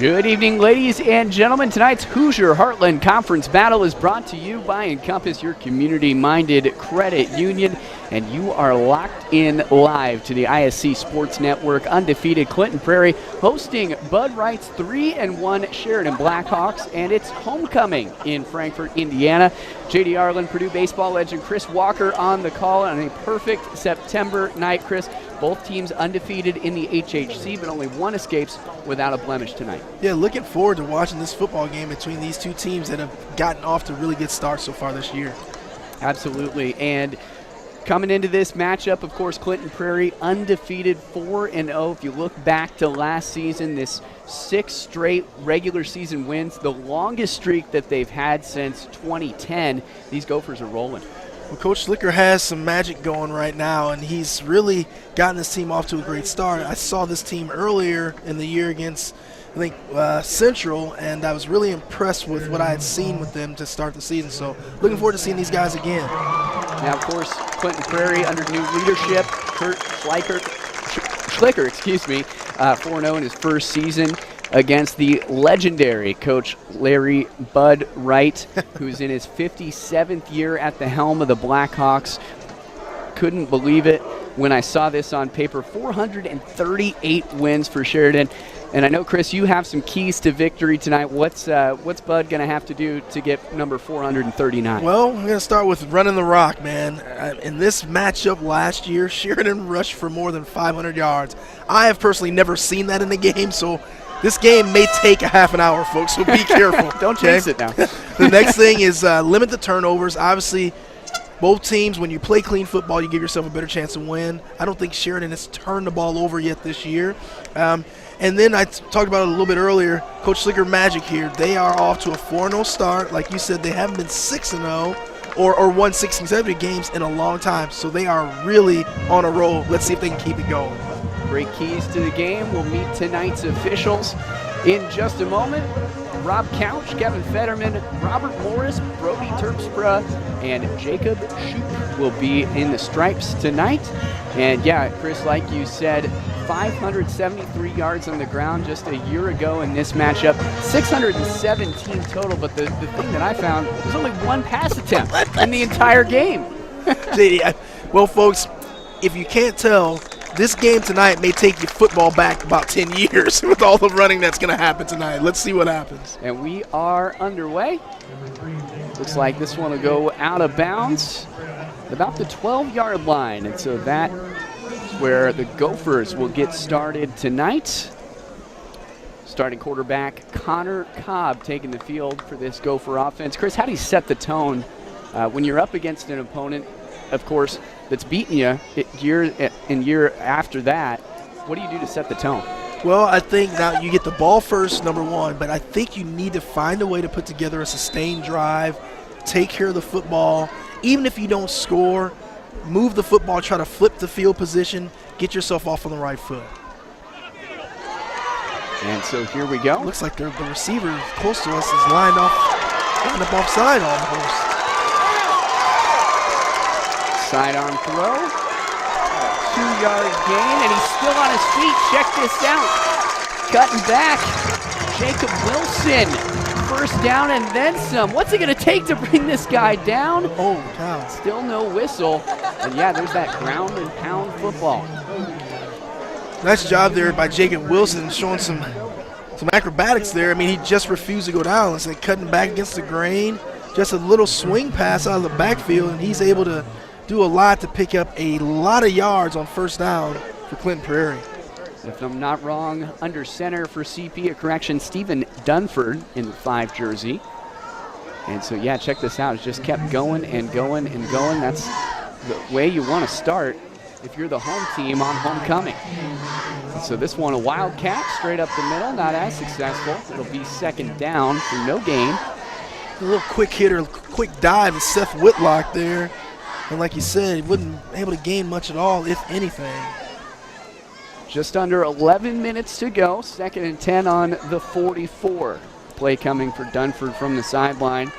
Good evening, ladies and gentlemen. Tonight's Hoosier Heartland Conference Battle is brought to you by Encompass, your community-minded credit union, and you are locked in live to the IHSAA Sports Network. Undefeated Clinton Prairie hosting Bud Wright's 3-1 Sheridan Blackhawks, and it's homecoming in Frankfort, Indiana. J.D. Arlen, Purdue baseball legend Chris Walker on the call on a perfect September night. Chris, both teams undefeated in the IHSAA, but only one escapes without a blemish tonight. Yeah, looking forward to watching this football game between these two teams that have gotten off to really good starts so far this year. Absolutely. And coming into this matchup, of course, Clinton Prairie undefeated 4-0. If you look back to last season, this 6 straight regular season wins, the longest streak that they've had since 2010. These Gophers are rolling. Well, Coach Slicker has some magic going right now, and he's really gotten this team off to a great start. I saw this team earlier in the year against, I think, Central, and I was really impressed with what I had seen with them to start the season. So looking forward to seeing these guys again. Now, of course, Clinton Prairie under new leadership, Kurt Schlicker, 4-0 in his first season against the legendary Coach Larry Bud Wright, who's in his 57th year at the helm of the Blackhawks. Couldn't believe it when I saw this on paper. 438 wins for Sheridan. And I know, Chris, you have some keys to victory tonight. What's Bud going to have to do to get number 439? Well, I'm going to start with running the rock, man. In this matchup last year, Sheridan rushed for more than 500 yards. I have personally never seen that in the game, so this game may take a half an hour, folks, so be careful. Don't chase it now. The next thing is limit the turnovers. Obviously, both teams, when you play clean football, you give yourself a better chance to win. I don't think Sheridan has turned the ball over yet this year. And then I talked about it a little bit earlier, Coach Slicker magic here. They are off to a 4-0 start. Like you said, they haven't been 6-0 or won 67 games in a long time. So they are really on a roll. Let's see if they can keep it going. Great keys to the game. We'll meet tonight's officials in just a moment. Rob Couch, Kevin Fetterman, Robert Morris, Brody Terpstra, and Jacob Shoup will be in the stripes tonight. And yeah, Chris, like you said, 573 yards on the ground just a year ago in this matchup, 617 total, but the thing that I found was only one pass attempt in the entire game. Well, folks, if you can't tell, this game tonight may take your football back about 10 years with all the running that's going to happen tonight. Let's see what happens. And we are underway. Looks like this one will go out of bounds about the 12-yard line. And so that is where the Gophers will get started tonight. Starting quarterback Connor Cobb taking the field for this Gopher offense. Chris, how do you set the tone when you're up against an opponent, of course, that's beaten you year and year after that? What do you do to set the tone? Well, I think now you get the ball first, number one, but I think you need to find a way to put together a sustained drive, take care of the football. Even if you don't score, move the football, try to flip the field position, get yourself off on the right foot. And so here we go. Looks like the receiver close to us is lined up offside almost. Sidearm throw, 2-yard gain, and he's still on his feet. Check this out. Cutting back, Jacob Wilson. First down and then some. What's it going to take to bring this guy down? Oh, cow. Still no whistle. And yeah, there's that ground and pound football. Nice job there by Jacob Wilson, showing some acrobatics there. I mean, he just refused to go down. It's like cutting back against the grain. Just a little swing pass out of the backfield, and he's able to do a lot to pick up a lot of yards on first down for Clinton Prairie. If I'm not wrong, under center for CP, a correction, Stephen Dunford in the 5 jersey. And so, yeah, check this out. It's just kept going and going and going. That's the way you want to start if you're the home team on homecoming. And so this one, a wildcat straight up the middle, not as successful. It'll be second down for no gain. A little quick hitter, quick dive to Seth Whitlock there. And like you said, he wasn't able to gain much at all, if anything. Just under 11 minutes to go. 2nd and 10 on the 44. Play coming for Dunford from the sideline.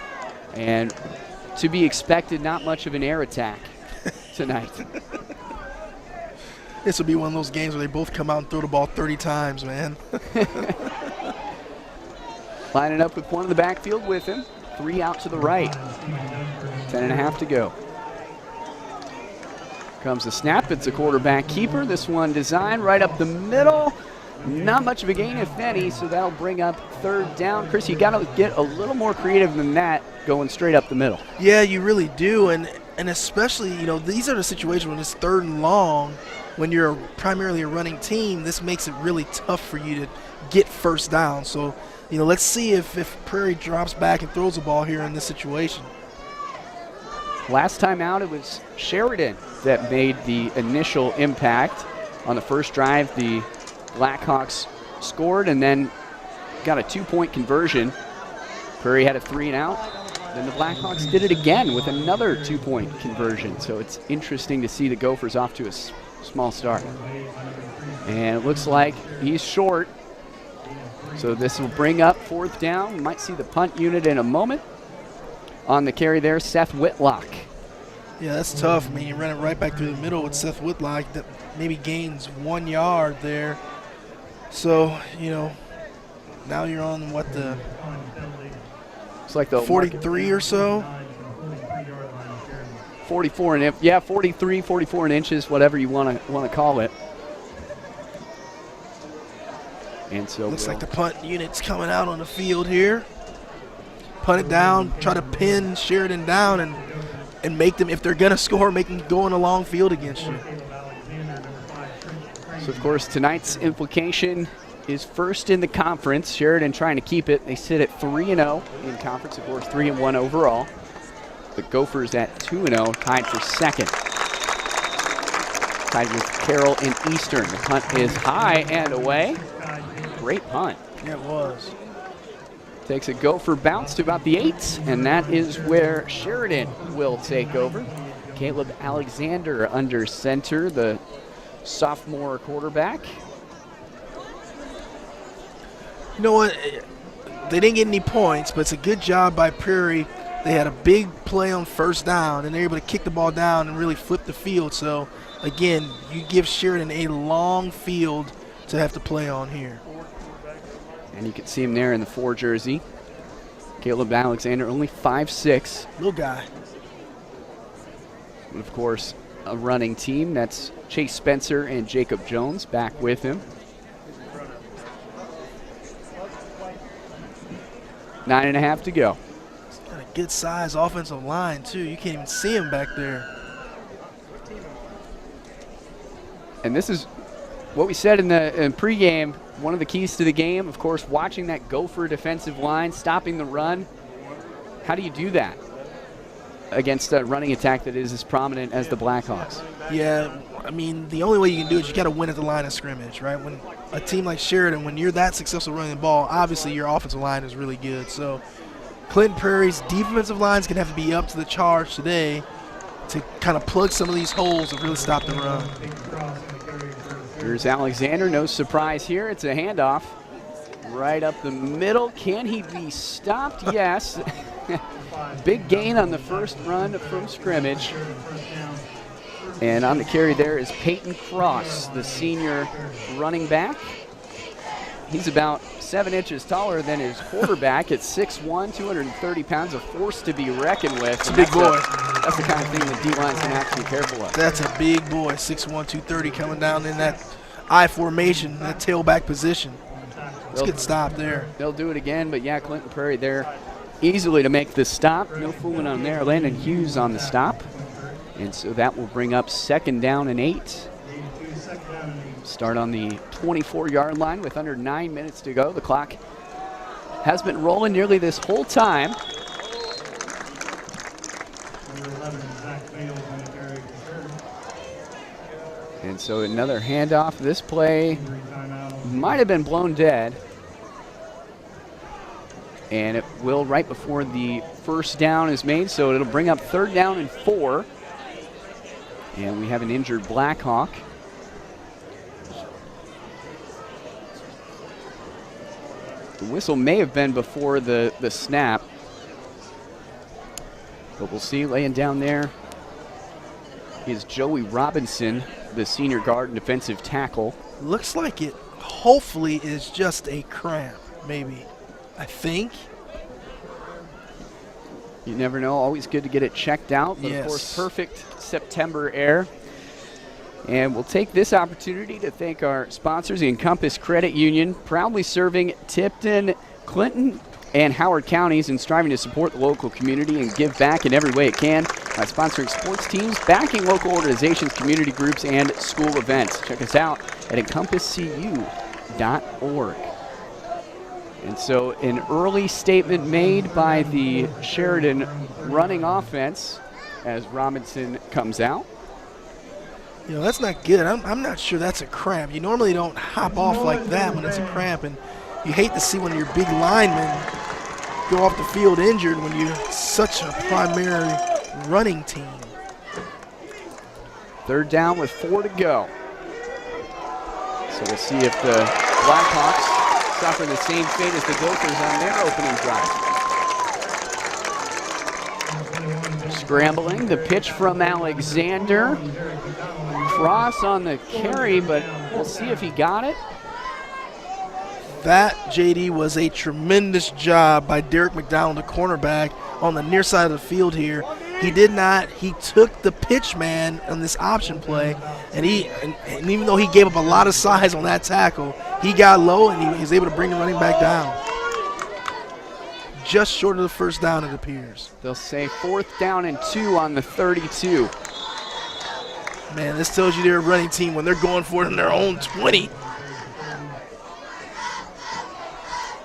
And to be expected, not much of an air attack tonight. This will be one of those games where they both come out and throw the ball 30 times, man. Lining up with one in the backfield with him. 3 out to the right. 10.5 to go. Comes the snap. It's a quarterback keeper. This one designed right up the middle. Not much of a gain, if any, so that'll bring up 3rd down. Chris, you got to get a little more creative than that going straight up the middle. Yeah, you really do, and especially, these are the situations when it's 3rd and long, when you're primarily a running team, this makes it really tough for you to get 1st down. So, let's see if Prairie drops back and throws the ball here in this situation. Last time out, it was Sheridan that made the initial impact. On the first drive, the Blackhawks scored and then got a 2-point conversion. Prairie had a 3 and out. Then the Blackhawks did it again with another 2-point conversion. So it's interesting to see the Gophers off to a small start. And it looks like he's short. So this will bring up 4th down. You might see the punt unit in a moment. On the carry there, Seth Whitlock. Yeah, that's tough. I mean, you run it right back through the middle with Seth Whitlock that maybe gains 1 yard there. So, now you're on what, the it's like the 43 or so? 44 and yeah, 43, 44 and inches, whatever you want to call it. And so looks like the punt unit's coming out on the field here. Punt it down, try to pin Sheridan down and make them, if they're going to score, make them go on a long field against you. So, of course, tonight's implication is 1st in the conference. Sheridan trying to keep it. They sit at 3-0 in conference, of course, 3-1 overall. The Gophers at 2-0, tied for 2nd. Tied with Carroll and Eastern. The punt is high and away. Great punt. Yeah, it was. Takes a Gopher bounce to about the 8, and that is where Sheridan will take over. Caleb Alexander under center, the sophomore quarterback. You know what? They didn't get any points, but it's a good job by Prairie. They had a big play on 1st down, and they're able to kick the ball down and really flip the field. So, again, you give Sheridan a long field to have to play on here. And you can see him there in the 4 jersey. Caleb Alexander, only 5'6". Little guy. And of course, a running team. That's Chase Spencer and Jacob Jones back with him. 9.5 to go. He's got a good size offensive line, too. You can't even see him back there. And this is what we said in pregame. One of the keys to the game, of course, watching that Gopher defensive line, stopping the run. How do you do that against a running attack that is as prominent as the Blackhawks? Yeah, I mean, the only way you can do it is you got to win at the line of scrimmage, right? When a team like Sheridan, when you're that successful running the ball, obviously your offensive line is really good. So Clinton Prairie's defensive line is going to have to be up to the charge today to kind of plug some of these holes and really stop the run. Here's Alexander, no surprise here. It's a handoff right up the middle. Can he be stopped? Yes. Big gain on the first run from scrimmage. And on the carry there is Peyton Cross, the senior running back. He's about 7 inches taller than his quarterback at 6'1", 230 pounds, a force to be reckoned with. It's a big boy. That's the kind of thing the D-line's going to have to be careful of. That's a big boy, 6'1", 230, coming down in that I formation, that tailback position. Let's get stopped there. They'll do it again, but yeah, Clinton Prairie there easily to make the stop. No fooling on there. Landon Hughes on the stop. And so that will bring up 2nd down and 8. Start on the 24-yard line with under 9 minutes to go. The clock has been rolling nearly this whole time. And so another handoff. This play might have been blown dead. And it will right before the 1st down is made, so it'll bring up 3rd down and 4. And we have an injured Blackhawk. The whistle may have been before the snap. But we'll see. Laying down there is Joey Robinson, the senior guard and defensive tackle. Looks like it hopefully is just a cramp, maybe. I think. You never know. Always good to get it checked out. But, yes. Of course, perfect September air. And we'll take this opportunity to thank our sponsors, the Encompass Credit Union, proudly serving Tipton, Clinton, and Howard counties and striving to support the local community and give back in every way it can by sponsoring sports teams, backing local organizations, community groups, and school events. Check us out at encompasscu.org. And so an early statement made by the Sheridan running offense as Robinson comes out. You know, that's not good. I'm not sure that's a cramp. You normally don't hop off like that when it's a cramp, and you hate to see one of your big linemen go off the field injured when you're such a primary running team. 3rd down with 4 to go. So we'll see if the Blackhawks suffer the same fate as the Gophers on their opening drive. Scrambling, the pitch from Alexander. Cross on the carry, but we'll see if he got it. That, JD, was a tremendous job by Derek McDonald, the cornerback, on the near side of the field here. He did not. He took the pitch man on this option play, and even though he gave up a lot of size on that tackle, he got low and he was able to bring the running back down. Just short of the 1st down, it appears. They'll say 4th down and 2 on the 32. Man, this tells you they're a running team when they're going for it in their own 20.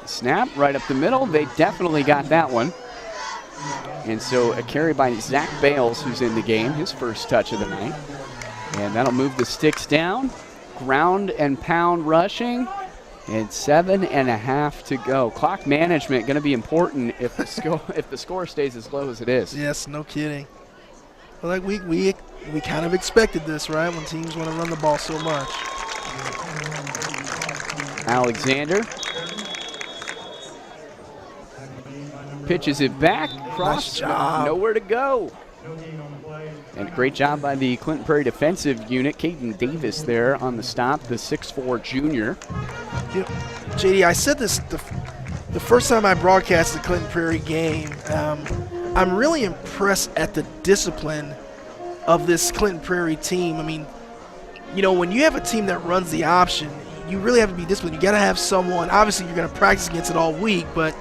Snap right up the middle. They definitely got that one. And so a carry by Zach Bales, who's in the game, his first touch of the night. And that'll move the sticks down. Ground and pound rushing. And 7.5 to go. Clock management going to be important if the score stays as low as it is. Yes, no kidding. Well, like we kind of expected this, right? When teams want to run the ball so much. Alexander pitches it back. Cross. Nice job. Nowhere to go. And great job by the Clinton Prairie defensive unit. Caden Davis there on the stop, the 6'4 junior. Yep. JD, I said this the first time I broadcast the Clinton Prairie game. I'm really impressed at the discipline of this Clinton Prairie team. I mean, you know, when you have a team that runs the option, you really have to be disciplined. You got to have someone. Obviously, you're going to practice against it all week, but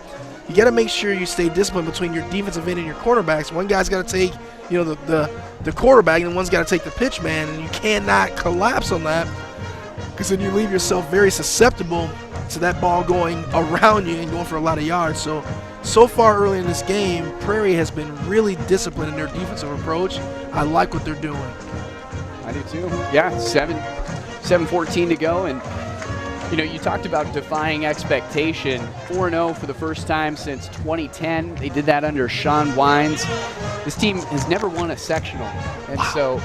you got to make sure you stay disciplined between your defensive end and your cornerbacks. One guy's got to take, you know, the quarterback, and one's got to take the pitch man, and you cannot collapse on that because then you leave yourself very susceptible to that ball going around you and going for a lot of yards. So far early in this game, Prairie has been really disciplined in their defensive approach. I like what they're doing. I do too. Yeah, 7:14 to go, and you know, you talked about defying expectation. 4-0 for the first time since 2010. They did that under Sean Wines. This team has never won a sectional, and so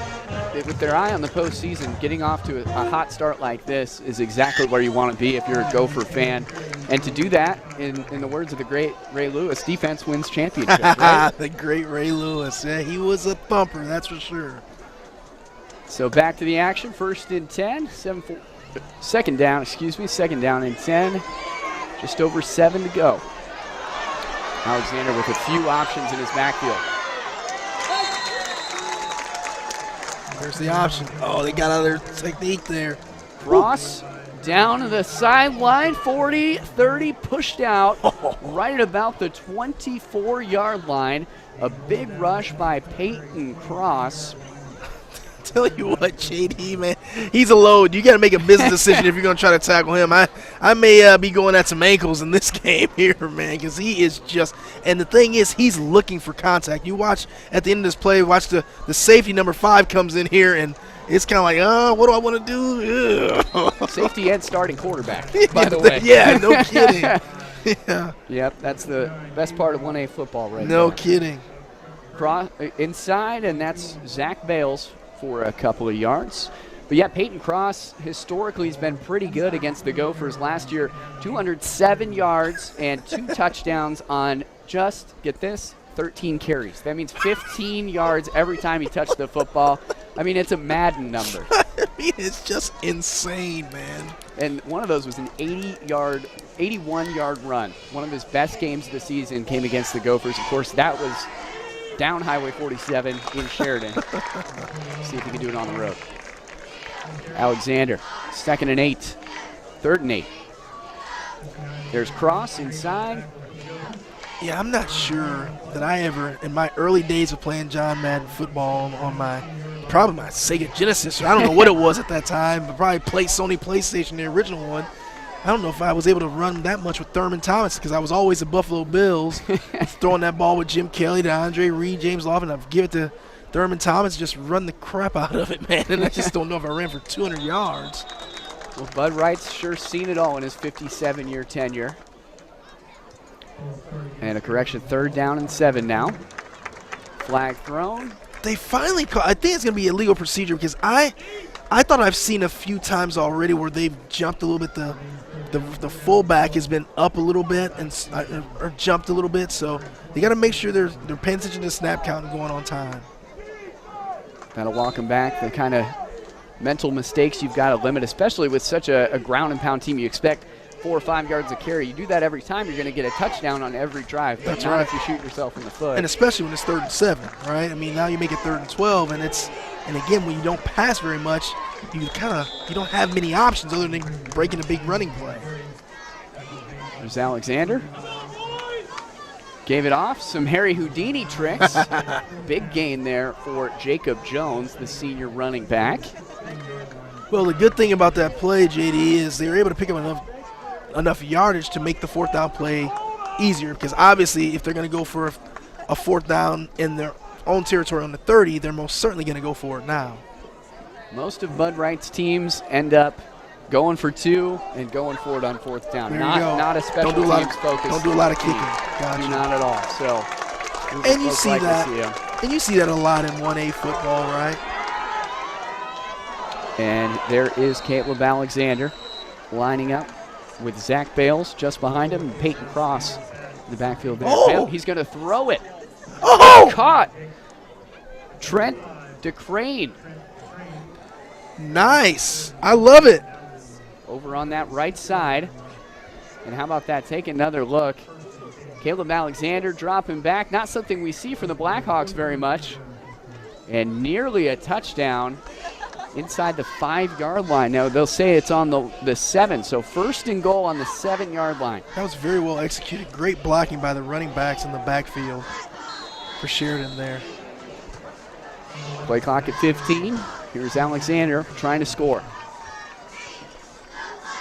with their eye on the postseason, getting off to a hot start like this is exactly where you want to be if you're a Gopher fan. And to do that, in the words of the great Ray Lewis, defense wins championship. Right? The great Ray Lewis. Yeah, he was a thumper, that's for sure. So back to the action. 1st and 10. Second down and 10. Just over 7 to go. Alexander with a few options in his backfield. There's the option. Oh, they got out of their technique there. Cross down to the sideline, 40, 30, pushed out right at about the 24-yard line. A big rush by Peyton Cross. Tell you what, JD, man, he's a load. You got to make a business decision if you're going to try to tackle him. I may be going at some ankles in this game here, man, because he is just – and the thing is, he's looking for contact. You watch at the end of this play, watch the safety number 5 comes in here, and it's kind of like, what do I want to do? Safety and starting quarterback, by the way. Yeah, no kidding. Yeah. Yep, that's the best part of 1A football right No there. kidding. Cross inside, and that's Zach Bales for a couple of yards. But yeah, Peyton Cross historically has been pretty good against the Gophers. Last year, 207 yards and 2 touchdowns on just, get this, 13 carries. That means 15 yards every time he touched the football. I mean, it's a Madden number. I mean, it's just insane, man. And one of those was an 80-yard 81-yard run. One of his best games of the season came against the Gophers. Of course, that was down Highway 47 in Sheridan. See if he can do it on the road. Alexander, 2nd and 8, 3rd and 8. There's Cross inside. Yeah, I'm not sure that I ever, in my early days of playing John Madden football on probably my Sega Genesis, or I don't know what it was at that time, but probably Sony PlayStation, the original one. I don't know if I was able to run that much with Thurman Thomas because I was always the Buffalo Bills, throwing that ball with Jim Kelly to Andre Reed, James Lofton. I'd give it to Thurman Thomas, just run the crap out of it, man. And I just don't know if I ran for 200 yards. Well, Bud Wright's sure seen it all in his 57-year tenure. And a correction, 3rd down and 7 now. Flag thrown. They finally call. I think it's going to be a legal procedure because I thought I've seen a few times already where they've jumped a little bit. The fullback has been up a little bit or jumped a little bit, so they got to make sure they're paying attention to the snap count and going on time. Got to walk them back. The kind of mental mistakes you've got to limit, especially with such a ground and pound team. You expect 4 or 5 yards of carry. You do that every time, you're going to get a touchdown on every drive. But not if you shoot yourself in the foot. And especially when it's 3rd and 7, right? I mean, now you make it 3rd and 12, and again, when you don't pass very much, you don't have many options other than breaking a big running play. There's Alexander. Gave it off. Some Harry Houdini tricks. Big gain there for Jacob Jones, the senior running back. Well, the good thing about that play, JD, is they were able to pick up enough yardage to make the 4th down play easier, because obviously if they're going to go for a 4th down in their own territory on the 30, they're most certainly going to go for it now. Most of Bud Wright's teams end up going for 2 and going for it on 4th down. There Not a special teams focus. Don't do a lot of kicking. Gotcha. Not at all. So, and you see that. And you see that a lot in 1A football, right? And there is Caleb Alexander lining up with Zach Bales just behind him and Peyton Cross in the backfield there. Oh! He's going to throw it. Oh! Caught. Trent DeCrane. Nice. I love it. Over on that right side. And how about that? Take another look. Caleb Alexander dropping back. Not something we see from the Blackhawks very much. And nearly a touchdown inside the 5-yard line. Now, they'll say it's on the 7, so 1st and goal on the 7-yard line. That was very well executed. Great blocking by the running backs in the backfield for Sheridan there. Play clock at 15. Here's Alexander trying to score.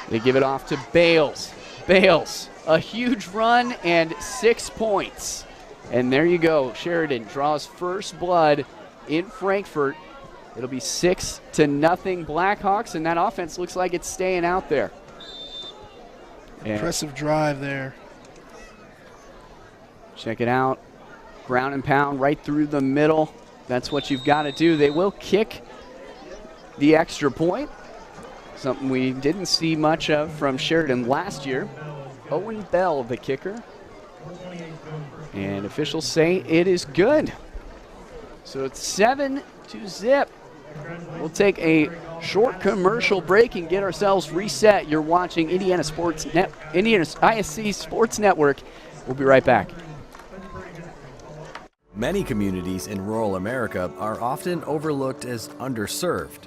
They give it off to Bales. Bales, a huge run and 6 points. And there you go. Sheridan draws first blood in Frankfort. It'll be 6-0 Blackhawks, and that offense looks like it's staying out there. Impressive drive there. Check it out. Ground and pound right through the middle. That's what you've got to do. They will kick the extra point, something we didn't see much of from Sheridan last year. Owen Bell, the kicker. And officials say it is good. So it's 7-0. We'll take a short commercial break and get ourselves reset. You're watching Indiana ISC Sports Network. We'll be right back. Many communities in rural America are often overlooked as underserved.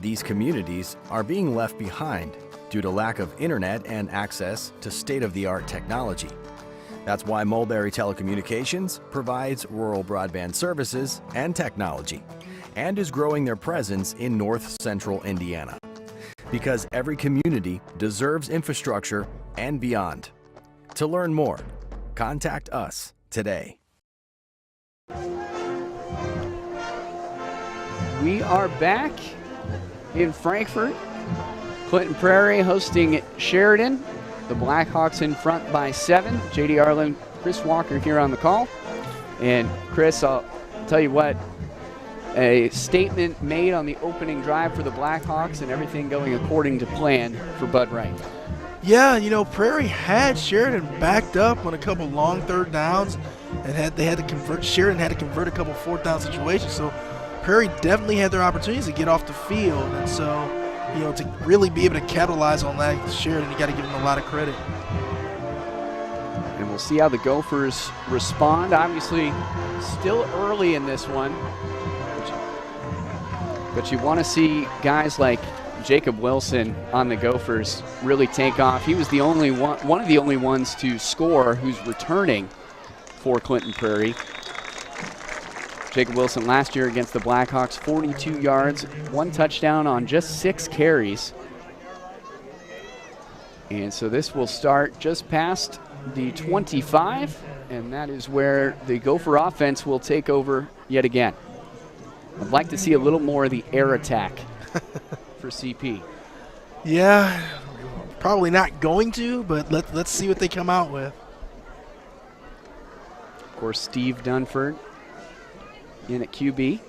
These communities are being left behind due to lack of internet and access to state-of-the-art technology. That's why Mulberry Telecommunications provides rural broadband services and technology, and is growing their presence in north central Indiana. Because every community deserves infrastructure and beyond. To learn more, contact us today. We are back in Frankfort. Clinton Prairie hosting Sheridan. The Blackhawks in front by 7. J.D. Arlen, Chris Walker here on the call. And Chris, I'll tell you what, a statement made on the opening drive for the Blackhawks and everything going according to plan for Bud Wright. Yeah, you know, Prairie had Sheridan backed up on a couple long 3rd downs, and they had to convert. Sheridan had to convert a couple 4th down situations. So Prairie definitely had their opportunities to get off the field, and so, you know, to really be able to capitalize on that, Sheridan, you got to give them a lot of credit. we'll see how the Gophers respond. Obviously, still early in this one, but you want to see guys like Jacob Wilson on the Gophers really take off. He was the only one of the only ones to score who's returning for Clinton Prairie. Jacob Wilson last year against the Blackhawks, 42 yards, 1 touchdown on just 6 carries. And so this will start just past the 25, and that is where the Gopher offense will take over yet again. I'd like to see a little more of the air attack for CP. Yeah, probably not going to, but let's see what they come out with. Of course, Steve Dunford in at QB.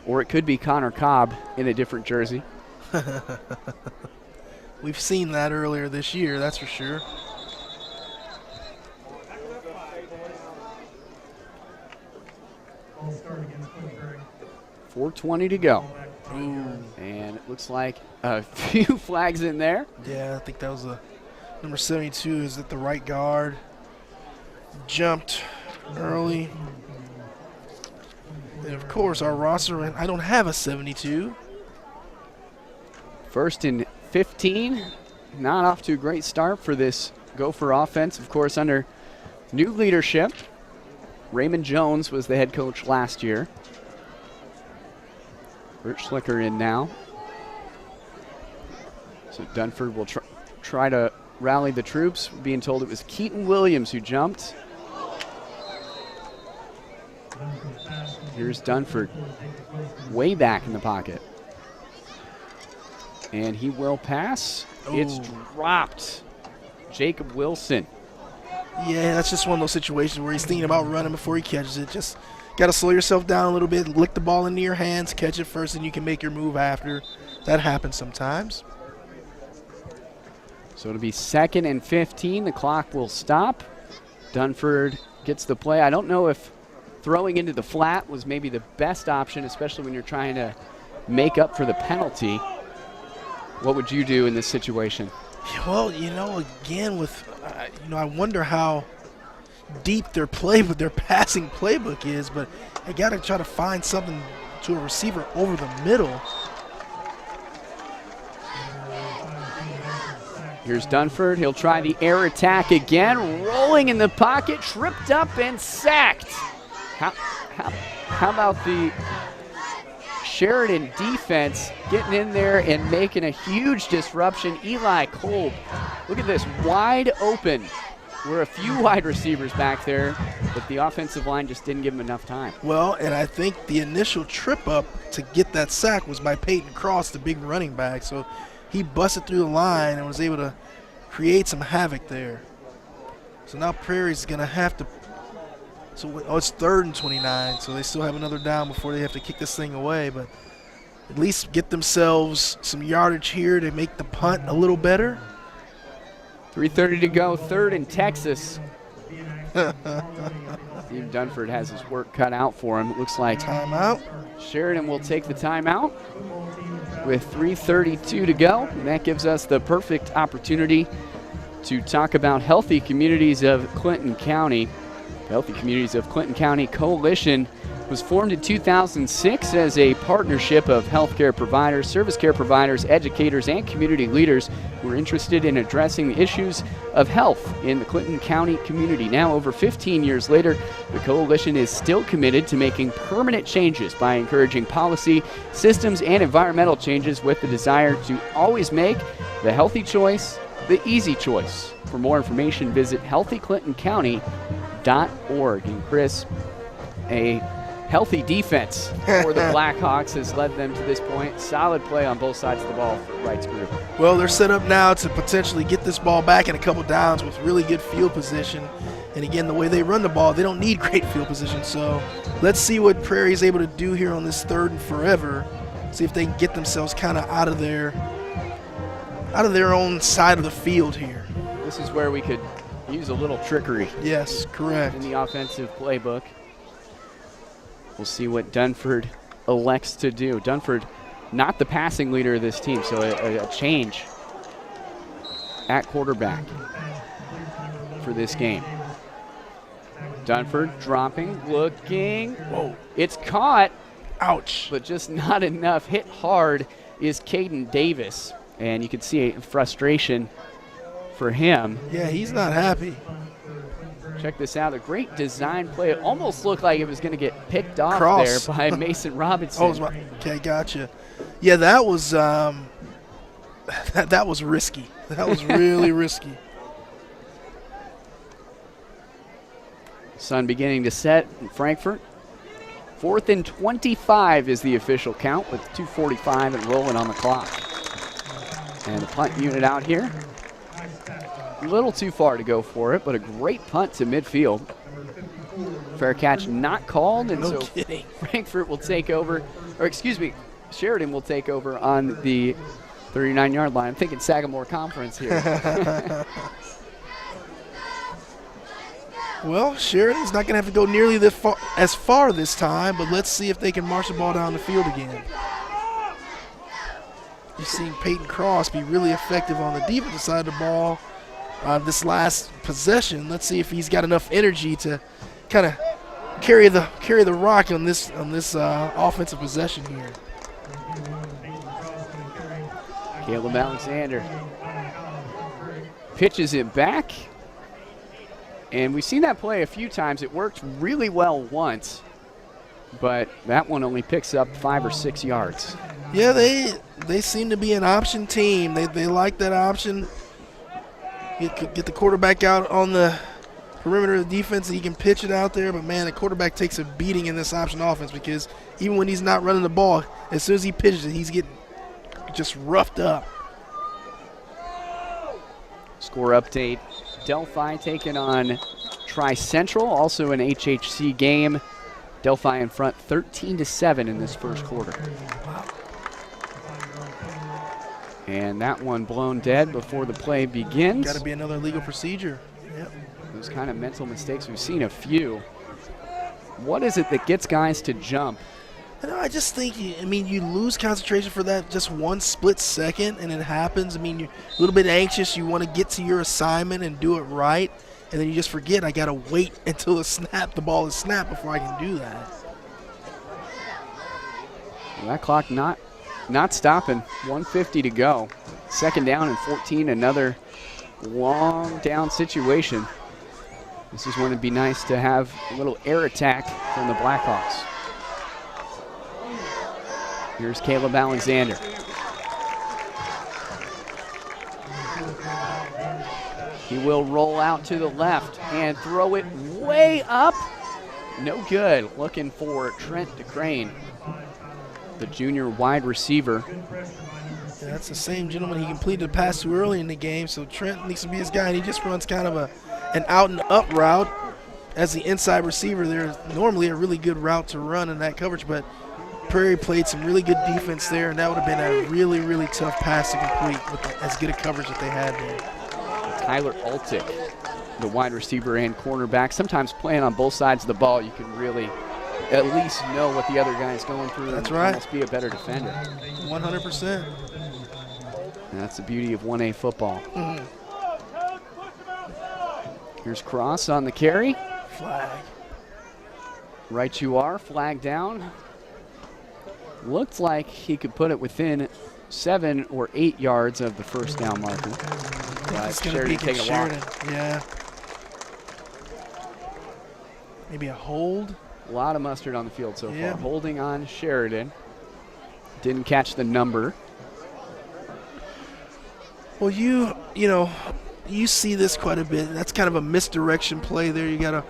Or it could be Connor Cobb in a different jersey. We've seen that earlier this year, that's for sure. .420 to go. Ooh. And it looks like a few flags in there. Yeah, I think that was number 72 is at the right guard. Jumped early. And of course, our roster, I don't have a 72. 1st and 15. Not off to a great start for this Gopher offense. Of course, under new leadership. Raymond Jones was the head coach last year. Bert Schlicker in now. So Dunford will try to rally the troops. We're being told it was Keaton Williams who jumped. Here's Dunford, way back in the pocket. And he will pass. Ooh. It's dropped. Jacob Wilson. Yeah, that's just one of those situations where he's thinking about running before he catches it. Just got to slow yourself down a little bit, lick the ball into your hands, catch it first, and you can make your move after. That happens sometimes. So it'll be 2nd and 15. The clock will stop. Dunford gets the play. I don't know if throwing into the flat was maybe the best option, especially when you're trying to make up for the penalty. What would you do in this situation? Well, again, with I wonder how deep their passing playbook is, but I got to try to find something to a receiver over the middle. Here's Dunford. He'll try the air attack again. Rolling in the pocket, tripped up and sacked. How about the Sheridan defense getting in there and making a huge disruption? Eli Kolb, look at this, wide open. We're a few wide receivers back there, but the offensive line just didn't give him enough time. Well, and I think the initial trip up to get that sack was by Peyton Cross, the big running back. So he busted through the line and was able to create some havoc there. So now Prairie's going to have to – it's 3rd and 29, so they still have another down before they have to kick this thing away. But at least get themselves some yardage here to make the punt a little better. 3:30 to go, 3rd and Texas. Steve Dunford has his work cut out for him. It looks like timeout. Sheridan will take the timeout with 3:32 to go. And that gives us the perfect opportunity to talk about Healthy Communities of Clinton County. The Healthy Communities of Clinton County Coalition was formed in 2006 as a partnership of healthcare providers, service care providers, educators, and community leaders who are interested in addressing the issues of health in the Clinton County community. Now, over 15 years later, the coalition is still committed to making permanent changes by encouraging policy, systems, and environmental changes with the desire to always make the healthy choice the easy choice. For more information, visit healthyclintoncounty.org. And Chris, a healthy defense for the Blackhawks has led them to this point. Solid play on both sides of the ball for Wright's group. Well, they're set up now to potentially get this ball back in a couple downs with really good field position. And again, the way they run the ball, they don't need great field position. So let's see what Prairie is able to do here on this 3rd and forever. See if they can get themselves kind of out of their own side of the field here. This is where we could use a little trickery. Yes, correct. In the offensive playbook. We'll see what Dunford elects to do. Dunford, not the passing leader of this team, so a change at quarterback. for this game. Dunford dropping, looking. Whoa. It's caught. Ouch. But just not enough. Hit hard is Caden Davis. And you can see frustration for him. Yeah, he's not happy. Check this out. A great design play. It almost looked like it was going to get picked off there by Mason Robinson. Okay, gotcha. Yeah, that was that was risky. That was really risky. Sun beginning to set in Frankfort. 4th and 25 is the official count with 2:45 and rolling on the clock. And the punt unit out here. A little too far to go for it, but a great punt to midfield. Fair catch not called, and so kidding. Frankfort will take over, or excuse me, Sheridan will take over on the 39-yard line. I'm thinking Sagamore Conference here. Well, Sheridan's not going to have to go nearly as far this time, but let's see if they can march the ball down the field again. You've seen Peyton Cross be really effective on the defensive side of the ball this last possession. Let's see if he's got enough energy to kind of carry the rock on this offensive possession here. Caleb Alexander pitches it back. And we've seen that play a few times. It worked really well once, but that one only picks up 5 or 6 yards. Yeah, they seem to be an option team. They like that option. Get the quarterback out on the perimeter of the defense, and he can pitch it out there. But, man, the quarterback takes a beating in this option offense because even when he's not running the ball, as soon as he pitches it, he's getting just roughed up. Score update. Delphi taking on Tri-Central, also an HHC game. Delphi in front 13-7 in this first quarter. And that one blown dead before the play begins. Got to be another legal procedure. Yep. Those kind of mental mistakes, we've seen a few. What is it that gets guys to jump? I just think, you lose concentration for that just one split second, and it happens. You're a little bit anxious. You want to get to your assignment and do it right, and then you just forget, I got to wait until the ball is snapped before I can do that. Well, that clock not stopping. 1:50 to go. 2nd down and 14, another long down situation. This is when it'd be nice to have a little air attack from the Blackhawks. Here's Caleb Alexander. He will roll out to the left and throw it way up. No good. Looking for Trent DeCrane, the junior wide receiver. Yeah, that's the same gentleman he completed a pass to early in the game, so Trent needs to be his guy, and he just runs kind of an out-and-up route as the inside receiver. There's normally a really good route to run in that coverage, but Prairie played some really good defense there, and that would have been a really, really tough pass to complete with as good a coverage that they had there. Tyler Altick, the wide receiver and cornerback. Sometimes playing on both sides of the ball, you can really at least know what the other guy is going through. That's and right. Almost be a better defender. 100%. And that's the beauty of 1A football. Mm-hmm. Here's Cross on the carry. Flag. Right you are, flag down. Looked like he could put it within 7 or 8 yards of the first down marker. It's going to be against Sheridan. Yeah. Maybe a hold. A lot of mustard on the field so Yeah. far. Holding on Sheridan. Didn't catch the number. Well, you see this quite a bit. That's kind of a misdirection play there. You got a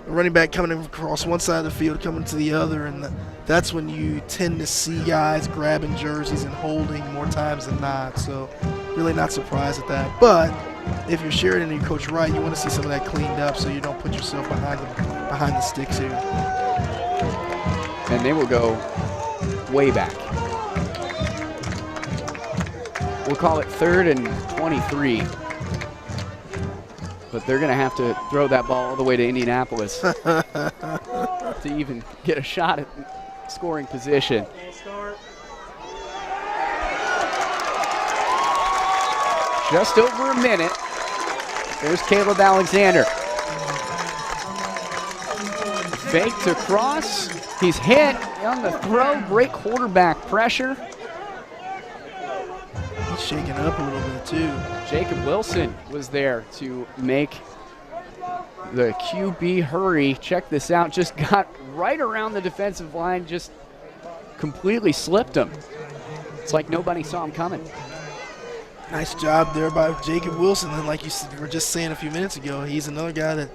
running back coming across one side of the field, coming to the other, and that's when you tend to see guys grabbing jerseys and holding more times than not. So really not surprised at that. But if you're Sheridan and you coach right, you want to see some of that cleaned up so you don't put yourself behind the sticks here. And they will go way back. We'll call it 3rd and 23. But they're going to have to throw that ball all the way to Indianapolis to even get a shot at scoring position. Just over a minute. There's Caleb Alexander. Fake to cross. He's hit on the throw. Great quarterback pressure. He's shaking up a little bit too. Jacob Wilson was there to make the QB hurry. Check this out. Just got right around the defensive line. Just completely slipped him. It's like nobody saw him coming. Nice job there by Jacob Wilson. And like you were just saying a few minutes ago, he's another guy that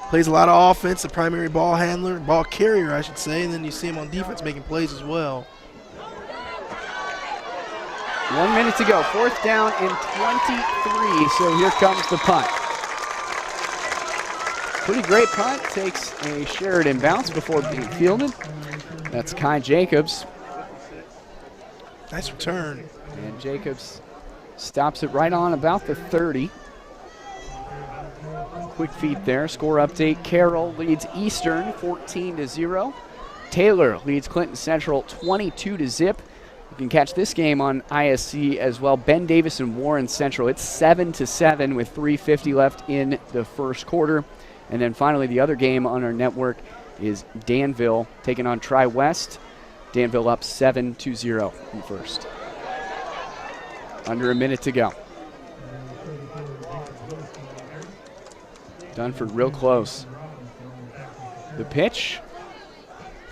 plays a lot of offense, the primary ball handler, ball carrier, I should say, and then you see him on defense making plays as well. 1 minute to go, 4th down and 23, so here comes the punt. Pretty great punt, takes a Sheridan bounce before being fielded. That's Kai Jacobs. Nice return. And Jacobs stops it right on about the 30. Quick feet there. Score update. Carroll leads Eastern 14-0. Taylor leads Clinton Central 22-0. You can catch this game on ISC as well. Ben Davis and Warren Central. It's 7-7 with 3:50 left in the first quarter. And then finally the other game on our network is Danville taking on Tri-West. Danville up 7-0 in first. Under a minute to go. Dunford real close. The pitch.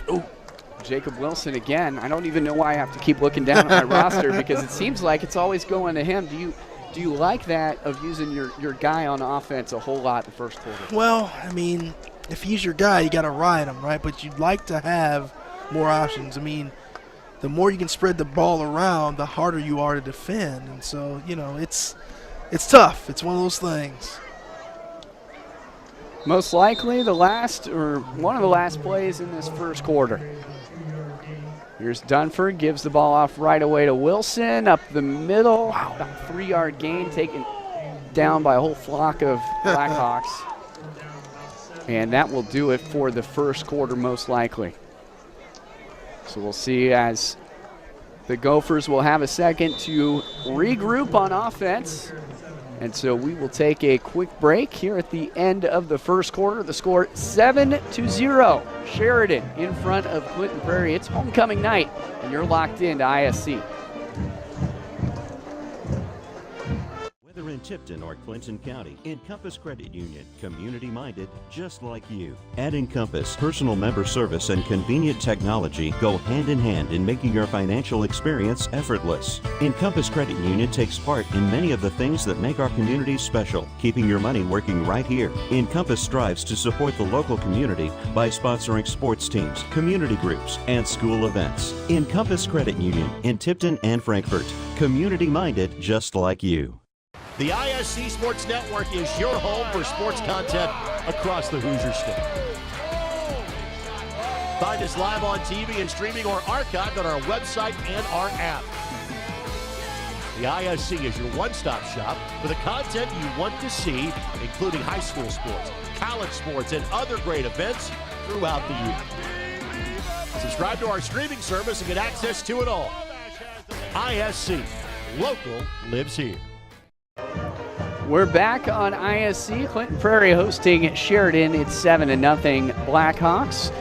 Oh, Jacob Wilson again. I don't even know why I have to keep looking down at my roster because it seems like it's always going to him. Do you like that of using your guy on offense a whole lot in the first quarter? Well, I mean, if he's your guy, you got to ride him, right? But you'd like to have more options. I mean, the more you can spread the ball around, the harder you are to defend. And so, you know, it's tough. It's one of those things. Most likely the last or one of the last plays in this first quarter. Here's Dunford, gives the ball off right away to Wilson, up the middle. Wow. About a 3-yard gain, taken down by a whole flock of Blackhawks. And that will do it for the first quarter most likely. So we'll see as the Gophers will have a second to regroup on offense. And so we will take a quick break here at the end of the first quarter. The score 7-0. Sheridan in front of Clinton Prairie. It's homecoming night, and you're locked into ISC. Whether in Tipton or Clinton County, Encompass Credit Union, community-minded just like you. At Encompass, personal member service and convenient technology go hand in hand in making your financial experience effortless. Encompass Credit Union takes part in many of the things that make our communities special, keeping your money working right here. Encompass strives to support the local community by sponsoring sports teams, community groups, and school events. Encompass Credit Union in Tipton and Frankfort, community-minded just like you. The ISC Sports Network is your home for sports content across the Hoosier State. Find us live on TV and streaming or archived on our website and our app. The ISC is your one-stop shop for the content you want to see, including high school sports, college sports, and other great events throughout the year. Subscribe to our streaming service and get access to it all. ISC, local lives here. We're back on ISC. Clinton Prairie hosting Sheridan. It's 7-0 Blackhawks.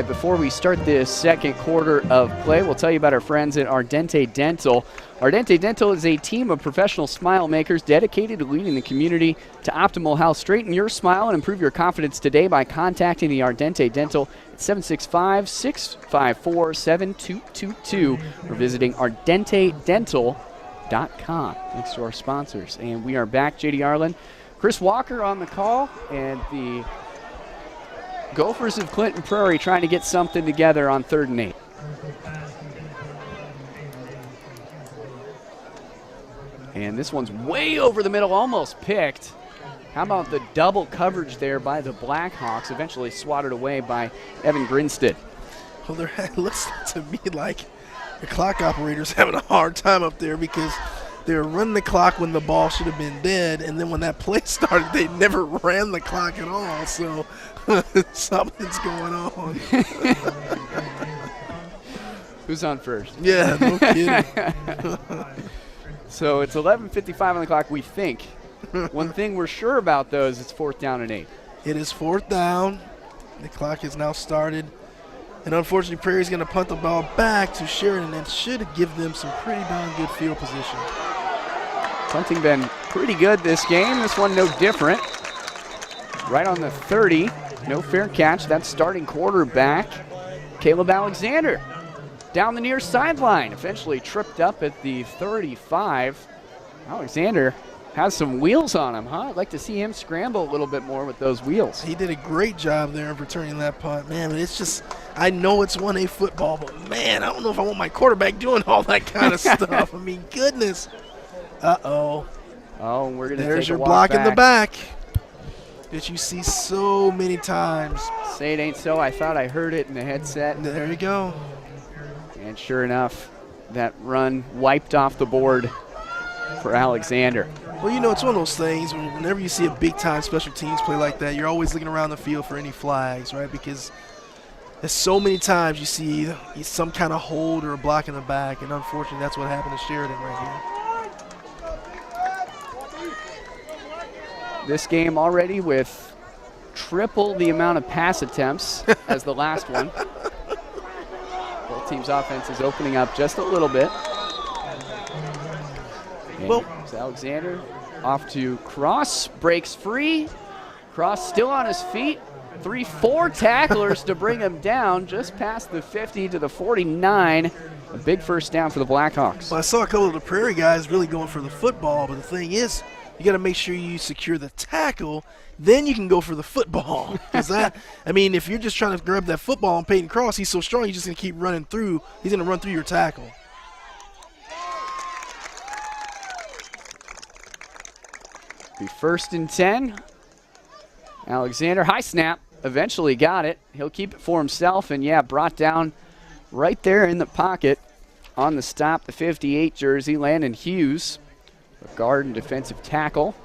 Before we start this second quarter of play, we'll tell you about our friends at Ardente Dental. Ardente Dental is a team of professional smile makers dedicated to leading the community to optimal health. Straighten your smile and improve your confidence today by contacting the Ardente Dental at 765-654-7222 or visiting ardentedental.com. Thanks to our sponsors. And we are back. JD Arlen, Chris Walker on the call, and the Gophers of Clinton Prairie trying to get something together on 3rd and 8. And this one's way over the middle, almost picked. How about the double coverage there by the Blackhawks, eventually swatted away by Evan Grinstead. Well, it looks to me like the clock operator's having a hard time up there because they were running the clock when the ball should have been dead, and then when that play started, they never ran the clock at all. So something's going on. Who's on first? Yeah, no kidding. So it's 11:55 on the clock. We think One thing we're sure about, though, is it's 4th down and 8. It is 4th down. The clock has now started. And unfortunately, Prairie's going to punt the ball back to Sheridan and should give them some pretty darn good field position. Punting been pretty good this game. This one no different. Right on the 30. No fair catch. That's starting quarterback, Caleb Alexander. Down the near sideline. Eventually tripped up at the 35. Alexander has some wheels on him, huh? I'd like to see him scramble a little bit more with those wheels. He did a great job there of returning that punt. Man, but it's just, I know it's 1A football, but man, I don't know if I want my quarterback doing all that kind of stuff. I mean, goodness. Uh-oh. Oh, we're going to There's take your a walk block back. in the back that you see so many times. Say it ain't so. I thought I heard it in the headset. There you go. And sure enough, that run wiped off the board for Alexander. Well, you know, it's one of those things whenever you see a big-time special teams play like that, you're always looking around the field for any flags, right? Because there's so many times you see some kind of hold or a block in the back, and unfortunately that's what happened to Sheridan right here. This game already with triple the amount of pass attempts as the last one. Both teams' offense is opening up just a little bit. And Well, here's Alexander off to Cross, breaks free. Cross still on his feet. 3-4 tacklers to bring him down just past the 50 to the 49. A big first down for the Blackhawks. well, I saw a couple of the Prairie guys really going for the football, but the thing is, you got to make sure you secure the tackle, then you can go for the football. Because that, I mean, if you're just trying to grab that football on Peyton Cross, he's so strong, he's just going to keep running through. He's going to run through your tackle. Be 1st and 10. Alexander, high snap, eventually got it. He'll keep it for himself, and yeah, brought down right there in the pocket on the stop, the 58 jersey, Landon Hughes, a guard and defensive tackle.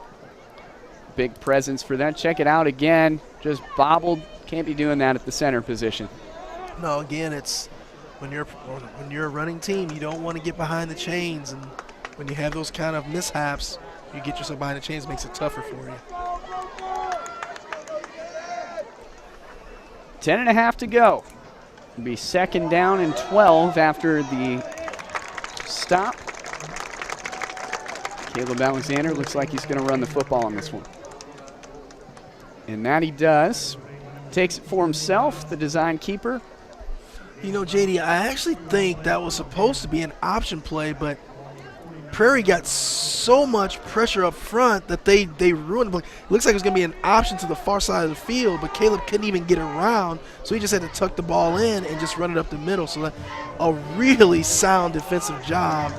Big presence for that. Check it out again, just bobbled. Can't be doing that at the center position. No, again, it's when you're a running team, you don't want to get behind the chains, and when you have those kind of mishaps, you get yourself behind the chains, it makes it tougher for you. 10.5 to go. It'll be 2nd down and 12 after the stop. Caleb Alexander looks like he's going to run the football on this one. And that he does. Takes it for himself, the design keeper. You know, JD, I actually think that was supposed to be an option play, but Prairie got so much pressure up front that they ruined the play. It looks like it was going to be an option to the far side of the field, but Caleb couldn't even get around, so he just had to tuck the ball in and just run it up the middle. So a really sound defensive job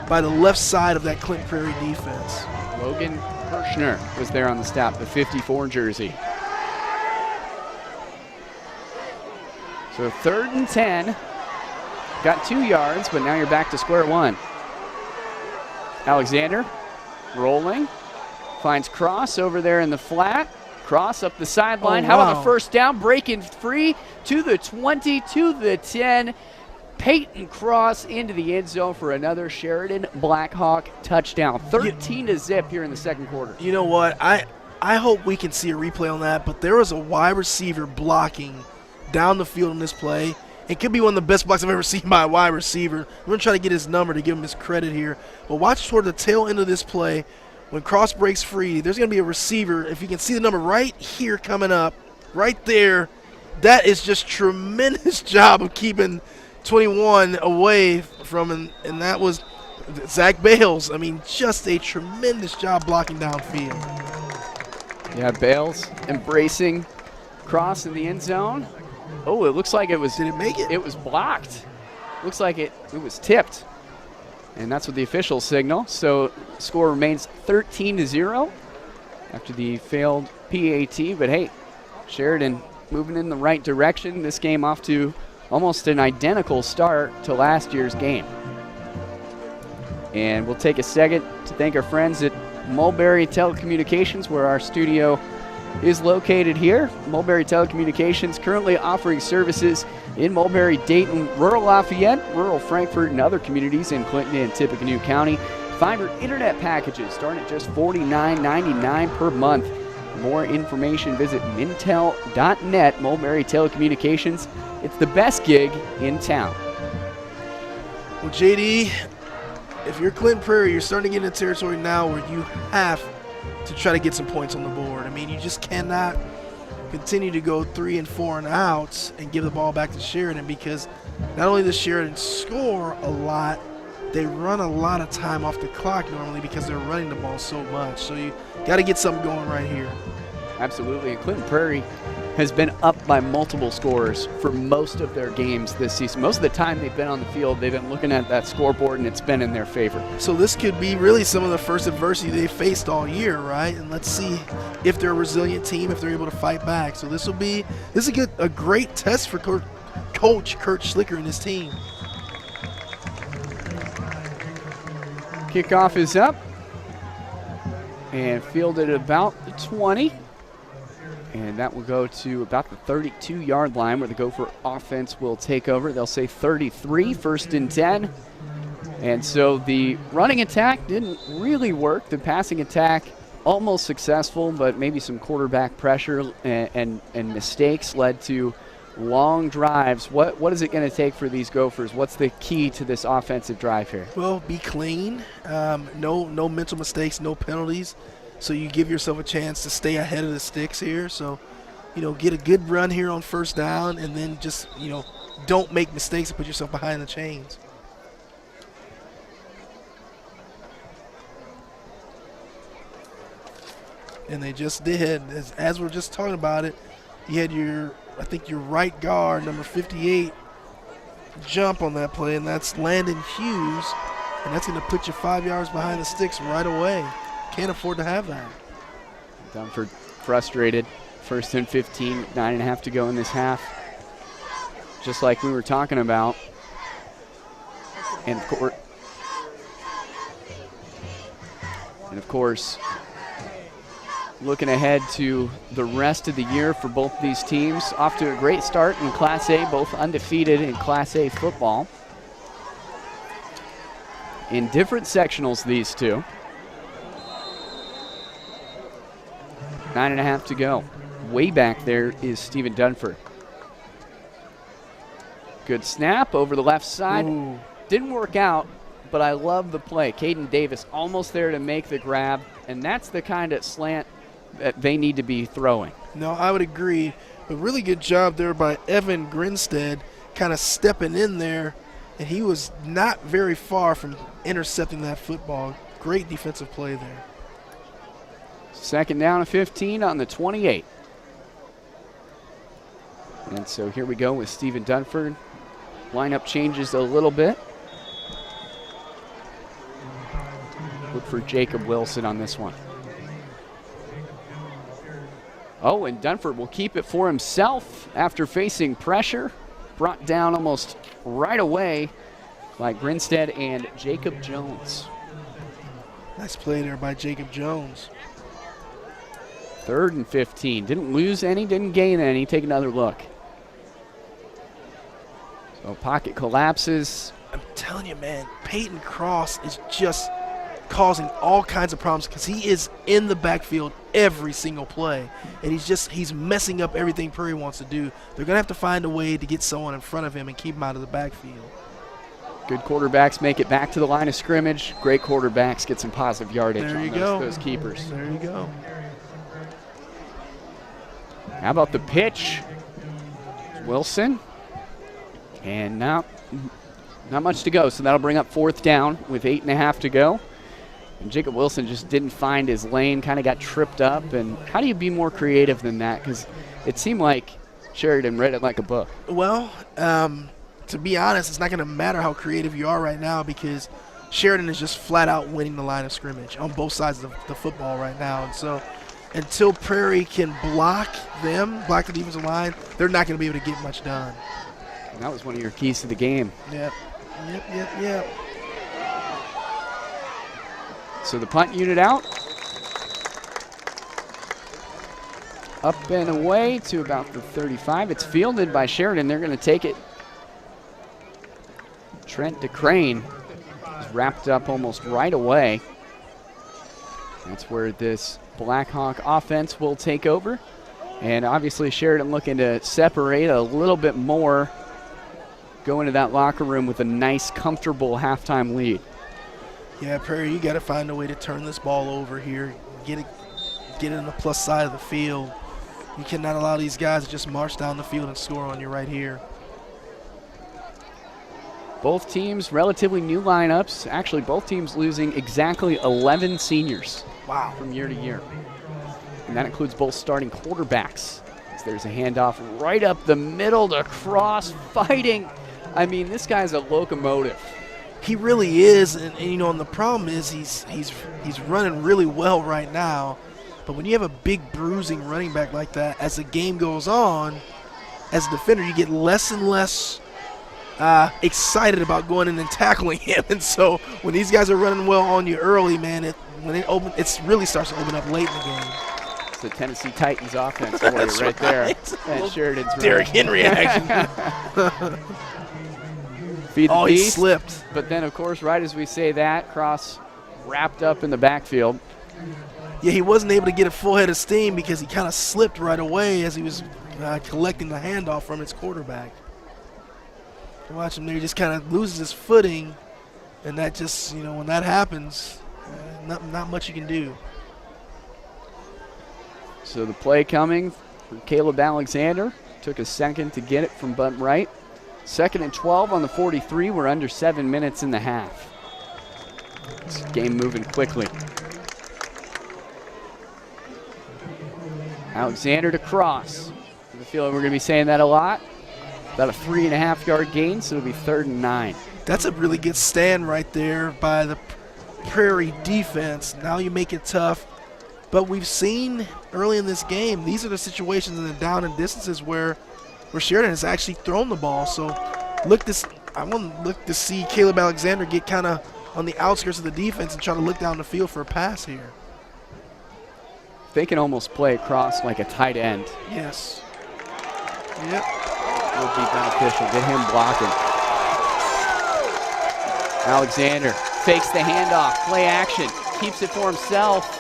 by the left side of that Clinton Prairie defense. Logan Hirschner was there on the stop, the 54 jersey. So 3rd and 10. Got 2 yards, but now you're back to square one. Alexander rolling, finds Cross over there in the flat. Cross up the sideline. Oh, How about wow. the first down? Breaking free to the 20, to the 10. Peyton Cross into the end zone for another Sheridan Blackhawk touchdown. 13 to zip here in the second quarter. You know what? I hope we can see a replay on that, but there was a wide receiver blocking down the field on this play. It could be one of the best blocks I've ever seen by a wide receiver. I'm going to try to get his number to give him his credit here. But watch toward the tail end of this play. When Cross breaks free, there's going to be a receiver. If you can see the number right here coming up, right there, that is just tremendous job of keeping 21 away from him. And that was Zach Bales. I mean, just a tremendous job blocking downfield. Yeah, Bales embracing Cross in the end zone. Oh, it looks like it was. Did it make it? It was blocked. Looks like it was tipped. And that's what the officials signal. So score remains 13-0 after the failed PAT. But hey, Sheridan moving in the right direction. This game off to almost an identical start to last year's game. And we'll take a second to thank our friends at Mulberry Telecommunications, where our studio is located here. Mulberry Telecommunications currently offering services in Mulberry, Dayton, rural Lafayette, rural Frankfort, and other communities in Clinton and Tippecanoe County. fiber internet packages start at just $49.99 per month. For more information, visit mintel.net. Mulberry Telecommunications. It's the best gig in town. Well, JD, if you're Clinton Prairie, you're starting to get into territory now where you have to try to get some points on the board. I mean, you just cannot continue to go 3 and 4 and outs and give the ball back to Sheridan, because not only does Sheridan score a lot, they run a lot of time off the clock normally because they're running the ball so much. So you got to get something going right here. Absolutely. And Clinton Prairie has been up by multiple scores for most of their games this season. Most of the time they've been on the field, they've been looking at that scoreboard, and it's been in their favor. So this could be really some of the first adversity they faced all year, right? And let's see if they're a resilient team, if they're able to fight back. So this is a great test for Coach Kurt Schlicker and his team. Kickoff is up and fielded about the 20. And that will go to about the 32-yard line where the Gopher offense will take over. They'll say 33, 1st and 10. And so the running attack didn't really work. The passing attack almost successful, but maybe some quarterback pressure and mistakes led to long drives. What is it going to take for these Gophers? What's the key to this offensive drive here? Well, be clean. No mental mistakes, no penalties. So you give yourself a chance to stay ahead of the sticks here. So, get a good run here on 1st down, and then just, don't make mistakes and put yourself behind the chains. And they just did. As we're just talking about it, you had your right guard, number 58, jump on that play, and that's Landon Hughes, and that's going to put you 5 yards behind the sticks right away. Can't afford to have that. Dunford frustrated. 1st and 15, 9.5 to go in this half. Just like we were talking about. And of course, looking ahead to the rest of the year for both these teams. Off to a great start in Class A, both undefeated in Class A football. In different sectionals, these two. 9.5 to go. Way back there is Stephen Dunford. Good snap over the left side. Ooh. Didn't work out, but I love the play. Caden Davis almost there to make the grab, and that's the kind of slant that they need to be throwing. No, I would agree. A really good job there by Evan Grinstead, kind of stepping in there, and he was not very far from intercepting that football. Great defensive play there. 2nd down and 15 on the 28. And so here we go with Stephen Dunford. Lineup changes a little bit. Look for Jacob Wilson on this one. Oh, and Dunford will keep it for himself after facing pressure. Brought down almost right away by Grinstead and Jacob Jones. Nice play there by Jacob Jones. 3rd and 15. Didn't lose any, didn't gain any. Take another look. So pocket collapses. I'm telling you, man, Peyton Cross is just causing all kinds of problems because he is in the backfield every single play, and he's messing up everything Prairie wants to do. They're going to have to find a way to get someone in front of him and keep him out of the backfield. Good quarterbacks make it back to the line of scrimmage. Great quarterbacks get some positive yardage There you on go. those keepers. There you go. How about the pitch? Wilson. And now not much to go, so that'll bring up 4th down with 8.5 to go. And Jacob Wilson just didn't find his lane, kind of got tripped up. And how do you be more creative than that? Because it seemed like Sheridan read it like a book. Well, to be honest, it's not going to matter how creative you are right now because Sheridan is just flat out winning the line of scrimmage on both sides of the football right now. And so until Prairie can block the defensive line, they're not going to be able to get much done. And that was one of your keys to the game. Yep. So the punt unit out. Up and away to about the 35. It's fielded by Sheridan. They're going to take it. Trent DeCrane is wrapped up almost right away. That's where this Blackhawk offense will take over. And obviously Sheridan looking to separate a little bit more, go into that locker room with a nice, comfortable halftime lead. Yeah, Prairie, you got to find a way to turn this ball over here, get it on the plus side of the field. You cannot allow these guys to just march down the field and score on you right here. Both teams relatively new lineups. Actually, both teams losing exactly 11 seniors. Wow. From year to year. And that includes both starting quarterbacks. So there's a handoff right up the middle to Cross, fighting. I mean, this guy's a locomotive. He really is, and you know, and the problem is he's running really well right now. But when you have a big bruising running back like that, as the game goes on, as a defender, you get less and less excited about going in and tackling him. And so when these guys are running well on you early, man, it really starts to open up late in the game. It's the Tennessee Titans offense for you right there. And Sheridan's Derrick Henry action. Feed the beast, he slipped. But then, of course, right as we say that, Cross wrapped up in the backfield. Yeah, he wasn't able to get a full head of steam because he kind of slipped right away as he was collecting the handoff from his quarterback. You watch him there, he just kind of loses his footing, and that just, you know, when that happens, not much you can do. So the play coming for Caleb Alexander. Took a second to get it from bunt right. 2nd and 12 on the 43. We're under 7 minutes in the half. This game moving quickly. Alexander to Cross. I feel like we're going to be saying that a lot. About a 3.5-yard gain, so it'll be 3rd and 9. That's a really good stand right there by the Prairie defense. Now you make it tough. But we've seen early in this game, these are the situations in the down and distances where Sheridan has actually thrown the ball. So I want to look to see Caleb Alexander get kind of on the outskirts of the defense and try to look down the field for a pass here. They can almost play across like a tight end. Yes. Yep. Would be beneficial. Get him blocking. Alexander fakes the handoff. Play action. Keeps it for himself.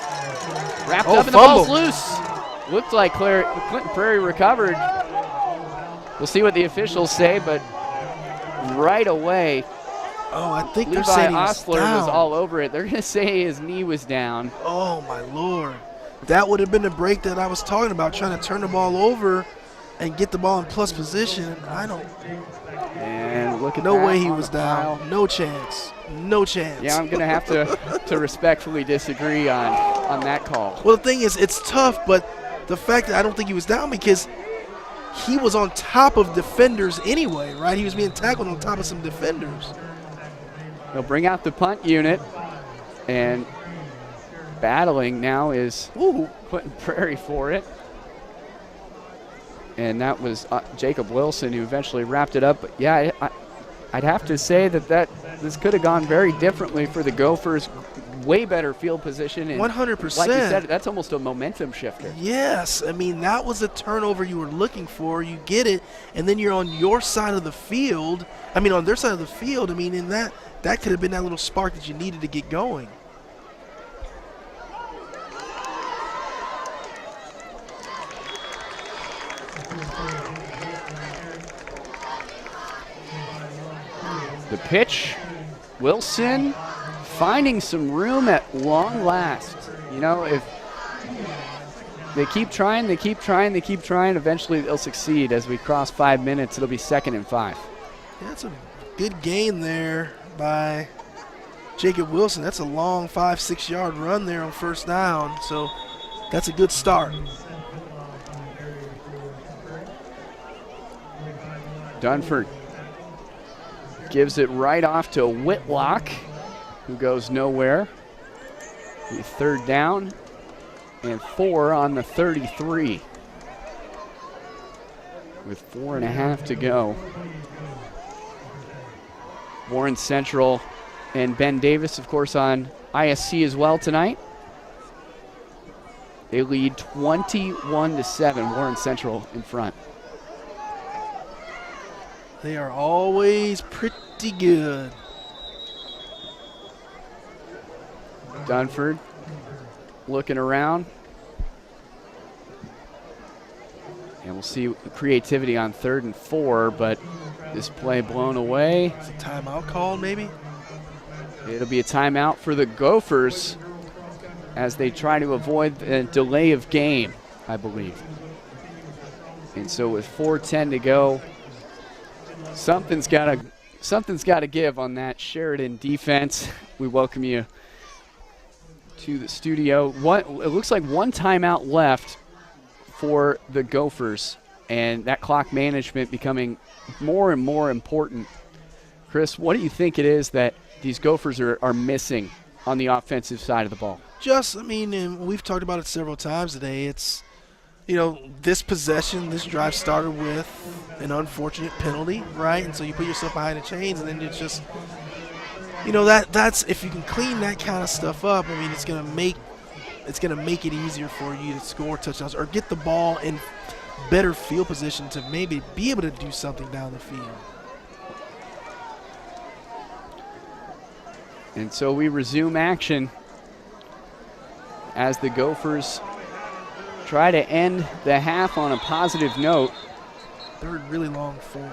Wrapped up and the ball's loose. Looked like Clinton Prairie recovered. We'll see what the officials say, but right away, I think they're saying he was Osler down. was all over it. They're going to say his knee was down. Oh, my Lord. That would have been the break that I was talking about, trying to turn the ball over and get the ball in plus position. And look at no that way he on was the down. pile. No chance. No chance. Yeah, I'm going to have to respectfully disagree on that call. Well, the thing is, it's tough, but the fact that I don't think he was down because he was on top of defenders anyway, right? He was being tackled on top of some defenders. They'll bring out the punt unit, and battling now is Clinton Prairie for it. And that was Jacob Wilson who eventually wrapped it up. But yeah, I'd have to say that this could have gone very differently for the Gophers. Way better field position. And 100%. like you said, that's almost a momentum shifter. Yes. I mean, that was the turnover you were looking for. You get it, and then you're on your side of the field. I mean, on their side of the field. I mean, in that could have been that little spark that you needed to get going. The pitch, Wilson finding some room at long last. You know, if they keep trying, eventually they'll succeed. As we cross 5 minutes, it'll be 2nd and 5. Yeah, that's a good gain there by Jacob Wilson. That's a long 5-6 yard run there on 1st down. So that's a good start. Dunford gives it right off to Whitlock, who goes nowhere. 3rd down and 4 on the 33. With 4.5 to go. Warren Central and Ben Davis, of course, on ISC as well tonight. They lead 21-7. Warren Central in front. They are always pretty good. Dunford looking around. And we'll see creativity on 3rd and 4, but this play blown away. Is a timeout called, maybe? It'll be a timeout for the Gophers as they try to avoid a delay of game, I believe. And so with 4:10 to go, something's got to give on that Sheridan defense. We welcome you to the studio. It looks like one timeout left for the Gophers, and that clock management becoming more and more important. Chris, what do you think it is that these Gophers are missing on the offensive side of the ball? And we've talked about it several times today. It's, this possession, this drive started with an unfortunate penalty, right? And so you put yourself behind the chains, and then it's just, that's if you can clean that kind of stuff up. It's going to make it easier for you to score touchdowns or get the ball in better field position to maybe be able to do something down the field. And so we resume action as the Gophers try to end the half on a positive note. 3rd really long 4.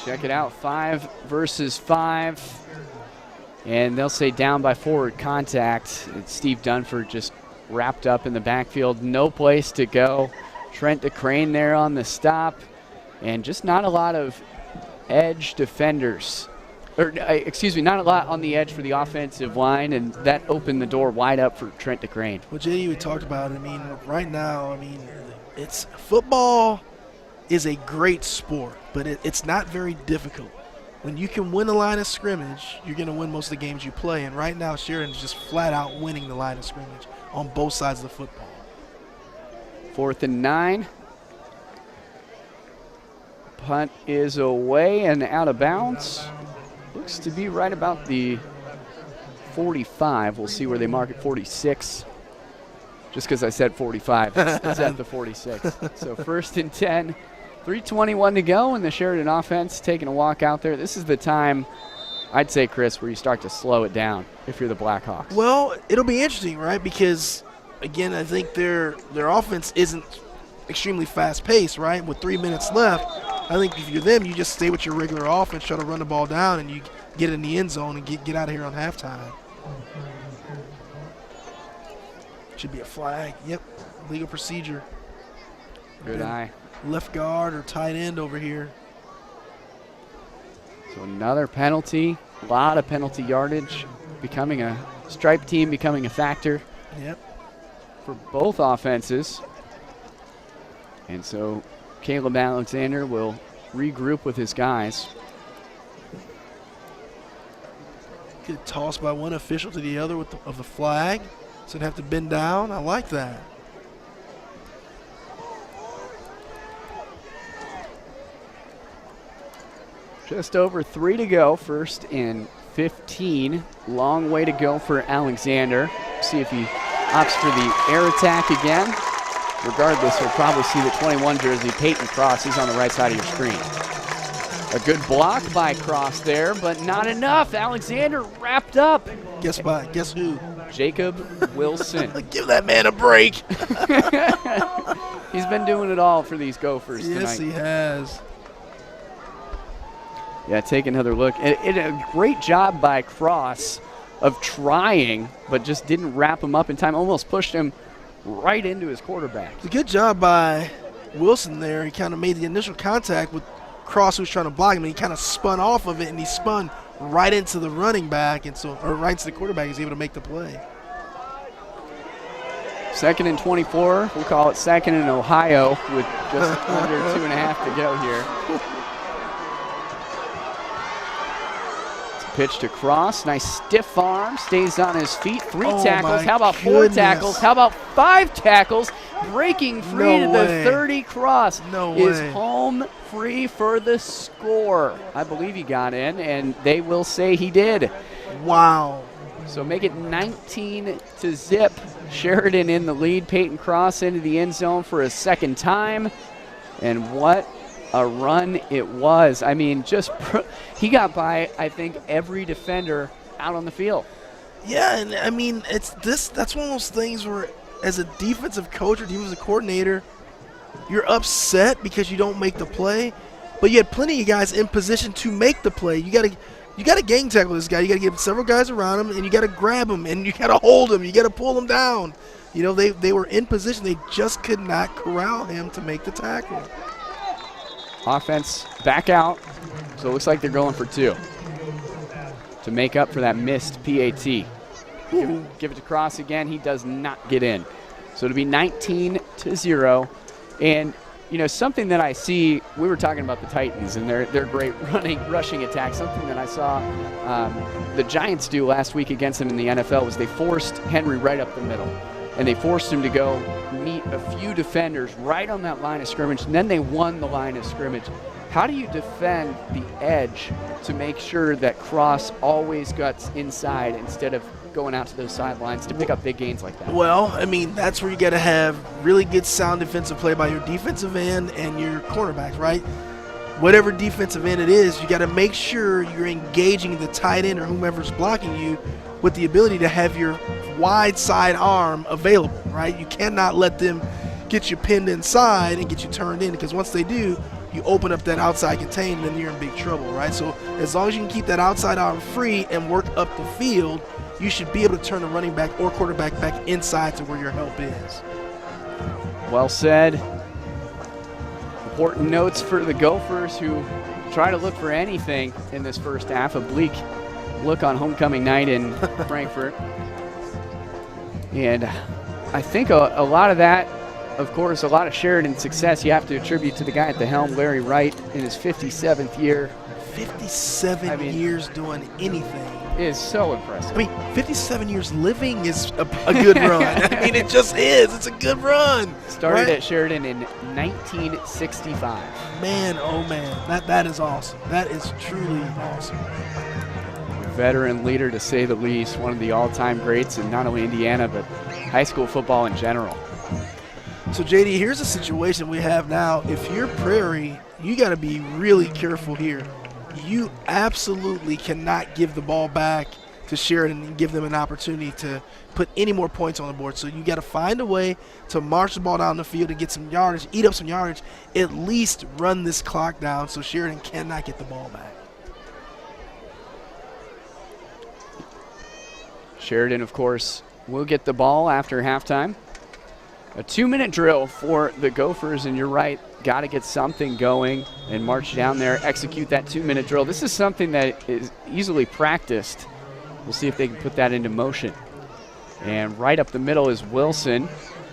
Check it out, 5 versus 5. And they'll say down by forward contact. It's Steve Dunford just wrapped up in the backfield. No place to go. Trent DeCrane there on the stop. And just not a lot of edge defenders. Not a lot on the edge for the offensive line, and that opened the door wide up for Trent DeCrane. Well, JD, we talked about it. Right now, it's football is a great sport, but it's not very difficult. When you can win the line of scrimmage, you're going to win most of the games you play. And right now, Sheridan's just flat out winning the line of scrimmage on both sides of the football. 4th and 9. Punt is away and out of bounds. Looks to be right about the 45. We'll see where they mark it, 46. Just because I said 45, it's at the 46. So 1st and 10. 3:21 to go, and the Sheridan offense taking a walk out there. This is the time, I'd say, Chris, where you start to slow it down if you're the Blackhawks. Well, it'll be interesting, right? Because, again, I think their offense isn't extremely fast-paced, right? With 3 minutes left, I think if you're them, you just stay with your regular offense, try to run the ball down, and you get in the end zone and get out of here on halftime. Should be a flag. Yep, legal procedure. Good eye. Left guard or tight end over here. So another penalty, a lot of penalty yardage, becoming a striped team, becoming a factor. Yep. For both offenses. And so Caleb Alexander will regroup with his guys. Get tossed by one official to the other of the flag, so they have to bend down. I like that. Just over 3 to go, 1st and 15. Long way to go for Alexander. See if he opts for the air attack again. Regardless, you'll probably see the 21 jersey, Peyton Cross. He's on the right side of your screen. A good block by Cross there, but not enough. Alexander wrapped up. Guess who? Jacob Wilson. Give that man a break. He's been doing it all for these Gophers tonight. Yes, he has. Yeah, take another look. A great job by Cross of trying, but just didn't wrap him up in time. Almost pushed him right into his quarterback. It's a good job by Wilson there. He kind of made the initial contact with Cross, who was trying to block him, and he kind of spun off of it, and he spun right into the running back, or right into the quarterback. He was able to make the play. 2nd and 24. We'll call it 2nd in Ohio with just under 2.5 to go here. Pitch to Cross, nice stiff arm, stays on his feet. 3 tackles, how about 4 tackles? How about 5 tackles? Breaking free to the 30. Cross is home free for the score. I believe he got in, and they will say he did. Wow. So make it 19-0. Sheridan in the lead. Peyton Cross into the end zone for a 2nd time. And what a run it was. I mean, he got by, I think, every defender out on the field. Yeah, and I mean, that's one of those things where as a defensive coach or defensive coordinator, you're upset because you don't make the play, but you had plenty of guys in position to make the play. You got to gang tackle this guy. You got to get several guys around him, and you got to grab him, and you got to hold him. You got to pull him down. You know, they were in position. They just could not corral him to make the tackle. Offense back out, so it looks like they're going for 2 to make up for that missed PAT. Give it to Cross again. He does not get in. So it'll be 19-0. And, you know, something that I see, we were talking about the Titans and their great rushing attack. Something that I saw the Giants do last week against them in the NFL was they forced Henry right up the middle. And they forced him to go meet a few defenders right on that line of scrimmage, and then they won the line of scrimmage. How do you defend the edge to make sure that Cross always gets inside instead of going out to those sidelines to pick up big gains like that? Well, I mean, that's where you got to have really good sound defensive play by your defensive end and your cornerbacks, right? Whatever defensive end it is, you got to make sure you're engaging the tight end or whomever's blocking you with the ability to have your wide side arm available, right? You cannot let them get you pinned inside and get you turned in, because once they do, you open up that outside contain, and then you're in big trouble, right? So as long as you can keep that outside arm free and work up the field, you should be able to turn the running back or quarterback back inside to where your help is. Well said. Important notes for the Gophers, who try to look for anything in this first half. A bleak look on homecoming night in Frankfort. And I think a lot of that, of course, a lot of Sheridan's success you have to attribute to the guy at the helm, Larry Wright, in his 57th year. 57 years doing anything. Is so impressive. I mean, 57 years living is a good run. I mean, it just is. It's a good run. Started at Sheridan in 1965. Man, oh man, that is awesome. That is truly awesome. Veteran leader, to say the least, one of the all-time greats in not only Indiana but high school football in general. So JD, here's a situation we have now. If you're Prairie, you got to be really careful here. You absolutely cannot give the ball back to Sheridan and give them an opportunity to put any more points on the board. So you got to find a way to march the ball down the field and get some yardage, eat up some yardage, at least run this clock down so Sheridan cannot get the ball back. Sheridan, of course, will get the ball after halftime. A 2-minute drill for the Gophers, and you're right, got to get something going and march down there, execute that 2-minute drill. This is something that is easily practiced. We'll see if they can put that into motion. And right up the middle is Wilson.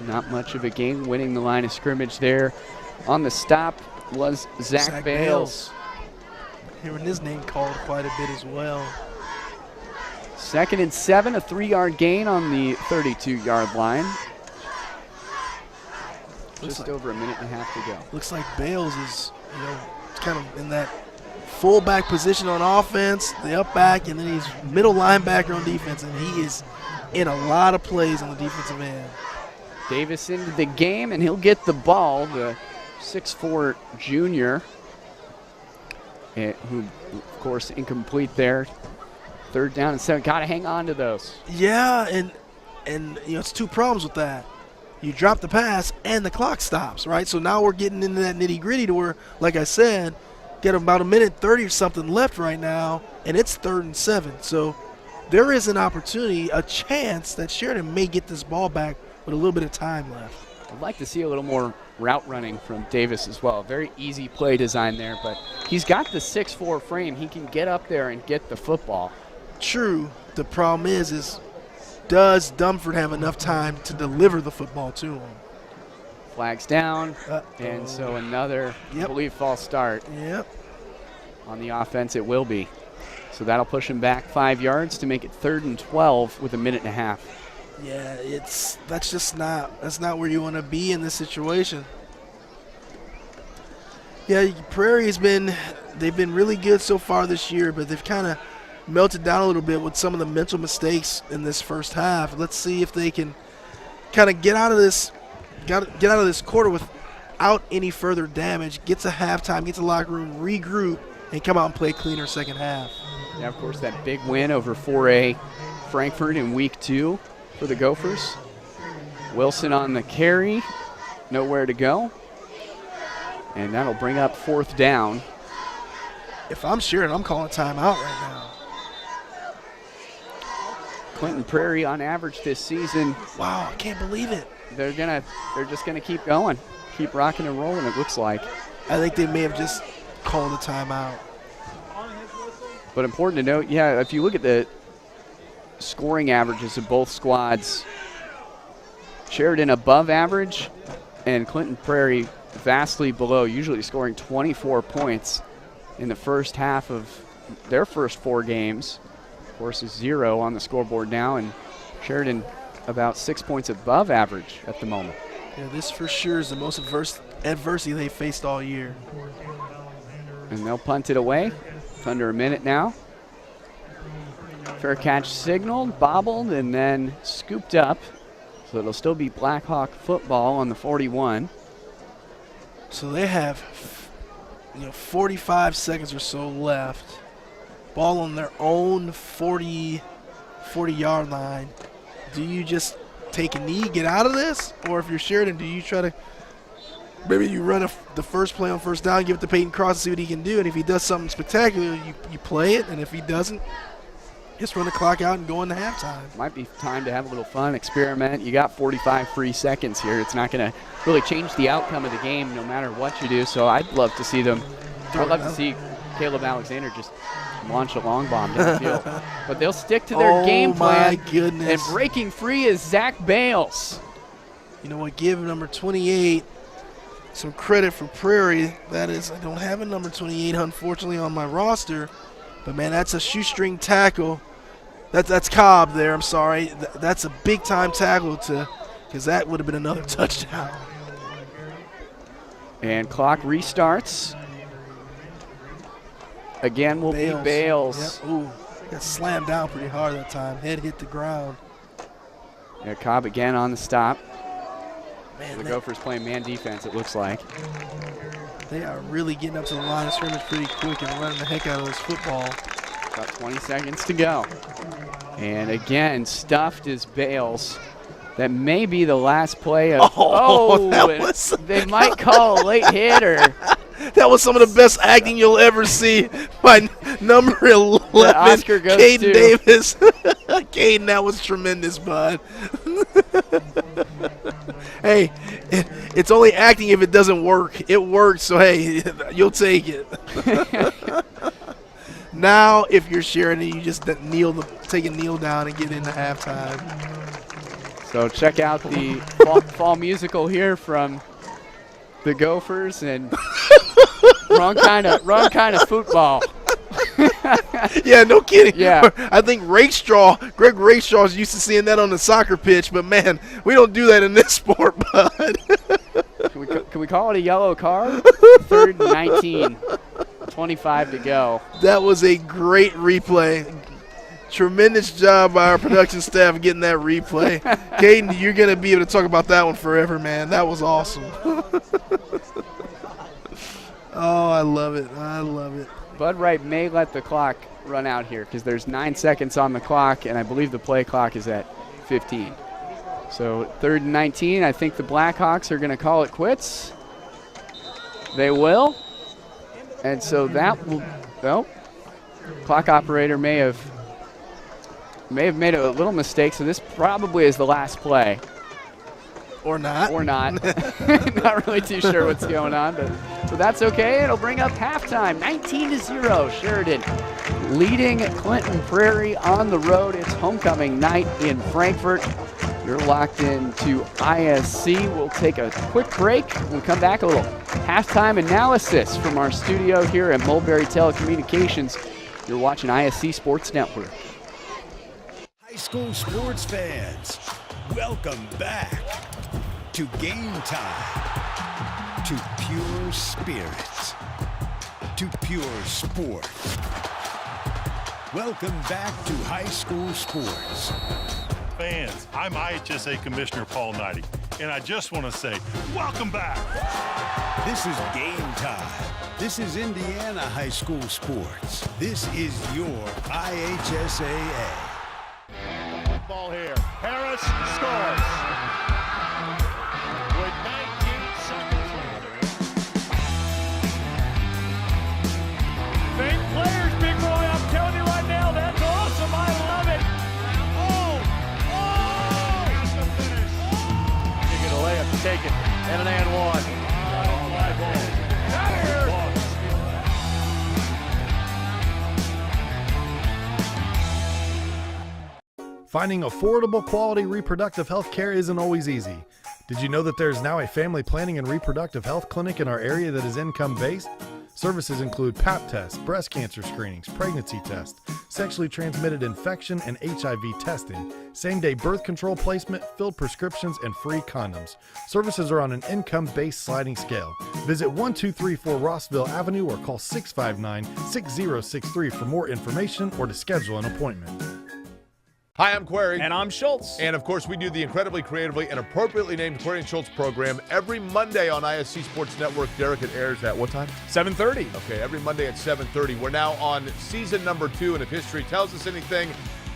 Not much of a gain, winning the line of scrimmage there. On the stop was Zach Bales. Hearing his name called quite a bit as well. 2nd and 7, a 3-yard gain on the 32-yard line. Just over a minute and a half to go. Looks like Bales is, kind of in that fullback position on offense, the up back, and then he's middle linebacker on defense, and he is in a lot of plays on the defensive end. Davis into the game, and he'll get the ball, the 6'4 junior, who, of course, incomplete there. 3rd down and 7. Got to hang on to those. Yeah, and it's 2 problems with that. You drop the pass and the clock stops, right? So now we're getting into that nitty-gritty to where, like I said, get about 1:30 or something left right now, and it's 3rd and 7. So there is an opportunity, a chance that Sheridan may get this ball back with a little bit of time left. I'd like to see a little more route running from Davis as well. Very easy play design there, but he's got the 6'4 frame. He can get up there and get the football. True. The problem is does Dunford have enough time to deliver the football to him? Flags down, and so another, I believe, false start. Yep. On the offense, it will be. So that'll push him back 5 yards to make it 3rd and 12 with a minute and a half. Yeah, that's not where you want to be in this situation. Yeah, Prairie they've been really good so far this year, but they've kind of melted down a little bit with some of the mental mistakes in this first half. Let's see if they can kind of get out of this quarter without any further damage, get to halftime, get to the locker room, regroup, and come out and play cleaner second half. Yeah, of course, that big win over 4A Frankfort in week 2 for the Gophers. Wilson on the carry, nowhere to go. And that'll bring up 4th down. If I'm Sheridan, I'm calling timeout right now. Clinton Prairie on average this season. Wow, I can't believe it. They're just gonna keep going, keep rocking and rolling, it looks like. I think they may have just called a timeout. But important to note, yeah, if you look at the scoring averages of both squads, Sheridan above average and Clinton Prairie vastly below, usually scoring 24 points in the first half of their first 4 games. Of course, is 0 on the scoreboard now, and Sheridan about 6 points above average at the moment. Yeah, this for sure is the most adversity they faced all year. And they'll punt it away. It's under a minute now. Fair catch signaled, bobbled, and then scooped up. So it'll still be Blackhawk football on the 41. So they have 45 seconds or so left. Ball on their own 40-yard line. Do you just take a knee, get out of this? Or if you're Sheridan, do you try to maybe you run the first play on first down, give it to Peyton Cross and see what he can do, and if he does something spectacular, you play it, and if he doesn't, just run the clock out and go into halftime. Might be time to have a little fun, experiment. You got 45 free seconds here. It's not going to really change the outcome of the game no matter what you do, so I'd love to see them. I'd love to see Caleb Alexander just launch a long bomb downfield. But they'll stick to their game plan. Oh, my goodness. And breaking free is Zach Bales. You know what, give number 28 some credit for Prairie. That is, I don't have a number 28, unfortunately, on my roster. But, man, that's a shoestring tackle. That's Cobb there, I'm sorry. That's a big-time tackle because that would have been another touchdown. And clock restarts. Again will be Bales. Yep. Ooh, got slammed down pretty hard that time. Head hit the ground. Yeah, Cobb again on the stop. Man, the Gophers playing man defense, it looks like. They are really getting up to the line of scrimmage pretty quick and running the heck out of this football. About 20 seconds to go. And again, stuffed is Bales. That may be the last play of. They might call a late hit or. That was some of the best acting you'll ever see by number 11, Oscar goes Caden to Davis. Caden, that was tremendous, bud. Hey, it's only acting if it doesn't work. It works, so hey, you'll take it. Now, if you're Sheridan, you just take a kneel down and get into halftime. So check out the fall musical here from the Gophers and wrong kind of football. Yeah, no kidding. Yeah. I think Greg Rakestraw is used to seeing that on the soccer pitch, but man, we don't do that in this sport, bud. Can we call it a yellow card? 3rd and 19, 25 to go. That was a great replay. Tremendous job by our production staff getting that replay. Caden, you're going to be able to talk about that one forever, man. That was awesome. Oh, I love it. I love it. Bud Wright may let the clock run out here because there's 9 seconds on the clock, and I believe the play clock is at 15. So 3rd and 19, I think the Blackhawks are going to call it quits. They will. And so that will, well, clock operator may have made a little mistake, so this probably is the last play. Or not. Or not. Not really too sure what's going on, but that's okay. It'll bring up halftime, 19-0. Sheridan leading Clinton Prairie on the road. It's homecoming night in Frankfort. You're locked into ISC. We'll take a quick break. We'll come back, a little halftime analysis from our studio here at Mulberry Telecommunications. You're watching ISC Sports Network. High school sports fans, welcome back to Game Time, to pure spirits, to pure sports. Welcome back to high school sports. Fans, I'm IHSAA Commissioner Paul Knighty, and I just want to say, welcome back. This is Game Time This is Indiana high school sports. This is your IHSAA. Ball here. Harris scores. With 19 seconds left. Fake players, big boy. I'm telling you right now, that's awesome. I love it. That's the finish. You get a layup taken and an and one. Finding affordable quality reproductive health care isn't always easy. Did you know that there is now a family planning and reproductive health clinic in our area that is income-based? Services include Pap tests, breast cancer screenings, pregnancy tests, sexually transmitted infection and HIV testing, same-day birth control placement, filled prescriptions, and free condoms. Services are on an income-based sliding scale. Visit 1234 Rossville Avenue or call 659-6063 for more information or to schedule an appointment. Hi, I'm Query. And I'm Schultz. And of course, we do the incredibly creatively and appropriately named Query and Schultz program every Monday on ISC Sports Network. Derek, it airs at what time? 7:30. Okay, every Monday at 7:30. We're now on season number 2, and if history tells us anything,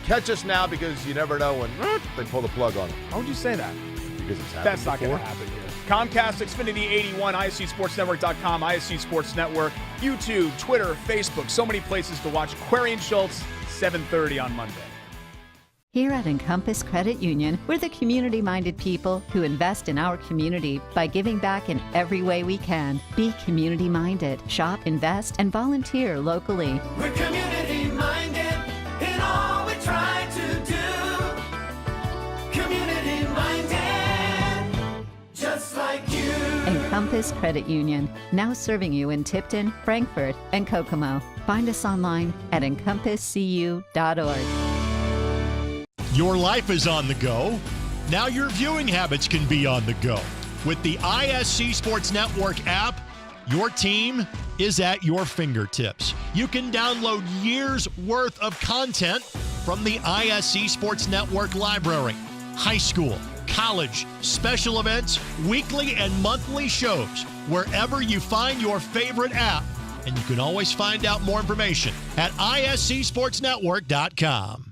catch us now because you never know when they pull the plug on it. How would you say that? Because it's happened That's not going before. to happen here. Comcast, Xfinity 81, ISCSportsNetwork.com, ISC Sports Network, YouTube, Twitter, Facebook, so many places to watch Query and Schultz, 7:30 on Monday. Here at Encompass Credit Union, we're the community-minded people who invest in our community by giving back in every way we can. Be community-minded. Shop, invest, and volunteer locally. We're community-minded in all we try to do. Community-minded, just like you. Encompass Credit Union, now serving you in Tipton, Frankfort, and Kokomo. Find us online at encompasscu.org. Your life is on the go. Now your viewing habits can be on the go. With the ISC Sports Network app, your team is at your fingertips. You can download years' worth of content from the ISC Sports Network library. High school, college, special events, weekly and monthly shows, wherever you find your favorite app. And you can always find out more information at iscsportsnetwork.com.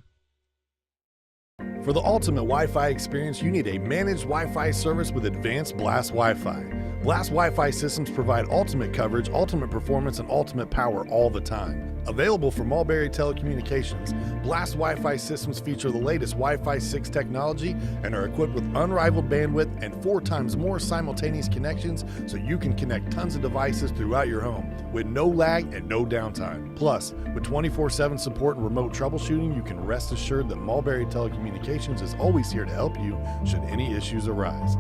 For the ultimate Wi-Fi experience, you need a managed Wi-Fi service with advanced Blast Wi-Fi. Blast Wi-Fi systems provide ultimate coverage, ultimate performance, and ultimate power all the time. Available from Mulberry Telecommunications, Blast Wi-Fi systems feature the latest Wi-Fi 6 technology and are equipped with unrivaled bandwidth and 4 times more simultaneous connections so you can connect tons of devices throughout your home with no lag and no downtime. Plus, with 24/7 support and remote troubleshooting, you can rest assured that Mulberry Telecommunications is always here to help you should any issues arise.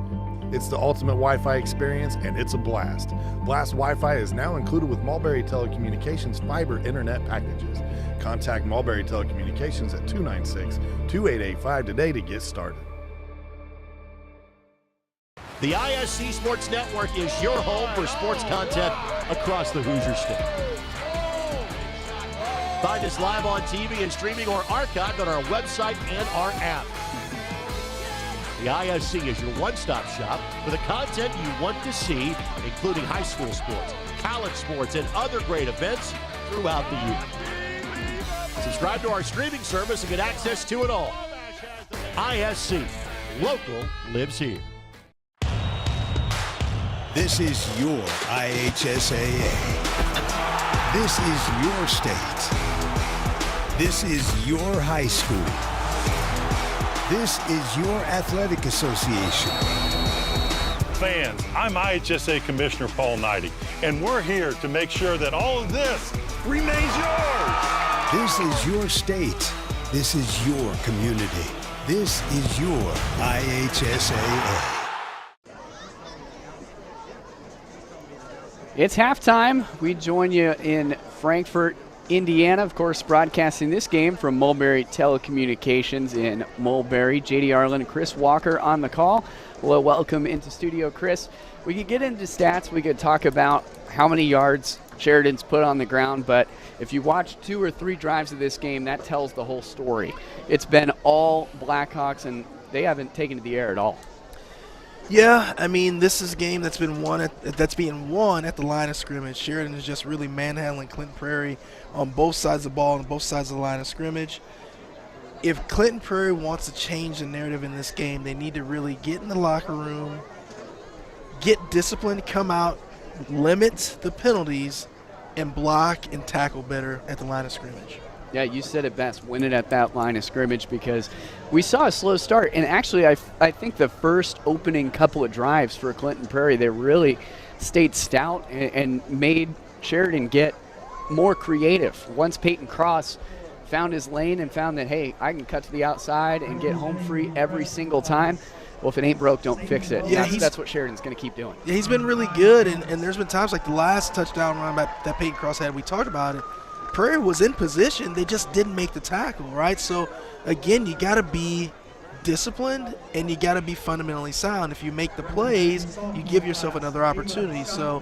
It's the ultimate Wi-Fi experience, and it's a blast. Blast Wi-Fi is now included with Mulberry Telecommunications fiber internet packages. Contact Mulberry Telecommunications at 296-2885 today to get started. The ISC Sports Network is your home for sports content across the Hoosier State. Find us live on TV and streaming or archived on our website and our app. The ISC is your one-stop shop for the content you want to see, including high school sports, college sports, and other great events throughout the year. Subscribe to our streaming service and get access to it all. ISC, local lives here. This is your IHSAA. This is your state. This is your high school. This is your athletic association. Fans, I'm IHSAA Commissioner Paul Knighty, and we're here to make sure that all of this remains yours. This is your state. This is your community. This is your IHSAA. It's halftime. We join you in Frankfort, Indiana, of course, broadcasting this game from Mulberry Telecommunications in Mulberry. J.D. Arlen and Chris Walker on the call. Well, welcome into studio, Chris. We could get into stats. We could talk about how many yards Sheridan's put on the ground, but if you watch 2 or 3 drives of this game, that tells the whole story. It's been all Blackhawks, and they haven't taken to the air at all. Yeah, I mean, this is a game that's being won at the line of scrimmage. Sheridan is just really manhandling Clinton Prairie on both sides of the ball and both sides of the line of scrimmage. If Clinton Prairie wants to change the narrative in this game, they need to really get in the locker room, get disciplined, come out, limit the penalties, and block and tackle better at the line of scrimmage. Yeah, you said it best. Win it at that line of scrimmage, because we saw a slow start. And actually, I think the first opening couple of drives for Clinton Prairie, they really stayed stout and made Sheridan get more creative. Once Peyton Cross found his lane and found that, hey, I can cut to the outside and get home free every single time. Well, if it ain't broke, don't fix it. Yeah, that's what Sheridan's going to keep doing. Yeah, he's been really good, and there's been times like the last touchdown run that Peyton Cross had, we talked about it. Prairie was in position, they just didn't make the tackle, right? So, again, you got to be disciplined and you got to be fundamentally sound. If you make the plays, you give yourself another opportunity. So,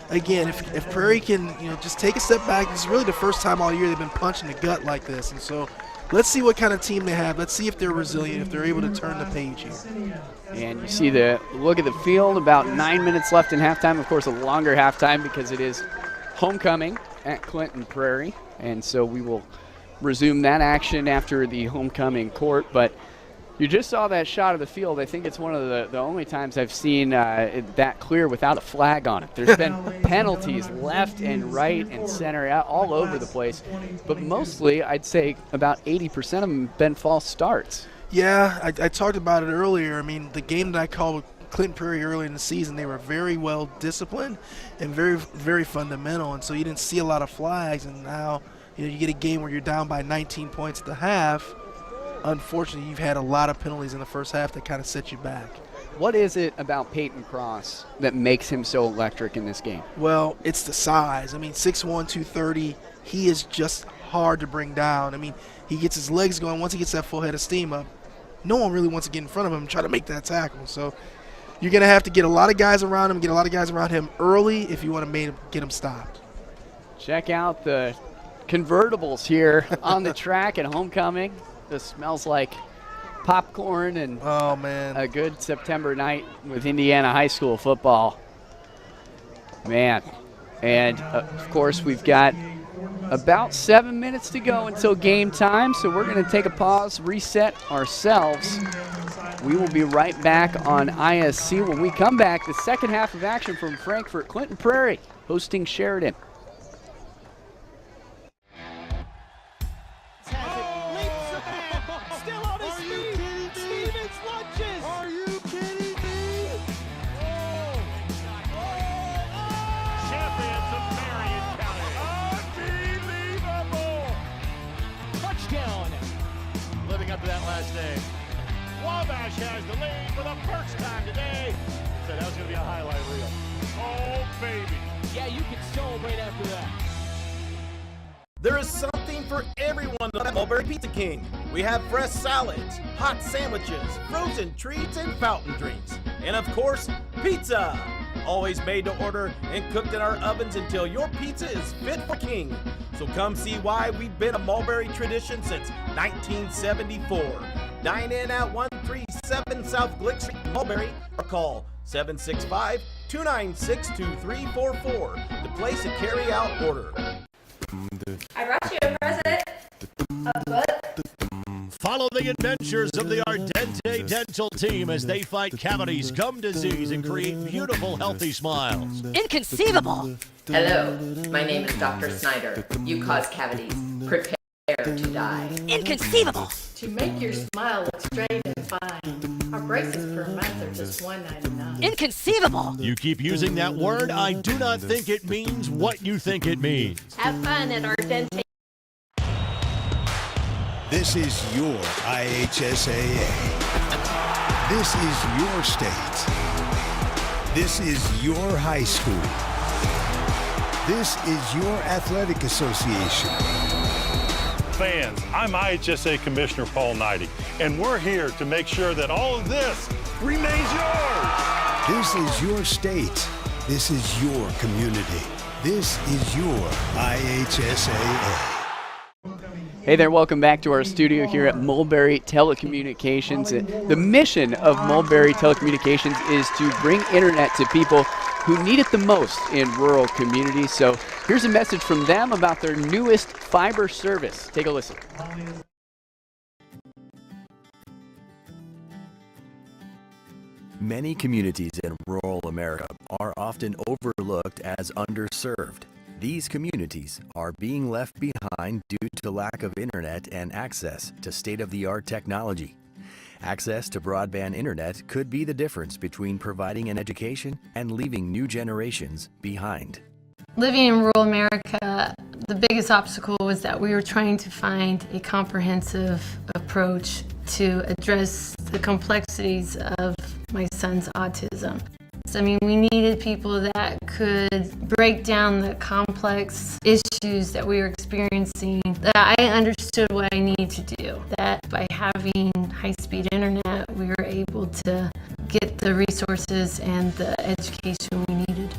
again, if Prairie can, just take a step back, this is really the first time all year they've been punched in the gut like this. And so, let's see what kind of team they have. Let's see if they're resilient, if they're able to turn the page here. And you see the look at the field, about 9 minutes left in halftime. Of course, a longer halftime because it is homecoming at Clinton Prairie. And so we will resume that action after the homecoming court. But you just saw that shot of the field. I think it's one of the only times I've seen that clear without a flag on it. There's been penalties left and right and center all over the place. But mostly, I'd say about 80% of them have been false starts. Yeah, I talked about it earlier. I mean, the game that I called Clinton Prairie early in the season, they were very well disciplined and very, very fundamental, and so you didn't see a lot of flags. And now you get a game where you're down by 19 points at the half. Unfortunately, you've had a lot of penalties in the first half that kind of set you back. What is it about Peyton Cross that makes him so electric in this game? Well, it's the size. I mean, 6'1", 230, he is just hard to bring down. I mean, he gets his legs going. Once he gets that full head of steam up, no one really wants to get in front of him and try to make that tackle. So you're going to have to get a lot of guys around him, get a lot of guys around him early if you want to get him stopped. Check out the convertibles here on the track at homecoming. This smells like popcorn and a good September night with Indiana high school football. Man. And, of course, we've got about 7 minutes to go until game time, so we're going to take a pause, reset ourselves. We will be right back on ISC. When we come back, the second half of action from Frankfort, Clinton Prairie hosting Sheridan. Wabash has the lead for the first time today. Said that was going to be a highlight reel. Oh, baby. Yeah, you can celebrate after that. There is something for everyone at Mulberry Pizza King. We have fresh salads, hot sandwiches, frozen treats, and fountain drinks. And of course, pizza. Always made to order and cooked in our ovens until your pizza is fit for king. So come see why we've been a Mulberry tradition since 1974. Dine in at 137 South Glick Street, Mulberry, or call 765-296-2344 to place a carry-out order. I brought you a present. A book. Follow the adventures of the Ardente Dental team as they fight cavities, gum disease, and create beautiful, healthy smiles. Inconceivable. Hello, my name is Dr. Snyder. You cause cavities. Prepare to die. Inconceivable. To make your smile look straight and fine, our braces per month are just $1.99. Inconceivable. You keep using that word, I do not think it means what you think it means. Have fun at Ardente. This is your IHSAA. This is your state. This is your high school. This is your athletic association. Fans, I'm IHSAA Commissioner Paul Knighty, and we're here to make sure that all of this remains yours. This is your state. This is your community. This is your IHSAA. Hey there, welcome back to our studio here at Mulberry Telecommunications. The mission of Mulberry Telecommunications is to bring internet to people who need it the most in rural communities. So here's a message from them about their newest fiber service. Take a listen. Many communities in rural America are often overlooked as underserved. These communities are being left behind due to lack of internet and access to state-of-the-art technology. Access to broadband internet could be the difference between providing an education and leaving new generations behind. Living in rural America, the biggest obstacle was that we were trying to find a comprehensive approach to address the complexities of my son's autism. I mean, we needed people that could break down the complex issues that we were experiencing, that I understood what I needed to do, that by having high-speed internet, we were able to get the resources and the education we needed.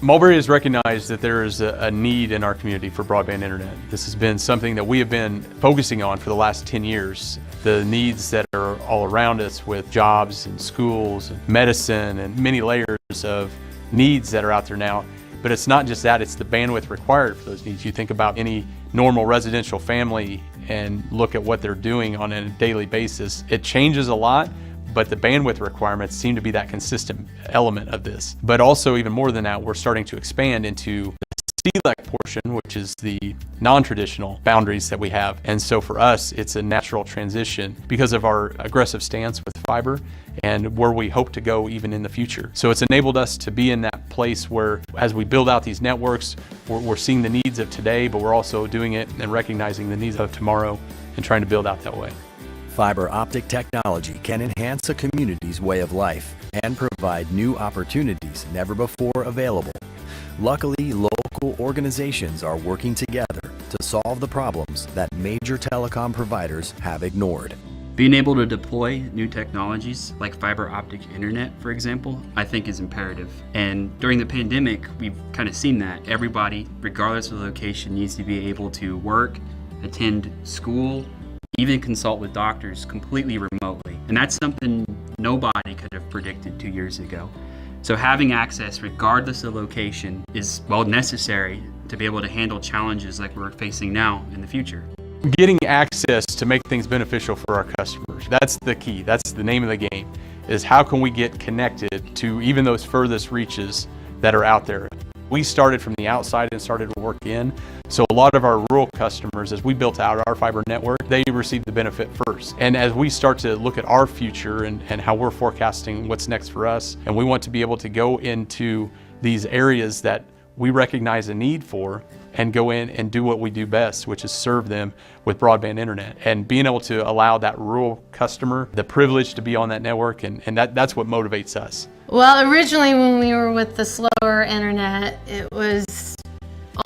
Mulberry has recognized that there is a need in our community for broadband internet. This has been something that we have been focusing on for the last 10 years. The needs that are all around us with jobs and schools and medicine and many layers of needs that are out there now. But it's not just that, it's the bandwidth required for those needs. You think about any normal residential family and look at what they're doing on a daily basis. It changes a lot, but the bandwidth requirements seem to be that consistent element of this. But also even more than that, we're starting to expand into the CLEC portion, which is the non-traditional boundaries that we have. And so for us, it's a natural transition because of our aggressive stance with fiber and where we hope to go even in the future. So it's enabled us to be in that place where as we build out these networks, we're seeing the needs of today, but we're also doing it and recognizing the needs of tomorrow and trying to build out that way. Fiber optic technology can enhance a community's way of life and provide new opportunities never before available. Luckily, local organizations are working together to solve the problems that major telecom providers have ignored. Being able to deploy new technologies like fiber optic internet, for example, I think is imperative. And during the pandemic, we've kind of seen that. Everybody, regardless of the location, needs to be able to work, attend school, even consult with doctors completely remotely. And that's something nobody could have predicted 2 years ago. So having access, regardless of location, is, well, necessary to be able to handle challenges like we're facing now in the future. Getting access to make things beneficial for our customers, that's the key. That's the name of the game, is how can we get connected to even those furthest reaches that are out there. We started from the outside and started to work in. So a lot of our rural customers, as we built out our fiber network, they received the benefit first. And as we start to look at our future and how we're forecasting what's next for us, and we want to be able to go into these areas that we recognize a need for and go in and do what we do best, which is serve them with broadband internet. And being able to allow that rural customer the privilege to be on that network, and that's what motivates us. Well, originally when we were with the slower internet, it was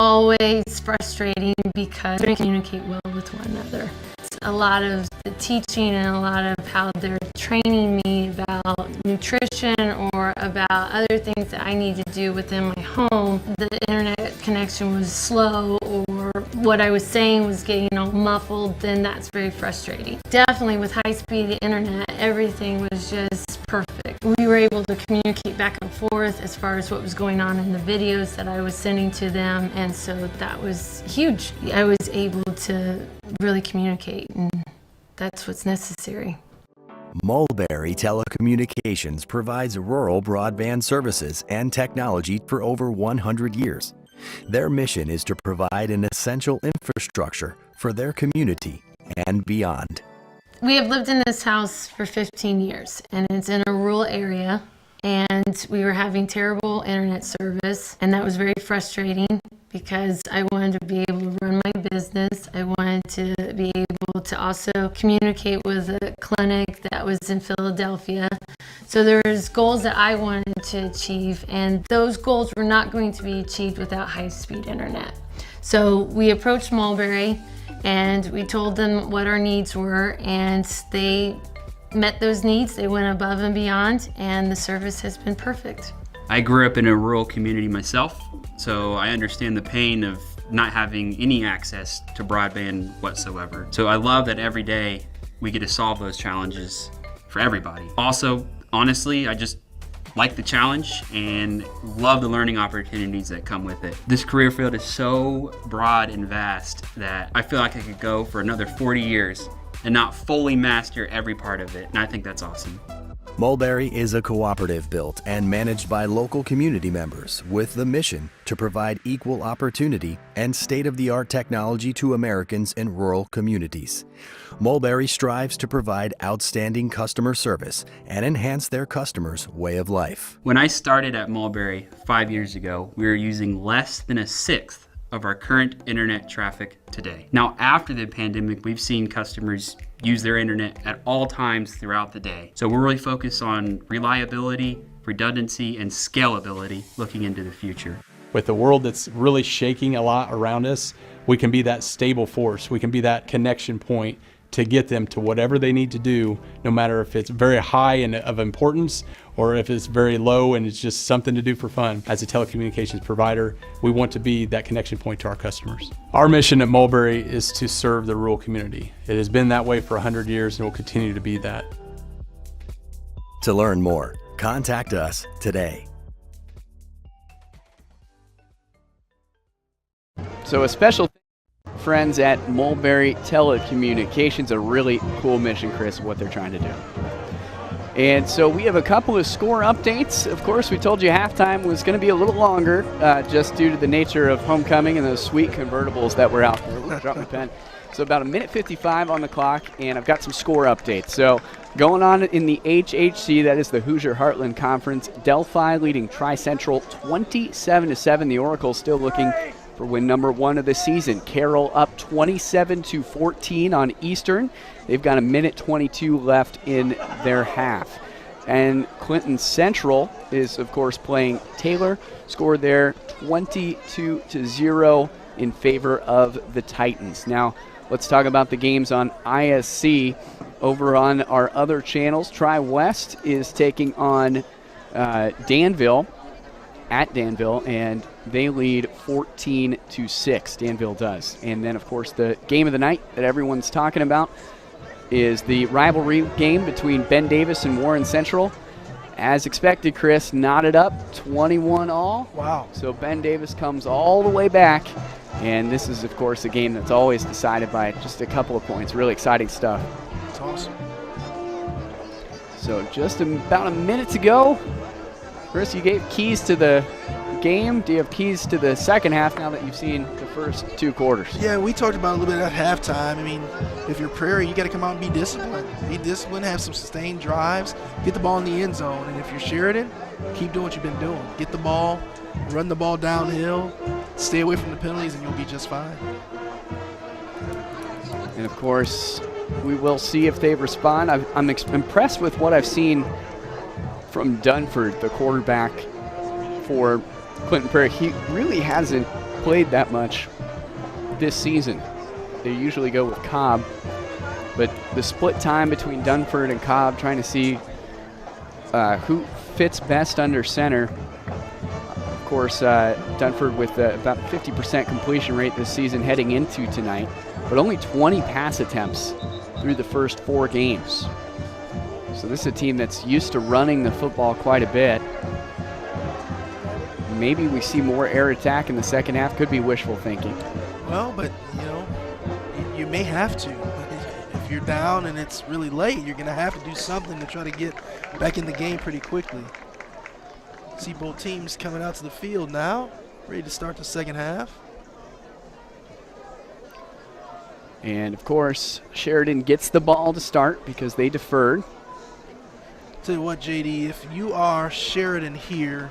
always frustrating because we didn't communicate well with one another. It's a lot of the teaching and a lot of how they're training me about nutrition or about other things that I need to do within my home. The internet connection was slow, or what I was saying was getting all muffled, then that's very frustrating. Definitely with high-speed internet, everything was just perfect. We were able to communicate back and forth as far as what was going on in the videos that I was sending to them, and so that was huge. I was able to really communicate, and that's what's necessary. Mulberry Telecommunications provides rural broadband services and technology for over 100 years. Their mission is to provide an essential infrastructure for their community and beyond. We have lived in this house for 15 years, and it's in a rural area, and we were having terrible internet service, and that was very frustrating because I wanted to be able to run my business. I wanted to be able to also communicate with a clinic that was in Philadelphia. So there's goals that I wanted to achieve, and those goals were not going to be achieved without high-speed internet. So we approached Mulberry, and we told them what our needs were, and they met those needs. They went above and beyond, and the service has been perfect. I grew up in a rural community myself, so I understand the pain of not having any access to broadband whatsoever. So I love that every day we get to solve those challenges for everybody. Also, honestly, I just like the challenge and love the learning opportunities that come with it. This career field is so broad and vast that I feel like I could go for another 40 years and not fully master every part of it, and I think that's awesome. Mulberry is a cooperative built and managed by local community members with the mission to provide equal opportunity and state-of-the-art technology to Americans in rural communities. Mulberry strives to provide outstanding customer service and enhance their customers' way of life. When I started at Mulberry 5 years ago, we were using less than a sixth of our current internet traffic today. Now, after the pandemic, we've seen customers use their internet at all times throughout the day. So we're really focused on reliability, redundancy, and scalability looking into the future. With the world that's really shaking a lot around us, we can be that stable force. We can be that connection point to get them to whatever they need to do, no matter if it's very high and of importance or if it's very low and it's just something to do for fun. As a telecommunications provider, we want to be that connection point to our customers. Our mission at Mulberry is to serve the rural community. It has been that way for 100 years and will continue to be that. To learn more, contact us today. So a special friends at Mulberry Telecommunications, a really cool mission, Chris, what they're trying to do. And so we have a couple of score updates. Of course, we told you halftime was going to be a little longer just due to the nature of homecoming and those sweet convertibles that were out there. Ooh, dropped my pen. So about 1:55 on the clock, and I've got some score updates. So going on in the HHC, that is the Hoosier Heartland Conference, Delphi leading Tri-Central 27-7. The Oracles still looking for win number 1 of the season. Carroll up 27-14 on Eastern. They've got 1:22 left in their half. And Clinton Central is, of course, playing Taylor. Scored there 22-0 in favor of the Titans. Now, let's talk about the games on ISC. Over on our other channels, Tri-West is taking on Danville at Danville, and they lead 14-6. Danville does. And then, of course, the game of the night that everyone's talking about is the rivalry game between Ben Davis and Warren Central. As expected, Chris, knotted up 21-all. Wow. So Ben Davis comes all the way back, and this is, of course, a game that's always decided by just a couple of points. Really exciting stuff. That's awesome. So just about a minute to go. Chris, you gave keys to the game. Do you have keys to the second half now that you've seen the first 2 quarters? Yeah, we talked about a little bit at halftime. I mean, if you're Prairie, you got to come out and be disciplined. Be disciplined, have some sustained drives, get the ball in the end zone. And if you're Sheridan, keep doing what you've been doing. Get the ball, run the ball downhill, stay away from the penalties, and you'll be just fine. And, of course, we will see if they respond. I'm impressed with what I've seen from Dunford, the quarterback for Clinton Prairie. He really hasn't played that much this season. They usually go with Cobb, but the split time between Dunford and Cobb, trying to see who fits best under center. Of course, Dunford with about 50% completion rate this season heading into tonight, but only 20 pass attempts through the first 4 games. So this is a team that's used to running the football quite a bit. Maybe we see more air attack in the second half. Could be wishful thinking. Well, but, you know, you may have to. If you're down and it's really late, you're going to have to do something to try to get back in the game pretty quickly. See both teams coming out to the field now, ready to start the second half. And, of course, Sheridan gets the ball to start because they deferred. Tell you what, JD, if you are Sheridan here,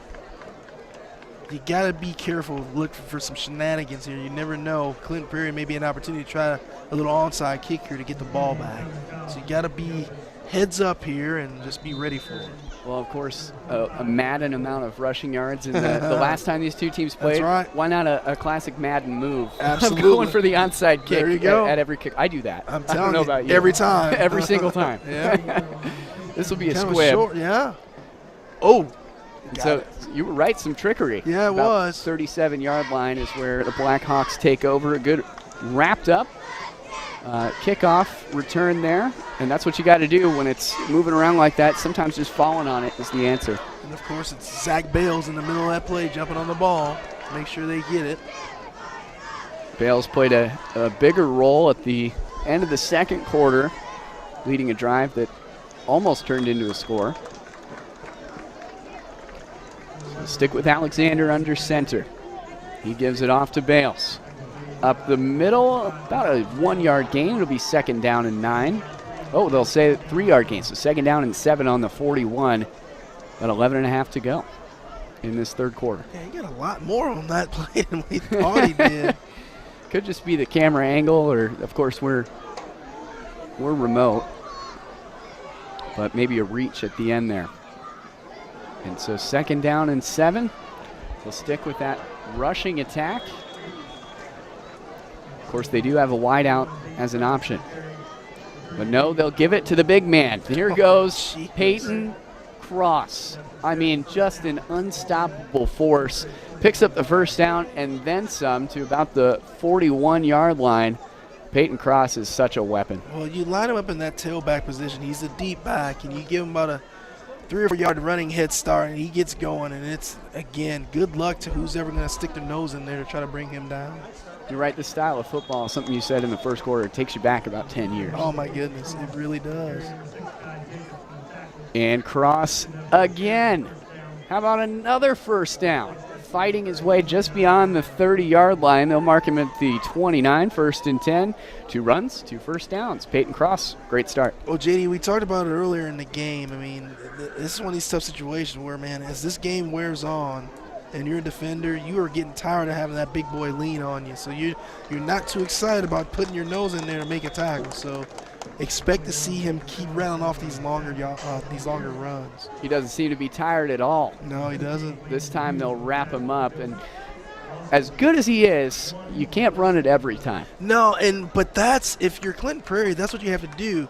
you got to be careful, look for some shenanigans here. You never know. Clinton Prairie may be an opportunity to try a little onside kick here to get the ball back. So you got to be heads up here and just be ready for it. Well, of course, a Madden amount of rushing yards in the last time these two teams played. That's right. Why not a classic Madden move? Absolutely. Going for the onside kick there you go. At every kick. I do that. I'm I telling don't know you, about you. every time. Every single time. Yeah. This will be a Kind of squib. short, yeah. Oh, So you were right, some trickery. Yeah, it was. 37-yard line is where the Blackhawks take over. A good wrapped up kickoff return there. And that's what you got to do when it's moving around like that. Sometimes just falling on it is the answer. And, of course, it's Zach Bales in the middle of that play jumping on the ball. Make sure they get it. Bales played a bigger role at the end of the second quarter, leading a drive that almost turned into a score. So stick with Alexander under center. He gives it off to Bales. Up the middle, about a 1-yard gain. It'll be 2nd down and 9. Oh, they'll say 3-yard gain. So 2nd down and 7 on the 41. About 11.5 to go in this third quarter. Yeah, he got a lot more on that play than we thought he did. Could just be the camera angle, or of course we're remote. But maybe a reach at the end there. And so 2nd down and 7. They'll stick with that rushing attack. Of course, they do have a wideout as an option. But no, they'll give it to the big man. Here goes Peyton Cross. I mean, just an unstoppable force. Picks up the first down and then some to about the 41-yard line. Peyton Cross is such a weapon. Well, you line him up in that tailback position. He's a deep back, and you give him about a 3 or 4 yard running head start, and he gets going. And it's, again, good luck to who's ever going to stick their nose in there to try to bring him down. You're right, the style of football, something you said in the first quarter, it takes you back about 10 years. Oh, my goodness, it really does. And Cross again. How about another first down? Fighting his way just beyond the 30-yard line. They'll mark him at the 29, 1st and 10. 2 runs, 2 first downs. Peyton Cross, great start. Well, JD, we talked about it earlier in the game. I mean, this is one of these tough situations where, man, as this game wears on and you're a defender, you are getting tired of having that big boy lean on you. So you're not too excited about putting your nose in there to make a tackle. So expect to see him keep rattling off these longer runs. He doesn't seem to be tired at all. No, he doesn't. This time they'll wrap him up, and as good as he is, you can't run it every time. No, but that's, if you're Clinton Prairie, that's what you have to do.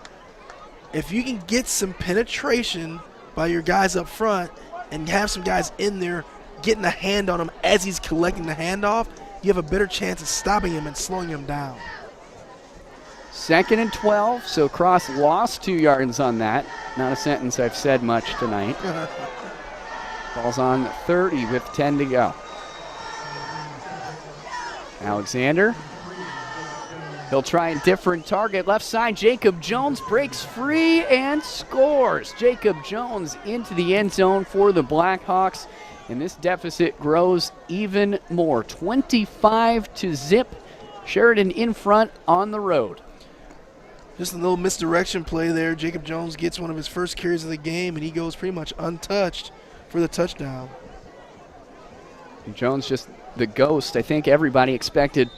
If you can get some penetration by your guys up front and have some guys in there getting a hand on him as he's collecting the handoff, you have a better chance of stopping him and slowing him down. 2nd and 12, so Cross lost 2 yards on that. Not a sentence I've said much tonight. Ball's on 30 with 10 to go. Alexander. He'll try a different target. Left side, Jacob Jones breaks free and scores. Jacob Jones into the end zone for the Blackhawks. And this deficit grows even more. 25-0. Sheridan in front on the road. Just a little misdirection play there. Jacob Jones gets one of his first carries of the game, and he goes pretty much untouched for the touchdown. And Jones just the ghost. I think everybody expected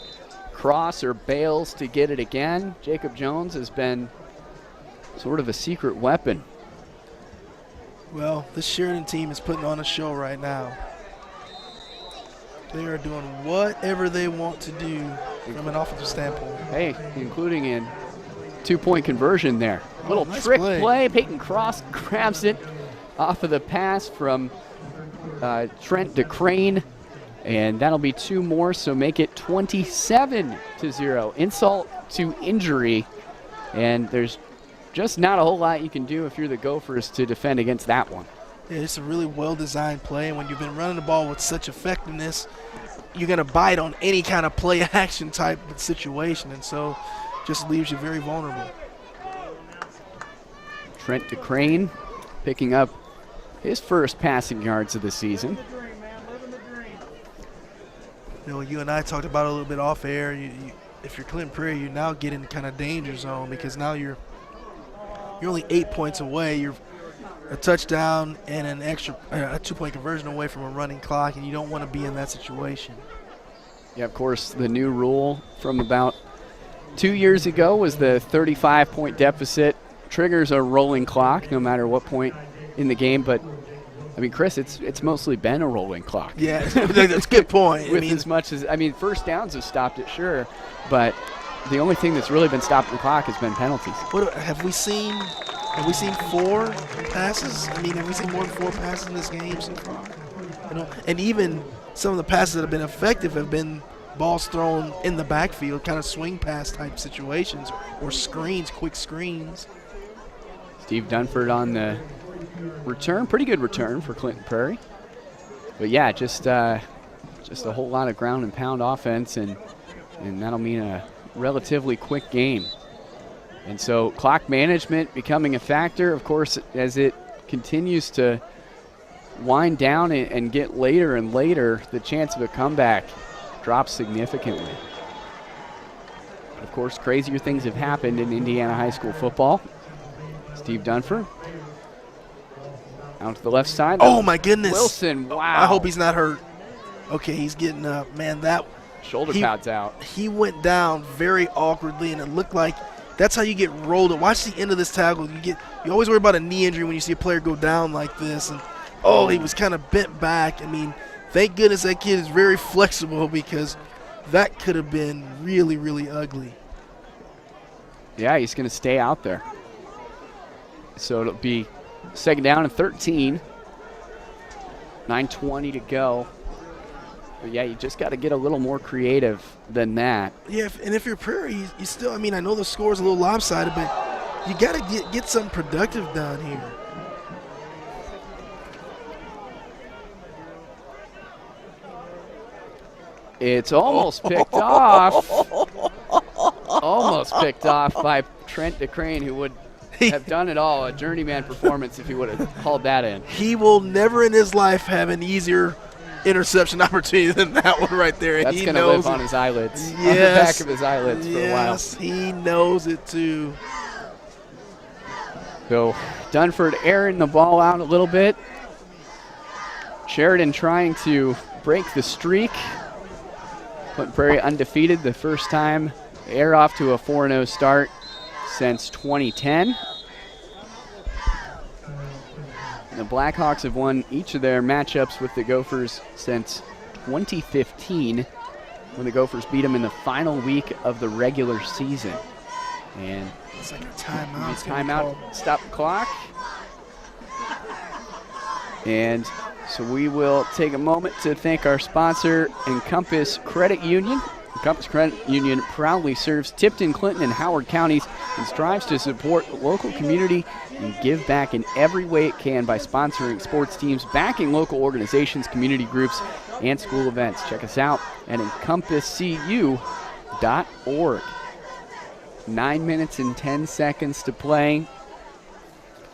Cross or Bales to get it again. Jacob Jones has been sort of a secret weapon. Well, this Sheridan team is putting on a show right now. They are doing whatever they want to do from an offensive standpoint. Hey, including in 2-point conversion there. Little nice trick play. Peyton Cross grabs it off of the pass from Trent DeCrane, and that'll be 2 more, so make it 27-0. Insult to injury, and there's just not a whole lot you can do if you're the Gophers to defend against that one. Yeah, it's a really well-designed play, and when you've been running the ball with such effectiveness, you're going to bite on any kind of play-action type of situation, and so just leaves you very vulnerable. Trent DeCrane picking up his first passing yards of the season. You know, you and I talked about it a little bit off air. If you're Clinton Prairie, you now get in kind of danger zone because now you're only 8 points away. You're a touchdown and an extra a 2-point conversion away from a running clock, and you don't want to be in that situation. Yeah, of course, the new rule from about 2 years ago was the 35-point deficit triggers a rolling clock no matter what point in the game. But, I mean, Chris, it's mostly been a rolling clock. Yeah, that's a good point. With as much as, first downs have stopped it, sure, but the only thing that's really been stopping the clock has been penalties. What have we seen Have we seen 4 passes? I mean, have we seen more than 4 passes in this game so far? And even some of the passes that have been effective have been balls thrown in the backfield, kind of swing pass type situations, or screens, quick screens. Steve Dunford on the return, pretty good return for Clinton Prairie. But yeah, just a whole lot of ground and pound offense, and that'll mean a relatively quick game. And so clock management becoming a factor, of course, as it continues to wind down and get later and later, the chance of a comeback drops significantly. Of course, crazier things have happened in Indiana high school football. Steve Dunford out to the left side. Oh my goodness. Wilson, wow. I hope he's not hurt. Okay, he's getting up. Man, that shoulder pads out. He went down very awkwardly, and it looked like that's how you get rolled. Watch the end of this tackle. You always worry about a knee injury when you see a player go down like this. And he was kind of bent back. I mean, thank goodness that kid is very flexible, because that could have been really, really ugly. Yeah, he's going to stay out there. So it'll be second down and 13. 9:20 to go. But yeah, you just got to get a little more creative than that. Yeah, and if you're Prairie, you still, I mean, I know the score's a little lopsided, but you got to get something productive done here. It's almost picked off. Almost picked off by Trent DeCrane, who would have done it all, a journeyman performance if he would have hauled that in. He will never in his life have an easier interception opportunity than that one right there. That's going to live on his eyelids, yes, on the back of his eyelids for a while. Yes, he knows it too. So Dunford airing the ball out a little bit. Sheridan trying to break the streak. Clinton Prairie undefeated, the first time air off to a 4-0 start since 2010. The Blackhawks have won each of their matchups with the Gophers since 2015, when the Gophers beat them in the final week of the regular season. And it's like a timeout. Timeout, stop the clock. And so we will take a moment to thank our sponsor, Encompass Credit Union. Encompass Credit Union proudly serves Tipton, Clinton, and Howard counties and strives to support the local community and give back in every way it can by sponsoring sports teams, backing local organizations, community groups, and school events. Check us out at encompasscu.org. 9 minutes and 10 seconds to play.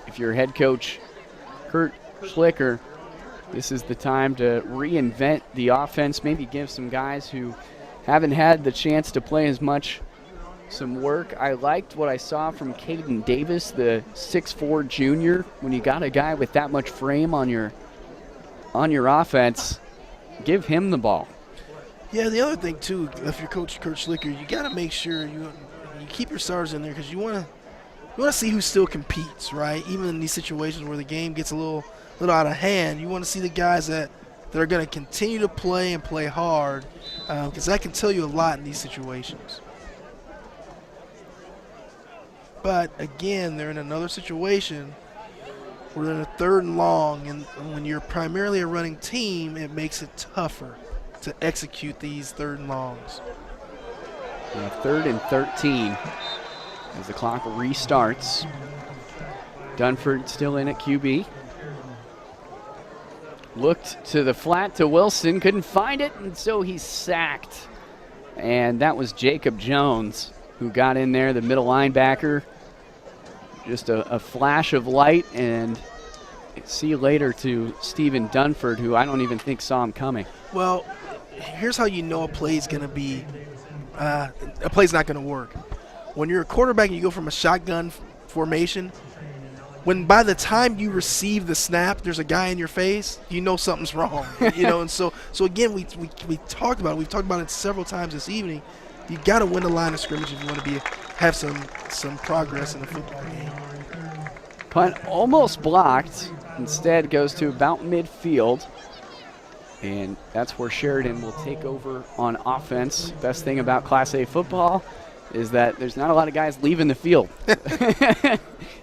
If you're head coach Kurt Schlicker, this is the time to reinvent the offense, maybe give some guys who haven't had the chance to play as much some work. I liked what I saw from Caden Davis, the 6'4" junior. When you got a guy with that much frame on your offense, give him the ball. Yeah, the other thing too, if you're Coach Kurt Schlicker, you got to make sure you keep your stars in there, because you want to see who still competes, right? Even in these situations where the game gets a little out of hand, you want to see the guys that are going to continue to play and play hard, because that can tell you a lot in these situations. But again, they're in another situation where they're in a 3rd and long, and when you're primarily a running team, it makes it tougher to execute these 3rd and longs. Yeah, 3rd and 13 as the clock restarts. Dunford still in at QB. Looked to the flat to Wilson, couldn't find it, and so he's sacked. And that was Jacob Jones who got in there, the middle linebacker. Just a flash of light, and see you later to Stephen Dunford, who I don't even think saw him coming. Well, here's how you know a play's going to be, a play's not going to work. When you're a quarterback and you go from a shotgun formation, when by the time you receive the snap, there's a guy in your face, you know something's wrong. And so again, we talked about it. We've talked about it several times this evening. You got to win the line of scrimmage if you want to have some progress in the football game. Punt almost blocked. Instead goes to about midfield. And that's where Sheridan will take over on offense. Best thing about Class A football is that there's not a lot of guys leaving the field.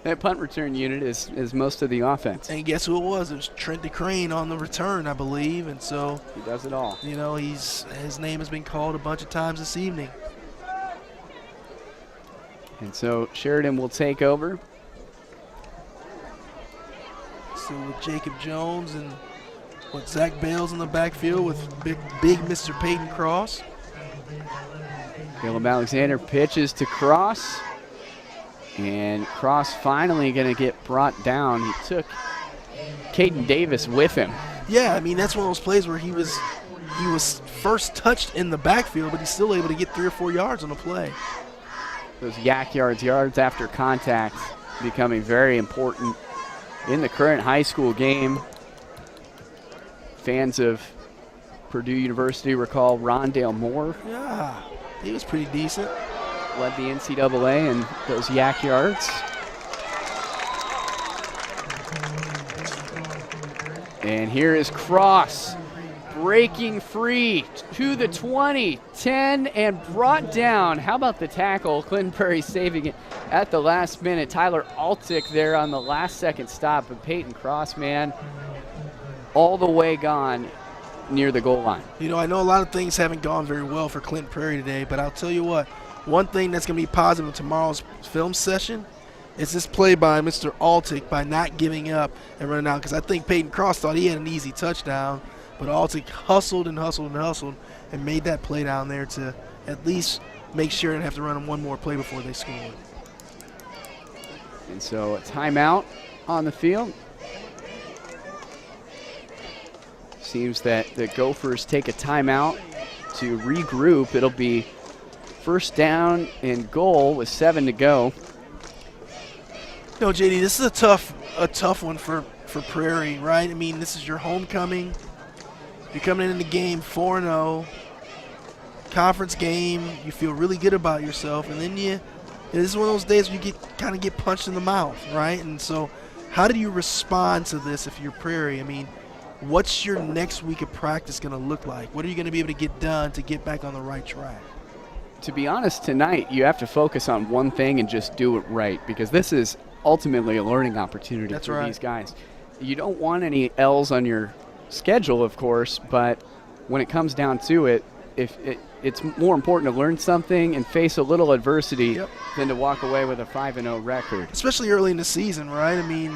That punt return unit is most of the offense. And guess who it was? It was Trent DeCrane on the return, I believe. And so he does it all. You know, his name has been called a bunch of times this evening. And so Sheridan will take over. So with Jacob Jones and Zach Bales in the backfield with big Mr. Peyton Cross. Caleb Alexander pitches to Cross. And Cross finally going to get brought down. He took Caden Davis with him. Yeah, I mean, that's one of those plays where he was first touched in the backfield, but he's still able to get 3 or 4 yards on the play. Those yak yards after contact, becoming very important in the current high school game. Fans of Purdue University recall Rondale Moore. Yeah, he was pretty decent. Led the NCAA in those yak yards. And here is Cross breaking free to the 20, 10, and brought down. How about the tackle? Clinton Prairie saving it at the last minute. Tyler Altick there on the last second stop, but Peyton Cross, man, all the way gone near the goal line. You know, I know a lot of things haven't gone very well for Clinton Prairie today, but I'll tell you what, one thing that's going to be positive in tomorrow's film session is this play by Mr. Altick by not giving up and running out, because I think Peyton Cross thought he had an easy touchdown, but Altick hustled and made that play down there to at least make sure and have to run him one more play before they scored. And so a timeout on the field. Seems that the Gophers take a timeout to regroup. It'll be first down and goal with 7 to go. No, JD, this is a tough one for Prairie, right? I mean, this is your homecoming. You're coming in the game 4-0, conference game. You feel really good about yourself, and then this is one of those days where you kind of get punched in the mouth, right? And so, how do you respond to this if you're Prairie? I mean, what's your next week of practice going to look like? What are you going to be able to get done to get back on the right track? To be honest, tonight you have to focus on one thing and just do it right, because this is ultimately a learning opportunity for these guys. You don't want any L's on your schedule, of course, but when it comes down to it, it's more important to learn something and face a little adversity than to walk away with a 5-0 record. Especially early in the season, right? I mean,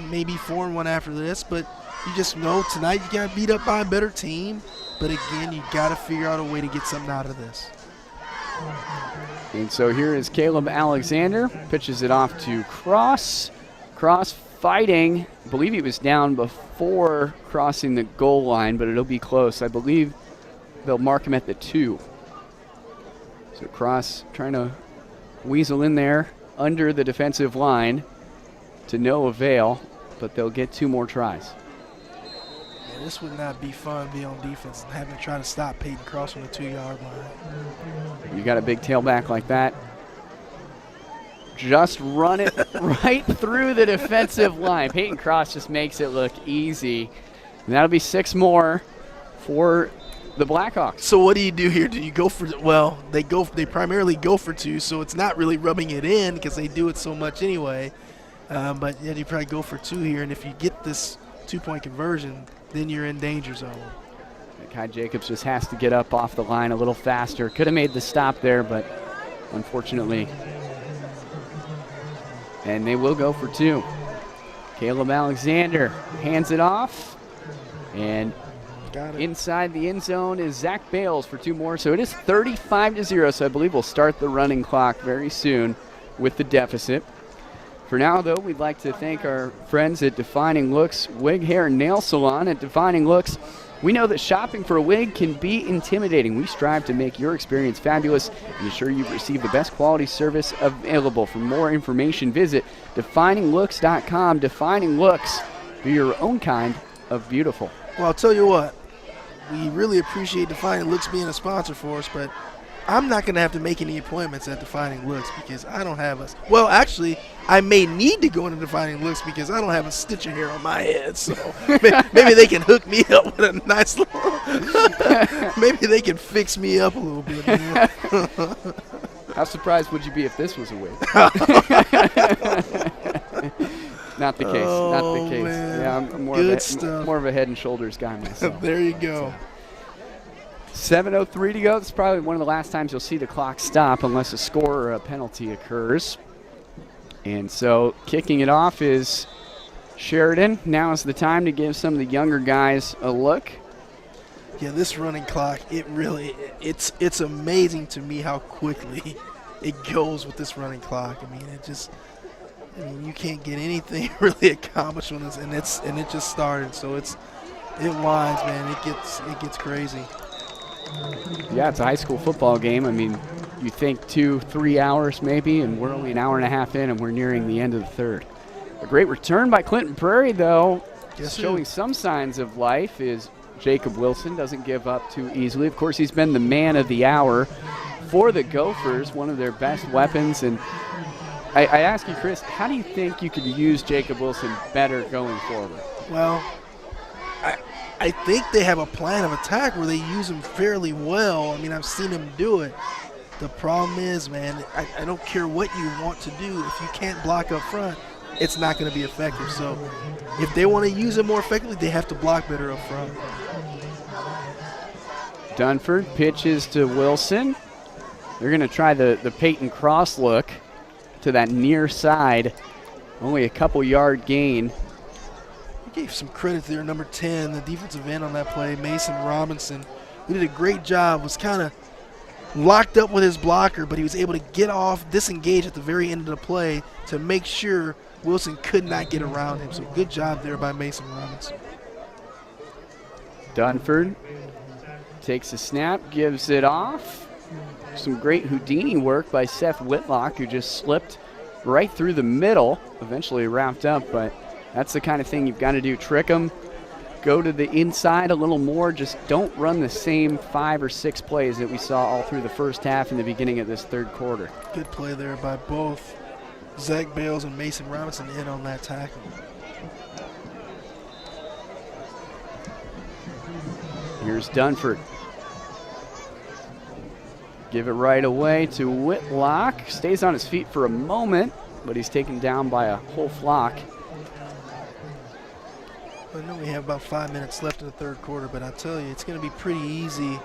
maybe 4-1 after this, but you just know tonight you got beat up by a better team. But again, you got to figure out a way to get something out of this. And so here is Caleb Alexander, pitches it off to Cross. Cross fighting. I believe he was down before crossing the goal line, but it'll be close. I believe they'll mark him at the 2. So Cross trying to weasel in there under the defensive line to no avail, but they'll get 2 more tries. Yeah, this would not be fun to be on defense and having to try to stop Peyton Cross from the 2-yard line. You got a big tailback like that, just run it right through the defensive line. Peyton Cross just makes it look easy. And that'll be 6 more for the Blackhawks. So what do you do here? Do you go for, well, they primarily go for 2, so it's not really rubbing it in because they do it so much anyway. But yeah, you probably go for 2 here, and if you get this 2-point conversion, then you're in danger zone. Kai Jacobs just has to get up off the line a little faster. Could have made the stop there, but unfortunately. And they will go for 2. Caleb Alexander hands it off. And inside the end zone is Zach Bales for 2 more. So it is 35-0. So I believe we'll start the running clock very soon with the deficit. For now, though, we'd like to thank our friends at Defining Looks Wig, Hair, and Nail Salon. At Defining Looks, we know that shopping for a wig can be intimidating. We strive to make your experience fabulous and ensure you receive the best quality service available. For more information, visit defininglooks.com. Defining Looks, be your own kind of beautiful. Well, I'll tell you what, we really appreciate Defining Looks being a sponsor for us, but I'm not going to have to make any appointments at Defining Looks because I don't have well, actually, I may need to go into Defining Looks because I don't have a stitch of hair on my head. So maybe they can hook me up with a nice little, maybe they can fix me up a little bit. How surprised would you be if this was a win? Not the case. Not the case. Man. Yeah, I'm more of a Head and Shoulders guy myself. There you go. 7:03 to go. This is probably one of the last times you'll see the clock stop unless a score or a penalty occurs. And so kicking it off is Sheridan. Now is the time to give some of the younger guys a look. Yeah, this running clock, it's amazing to me how quickly it goes with this running clock. I mean, you can't get anything really accomplished on this, and it just started. So it winds, man. It gets crazy. Yeah, it's a high school football game. I mean, you think 2-3 hours maybe, and we're only an hour and a half in, and we're nearing the end of the third. A great return by Clinton Prairie, though, showing some signs of life is Jacob Wilson. Doesn't give up too easily. Of course, he's been the man of the hour for the Gophers, one of their best weapons. And I ask you, Chris, how do you think you could use Jacob Wilson better going forward? Well, I think they have a plan of attack where they use him fairly well. I mean, I've seen him do it. The problem is, man, I don't care what you want to do. If you can't block up front, it's not going to be effective. So if they want to use him more effectively, they have to block better up front. Dunford pitches to Wilson. They're going to try the Peyton Cross look to that near side. Only a couple yard gain. I gave some credit there, number 10, the defensive end on that play, Mason Robinson, who did a great job, was kind of locked up with his blocker, but he was able to get off, disengage at the very end of the play to make sure Wilson could not get around him. So good job there by Mason Robinson. Dunford takes a snap, gives it off. Some great Houdini work by Seth Whitlock, who just slipped right through the middle, eventually wrapped up, but that's the kind of thing you've got to do. Trick them, go to the inside a little more, just don't run the same 5 or 6 plays that we saw all through the first half and the beginning of this third quarter. Good play there by both Zach Bales and Mason Robinson in on that tackle. Here's Dunford. Give it right away to Whitlock. Stays on his feet for a moment, but he's taken down by a whole flock. I know we have about 5 minutes left in the third quarter, but I tell you, it's going to be pretty easy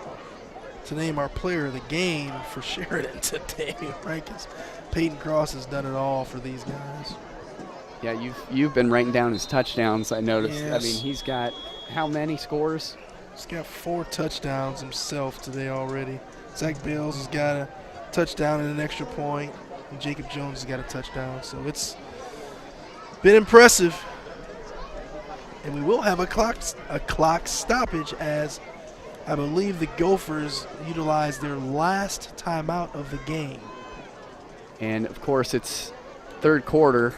to name our player of the game for Sheridan today, right? Because Peyton Cross has done it all for these guys. Yeah, you've been writing down his touchdowns, I noticed. Yes. I mean, he's got how many scores? He's got 4 touchdowns himself today already. Zach Bales has got a touchdown and an extra point, and Jacob Jones has got a touchdown. So it's been impressive. And we will have a clock stoppage as I believe the Gophers utilize their last timeout of the game. And, of course, it's third quarter,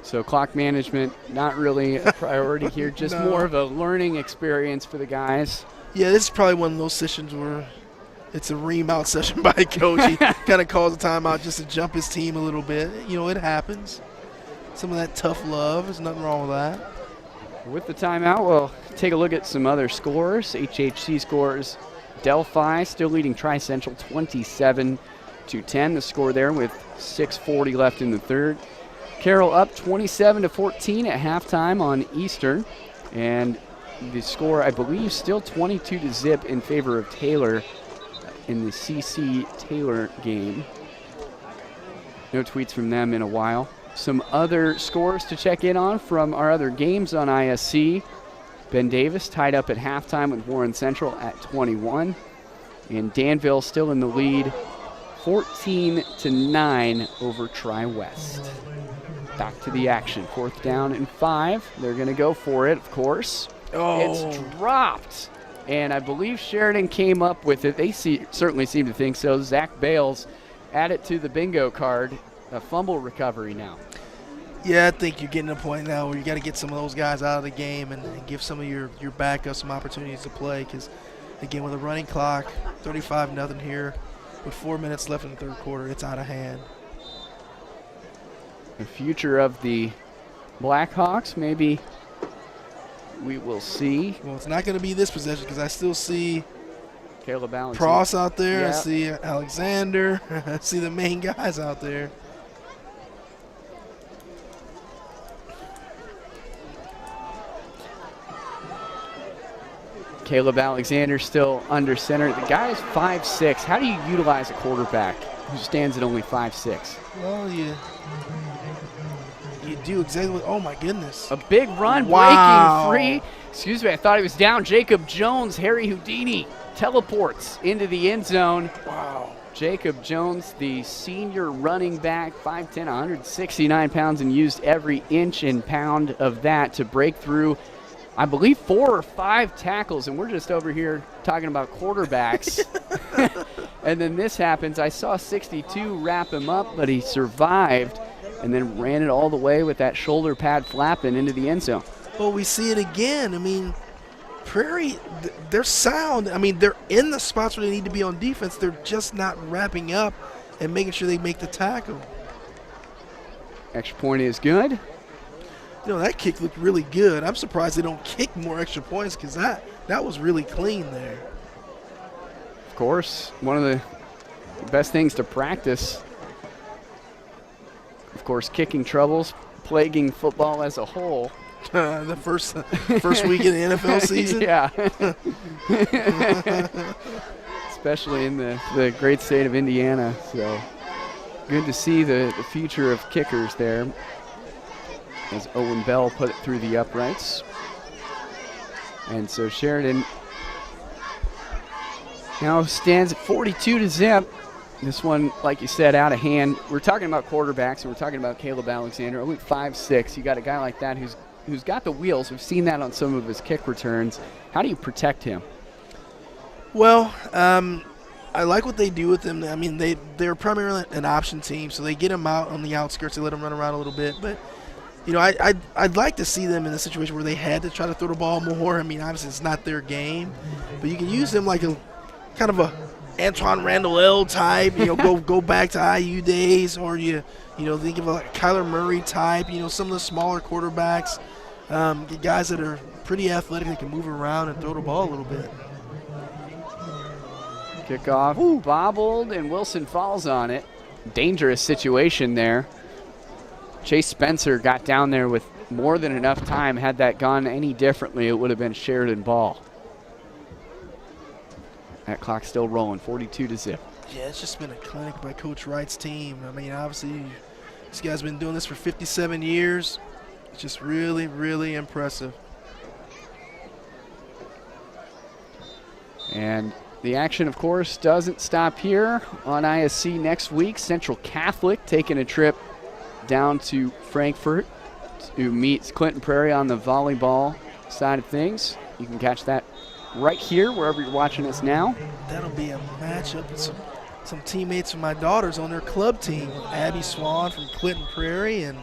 so clock management not really a priority here, just No. more of a learning experience for the guys. Yeah, this is probably one of those sessions where it's a ream-out session by a coach. He kind of calls a timeout just to jump his team a little bit. You know, it happens. Some of that tough love. There's nothing wrong with that. With the timeout, we'll take a look at some other scores. HHC scores. Delphi still leading Tri-Central 27-10. The score there with 6:40 left in the third. Carroll up 27-14 at halftime on Eastern. And the score, I believe, still 22-0 in favor of Taylor in the CC Taylor game. No tweets from them in a while. Some other scores to check in on from our other games on ISC. Ben Davis tied up at halftime with Warren Central at 21. And Danville still in the lead, 14-9 over Tri-West. Back to the action. 4th down and 5. They're going to go for it, of course. Oh. It's dropped. And I believe Sheridan came up with it. They certainly seem to think so. Zach Bales added to the bingo card. A fumble recovery now. Yeah, I think you're getting to a point now where you got to get some of those guys out of the game and give some of your backups some opportunities to play. Because, again, with a running clock, 35-0 here, with 4 minutes left in the third quarter, it's out of hand. The future of the Blackhawks, maybe we will see. Well, it's not going to be this possession because I still see Caleb Alexander. Pross out there. Yeah. I see Alexander. I see the main guys out there. Caleb Alexander still under center. The guy is 5'6". How do you utilize a quarterback who stands at only 5'6"? Well, you do exactly what, oh my goodness. A big run, Wow. breaking free. Excuse me, I thought he was down. Jacob Jones, Harry Houdini teleports into the end zone. Wow. Jacob Jones, the senior running back, 5'10", 169 pounds, and used every inch and pound of that to break through, I believe, 4 or 5 tackles, and we're just over here talking about quarterbacks. And then this happens. I saw 62 wrap him up, but he survived and then ran it all the way with that shoulder pad flapping into the end zone. Well, we see it again. I mean, Prairie, they're sound. I mean, they're in the spots where they need to be on defense. They're just not wrapping up and making sure they make the tackle. Extra point is good. You know, that kick looked really good. I'm surprised they don't kick more extra points because that was really clean there. Of course, one of the best things to practice. Of course, kicking troubles plaguing football as a whole. The first week in the NFL season? Yeah. Especially in the great state of Indiana. So good to see the future of kickers there as Owen Bell put it through the uprights. And so Sheridan now stands at 42-0. This one, like you said, out of hand. We're talking about quarterbacks, and we're talking about Caleb Alexander. Only 5'6". You got a guy like that who's got the wheels. We've seen that on some of his kick returns. How do you protect him? Well, I like what they do with him. I mean, they're primarily an option team, so they get him out on the outskirts. They let him run around a little bit. But, you know, I'd like to see them in a situation where they had to try to throw the ball more. I mean, obviously it's not their game. But you can use them like a kind of a Antoine Randall L type, you know, go back to IU days, or you know, think of a Kyler Murray type, you know, some of the smaller quarterbacks, get guys that are pretty athletic that can move around and throw the ball a little bit. Kickoff bobbled, and Wilson falls on it. Dangerous situation there. Chase Spencer got down there with more than enough time. Had that gone any differently, it would have been Sheridan ball. That clock's still rolling, 42-0. Yeah, it's just been a clinic by Coach Wright's team. I mean, obviously, this guy's been doing this for 57 years. It's just really, really impressive. And the action, of course, doesn't stop here on ISC next week. Central Catholic taking a trip down to Frankfort to meet Clinton Prairie on the volleyball side of things. You can catch that right here, wherever you're watching us now. That'll be a matchup with some teammates from my daughters on their club team. Abby Swan from Clinton Prairie and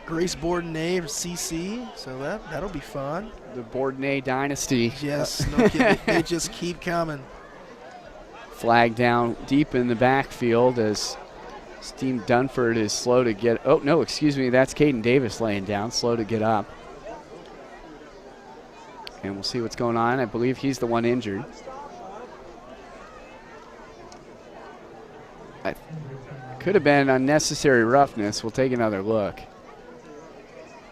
Grace Bourdonnais from CC. So that'll be fun. The Bourdonnais dynasty. Yes, no kidding. They just keep coming. Flag down deep in the backfield as Steve Dunford is slow to get. Oh, no, excuse me. That's Caden Davis laying down, slow to get up. And we'll see what's going on. I believe he's the one injured. Could have been unnecessary roughness. We'll take another look.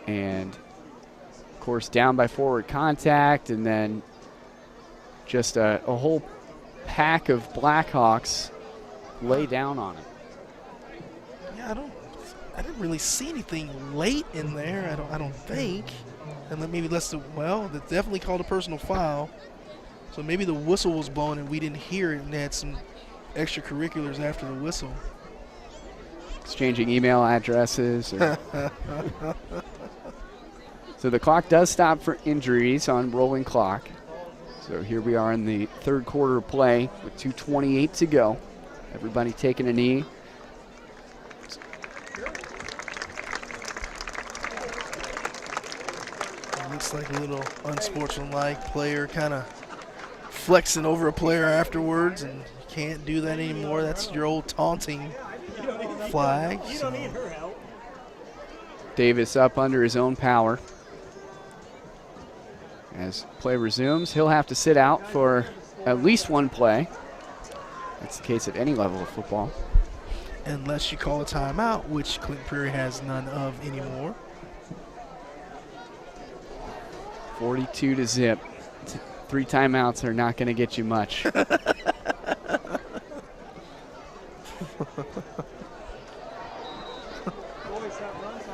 And, of course, down by forward contact, and then just a whole pack of Blackhawks lay down on him. Yeah, I didn't really see anything late in there. I don't think. And then maybe well, they definitely called a personal foul. So maybe the whistle was blown and we didn't hear it, and they had some extracurriculars after the whistle. Exchanging email addresses. Or so the clock does stop for injuries on rolling clock. So here we are in the third quarter of play with 2:28 to go. Everybody taking a knee. Looks like a little unsportsmanlike player kind of flexing over a player afterwards, and you can't do that anymore. That's your old taunting flag. So. Davis up under his own power. As play resumes, he'll have to sit out for at least one play. That's the case at any level of football. Unless you call a timeout, which Clinton Prairie has none of anymore. 42-0. 3 timeouts are not going to get you much.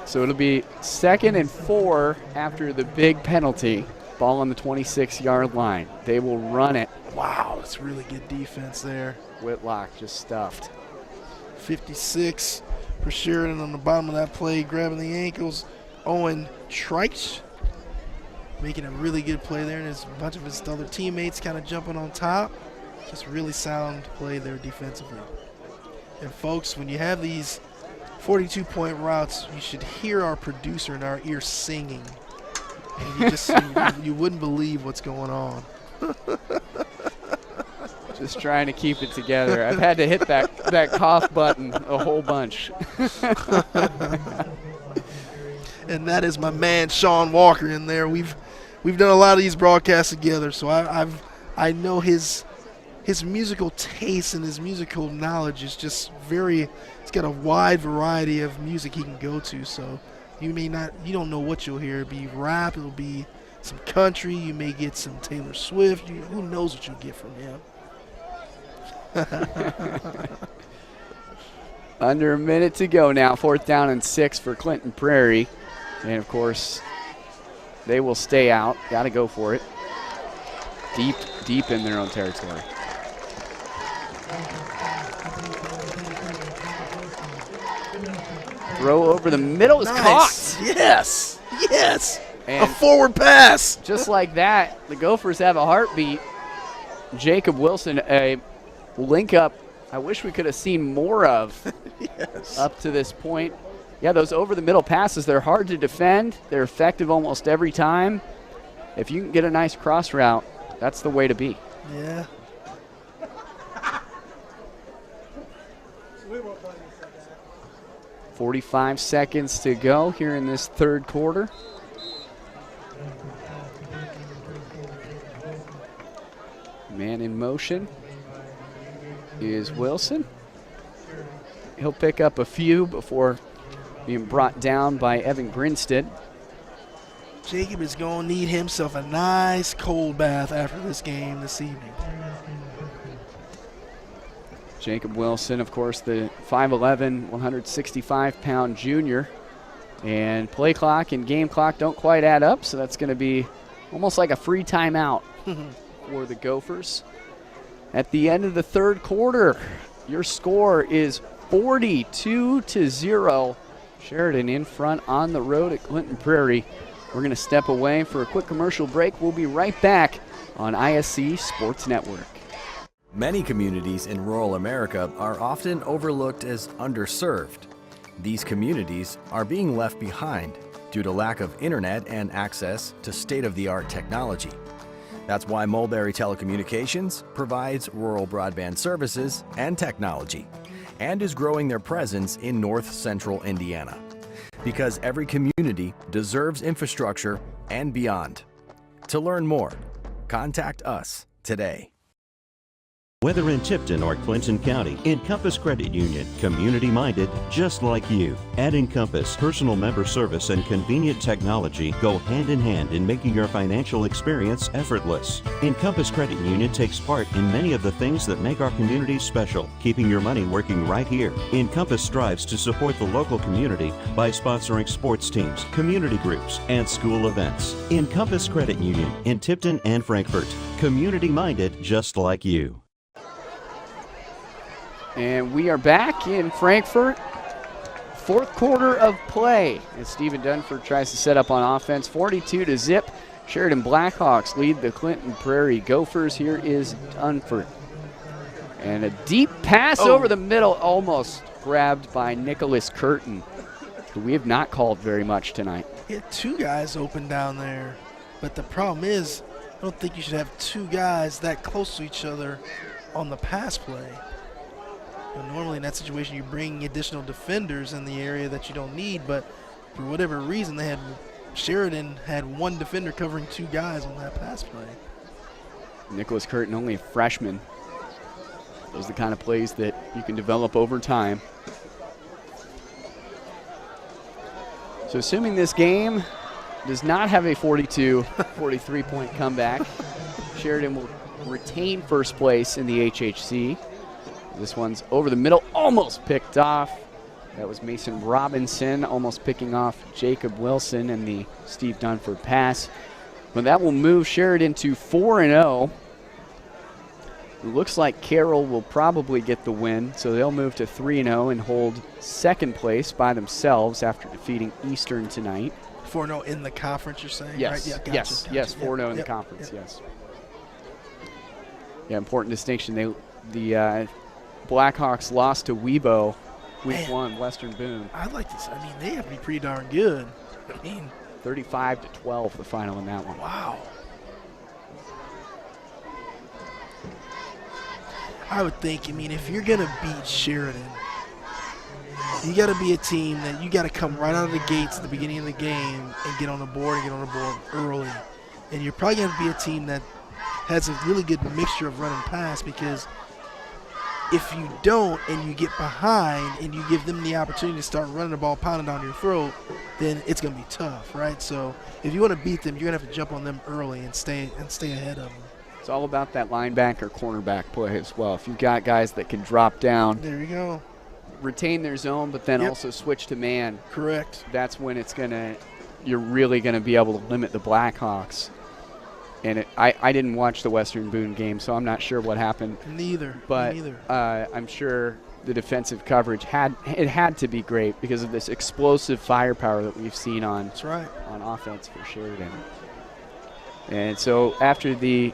So it'll be 2nd and 4 after the big penalty. Ball on the 26-yard line. They will run it. Wow, that's really good defense there. Whitlock just stuffed. 56 for Sheridan on the bottom of that play, grabbing the ankles. Owen Treich making a really good play there, and there's a bunch of his other teammates kind of jumping on top. Just really sound play there defensively. And folks, when you have these 42-point routes, you should hear our producer in our ear singing. And you just you wouldn't believe what's going on. Just trying to keep it together. I've had to hit that cough button a whole bunch. And that is my man Sean Walker in there. We've done a lot of these broadcasts together, so I know his musical taste and his musical knowledge is just very. He's got a wide variety of music he can go to. So you don't know what you'll hear. It'll be rap. It'll be some country. You may get some Taylor Swift. Who knows what you'll get from him. Under a minute to go now. 4th down and 6 for Clinton Prairie. And, of course, they will stay out. Got to go for it. Deep in their own territory. Throw over the middle is nice. Caught. Yes. And a forward pass. Just like that, the Gophers have a heartbeat. Jacob Wilson, a link up I wish we could have seen more of up to this point. Yeah, those over-the-middle passes, they're hard to defend. They're effective almost every time. If you can get a nice cross route, that's the way to be. Yeah. .45 seconds to go here in this 3rd quarter. Man in motion is Wilson. He'll pick up a few before being brought down by Evan Grinstead. Jacob is going to need himself a nice cold bath after this game this evening. Jacob Wilson, of course, the 5'11", 165-pound junior. And play clock and game clock don't quite add up, so that's going to be almost like a free timeout for the Gophers. At the end of the 3rd quarter, your score is 42-0. Sheridan in front on the road at Clinton Prairie. We're going to step away for a quick commercial break. We'll be right back on ISC Sports Network. Many communities in rural America are often overlooked as underserved. These communities are being left behind due to lack of internet and access to state-of-the-art technology. That's why Mulberry Telecommunications provides rural broadband services and technology and is growing their presence in north central Indiana. Because every community deserves infrastructure and beyond. To learn more, contact us today. Whether in Tipton or Clinton County, Encompass Credit Union, community-minded just like you. At Encompass, personal member service and convenient technology go hand in hand in making your financial experience effortless. Encompass Credit Union takes part in many of the things that make our community special, keeping your money working right here. Encompass strives to support the local community by sponsoring sports teams, community groups, and school events. Encompass Credit Union in Tipton and Frankfort, community-minded just like you. And we are back in Frankfort. 4th quarter of play as Stephen Dunford tries to set up on offense. 42-0. Sheridan Blackhawks lead the Clinton Prairie Gophers. Here is Dunford. And a deep pass over the middle, almost grabbed by Nicholas Curtin, who we have not called very much tonight. He had 2 guys open down there. But the problem is, I don't think you should have 2 guys that close to each other on the pass play. Normally in that situation you bring additional defenders in the area that you don't need, but for whatever reason Sheridan had 1 defender covering 2 guys on that pass play. Nicholas Curtin, only a freshman. Those are the kind of plays that you can develop over time. So assuming this game does not have a 43 point comeback, Sheridan will retain first place in the HHC. This one's over the middle, almost picked off. That was Mason Robinson almost picking off Jacob Wilson in the Steve Dunford pass. But that will move Sheridan to 4-0. It looks like Carroll will probably get the win, so they'll move to 3-0 and hold second place by themselves after defeating Eastern tonight. 4-0 in the conference, you're saying? Yes, right? Yeah, gotcha, yes, gotcha. yes, 4-0 in the Yep, conference, yep. yes. Yeah, important distinction. The Blackhawks lost to Weibo week 1, Western Boone. I'd like to say, I mean, they have to be pretty darn good. I mean, 35-12 the final in that one. Wow. I would think, I mean, if you're going to beat Sheridan, you got to be a team that you got to come right out of the gates at the beginning of the game and get on the board early. And you're probably going to be a team that has a really good mixture of run and pass, because if you don't and you get behind and you give them the opportunity to start running the ball, pounding down your throat, then it's going to be tough, right? So if you want to beat them, you're going to have to jump on them early and stay ahead of them. It's all about that linebacker, cornerback play as well. If you've got guys that can drop down, there you go, retain their zone, but then Yep. also switch to man. Correct. That's when you're really gonna be able to limit the Blackhawks. And I didn't watch the Western Boone game, so I'm not sure what happened. Neither. But Neither. I'm sure the defensive coverage had to be great because of this explosive firepower that we've seen on offense for Sheridan. And so after the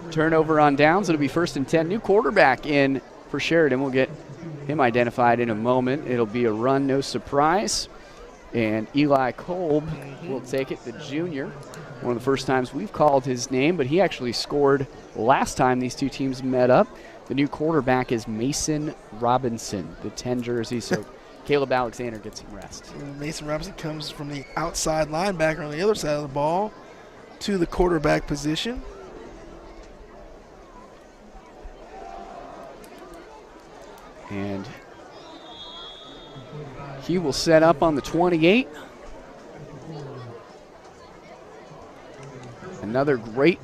turnover on downs, it'll be 1st and 10. New quarterback in for Sheridan. We'll get him identified in a moment. It'll be a run, no surprise. And Eli Kolb will take it, the junior. One of the first times we've called his name, but he actually scored last time these two teams met up. The new quarterback is Mason Robinson, the 10 jersey. So Caleb Alexander gets some rest. And Mason Robinson comes from the outside linebacker on the other side of the ball to the quarterback position. And he will set up on the 28. Another great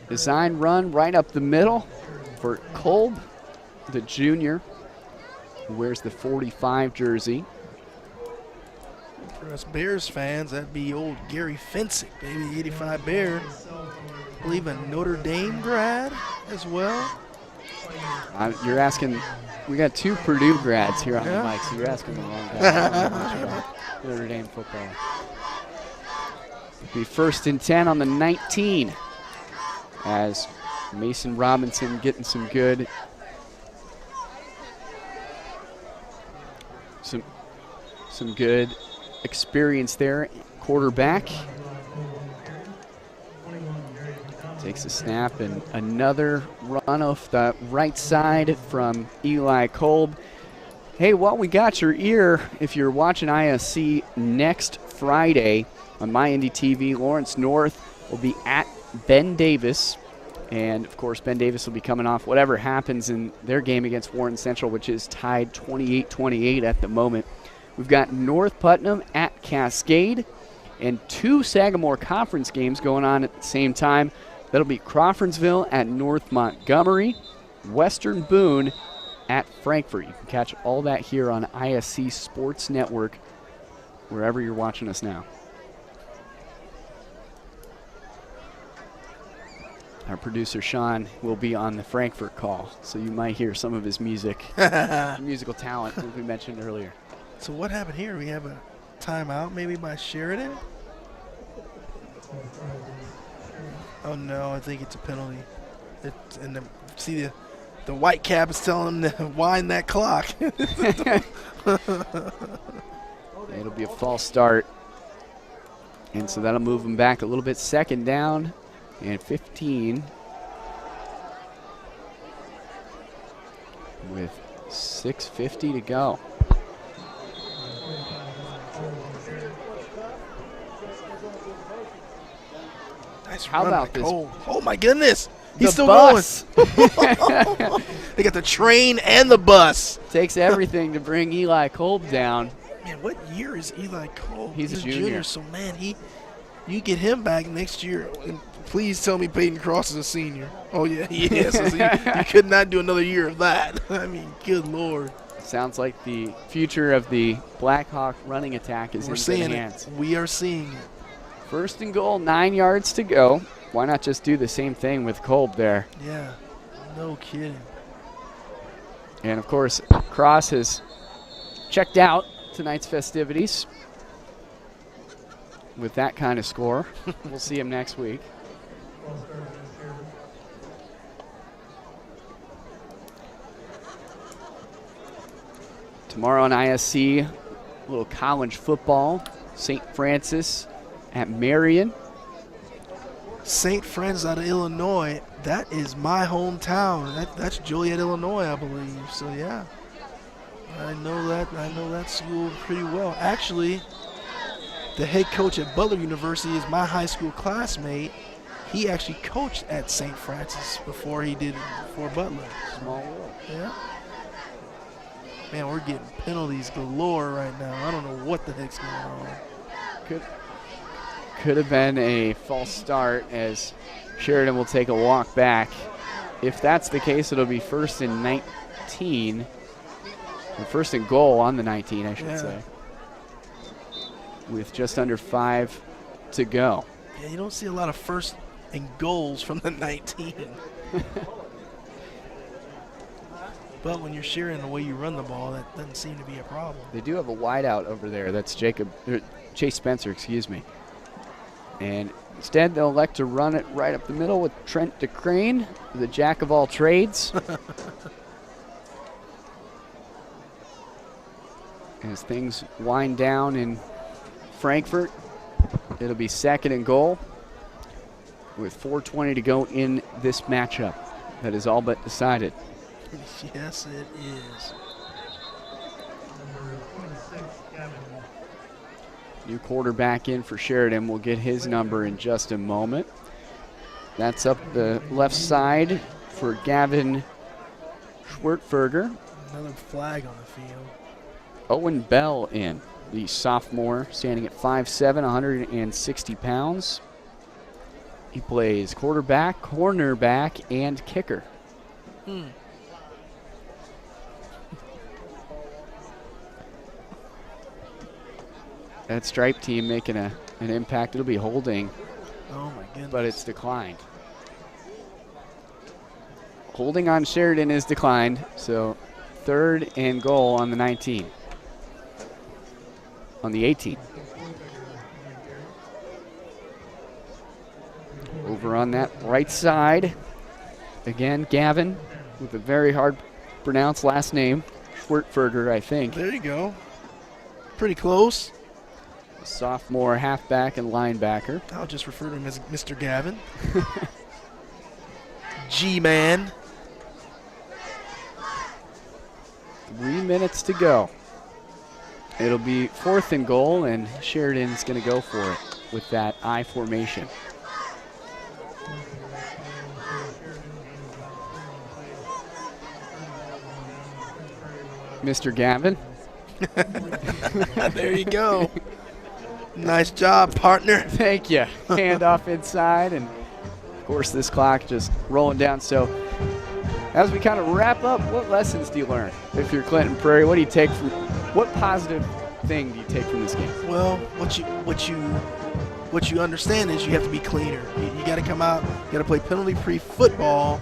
design run right up the middle for Kolb, the junior, who wears the 45 jersey. For us Bears fans, that'd be old Gary Fensick, baby, 85 Bear. I believe a Notre Dame grad as well. You're asking, we got 2 Purdue grads here on the mic, so you're asking the wrong guy. I don't know much about Notre Dame football. It'll be 1st and 10 on the 19 as Mason Robinson getting some good, some good experience there. Quarterback takes a snap, and another run off the right side from Eli Kolb. Hey, while we got your ear, if you're watching ISC next Friday on MyIndyTV, Lawrence North will be at Ben Davis. And, of course, Ben Davis will be coming off whatever happens in their game against Warren Central, which is tied 28-28 at the moment. We've got North Putnam at Cascade and 2 Sagamore Conference games going on at the same time. That'll be Crawfordsville at North Montgomery, Western Boone at Frankfort. You can catch all that here on ISC Sports Network, wherever you're watching us now. Our producer, Sean, will be on the Frankfort call, so you might hear some of his musical talent that we mentioned earlier. So what happened here? We have a timeout maybe by Sheridan? Oh, no, I think it's a penalty. See, the white cap is telling him to wind that clock. It'll be a false start. And so that'll move him back a little bit. 2nd down and 15. With 6:50 to go. Nice How run about by this? Cole. Oh, my goodness. He's still bus. going. They got the train and the bus. Takes everything to bring Eli Kolb down. Man, what year is Eli Kolb? He's a junior. So, man, you get him back next year. And please tell me Peyton Cross is a senior. Oh, yeah, he is. So you could not do another year of that. I mean, good Lord. Sounds like the future of the Blackhawk running attack is in good hands. We are seeing it. First and goal, 9 yards to go. Why not just do the same thing with Kolb there? Yeah, no kidding. And, of course, Cross has checked out tonight's festivities with that kind of score. We'll see him next week. Tomorrow on ISC, a little college football. St. Francis at Marion. St. Francis out of Illinois. That is my hometown. That's Joliet, Illinois, I believe. So yeah, I know that school pretty well. Actually, the head coach at Butler University is my high school classmate. He actually coached at St. Francis before Butler. Small world. Yeah. Man, we're getting penalties galore right now. I don't know what the heck's going on. Could have been a false start as Sheridan will take a walk back. If that's the case, it'll be 1st and 19. Or 1st and goal on the 19, I should say. With just under 5 to go. Yeah, you don't see a lot of 1st and goals from the 19. But when you're sharing the way you run the ball, that doesn't seem to be a problem. They do have a wideout over there. That's Chase Spencer, excuse me. And instead, they'll elect to run it right up the middle with Trent DeCrane, the jack of all trades. As things wind down in Frankfort, it'll be 2nd and goal with 4:20 to go in this matchup. That is all but decided. Yes, it is. New quarterback in for Sheridan. We'll get his number in just a moment. That's up the left side for Gavin Schwertferger. Another flag on the field. Owen Bell in, the sophomore, standing at 5'7", 160 pounds. He plays quarterback, cornerback, and kicker. That stripe team making an impact. It'll be holding. Oh, my goodness. But it's declined. Holding on Sheridan is declined, so 3rd and goal on the 19. On the 18. Over on that right side, again, Gavin with a very hard pronounced last name, Schwertferger, I think. There you go. Pretty close. Sophomore halfback and linebacker. I'll just refer to him as Mr. Gavin. G-Man. 3 minutes to go. It'll be 4th and goal, and Sheridan's going to go for it with that I formation. Mr. Gavin. There you go. Nice job, partner. Thank you. Handoff inside, and of course this clock just rolling down. So as we kind of wrap up, what lessons do you learn if you're Clinton Prairie? What do you take from? What positive thing do you take from this game? Well, what you understand is you have to be cleaner. You got to come out. You got to play penalty-free football,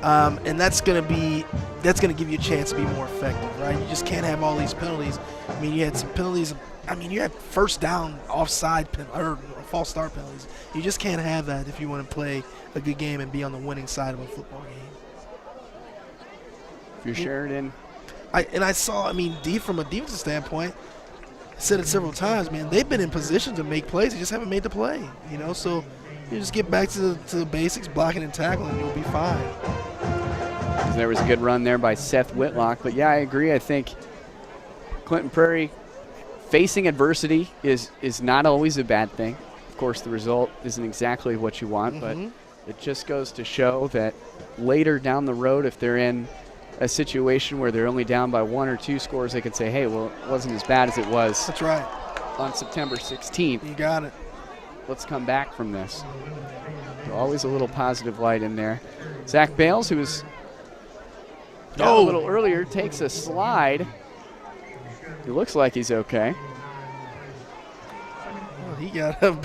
and that's going to give you a chance to be more effective, right? You just can't have all these penalties. I mean, you had some penalties. I mean, you had 1st down offside or false start penalties. You just can't have that if you want to play a good game and be on the winning side of a football game. If you're Sheridan. I saw, I mean, from a defensive standpoint, I said it several times, man, they've been in position to make plays. They just haven't made the play, you know. So you just get back to the basics, blocking and tackling, and you'll be fine. There was a good run there by Seth Whitlock. But, yeah, I agree. I think Clinton Prairie facing adversity is not always a bad thing. Of course, the result isn't exactly what you want, but it just goes to show that later down the road, if they're in a situation where they're only down by 1 or 2 scores, they can say, hey, well, it wasn't as bad as it was. That's right. On September 16th. You got it. Let's come back from this. So always a little positive light in there. Zach Bales, who was a little earlier, takes a slide. He looks like he's okay.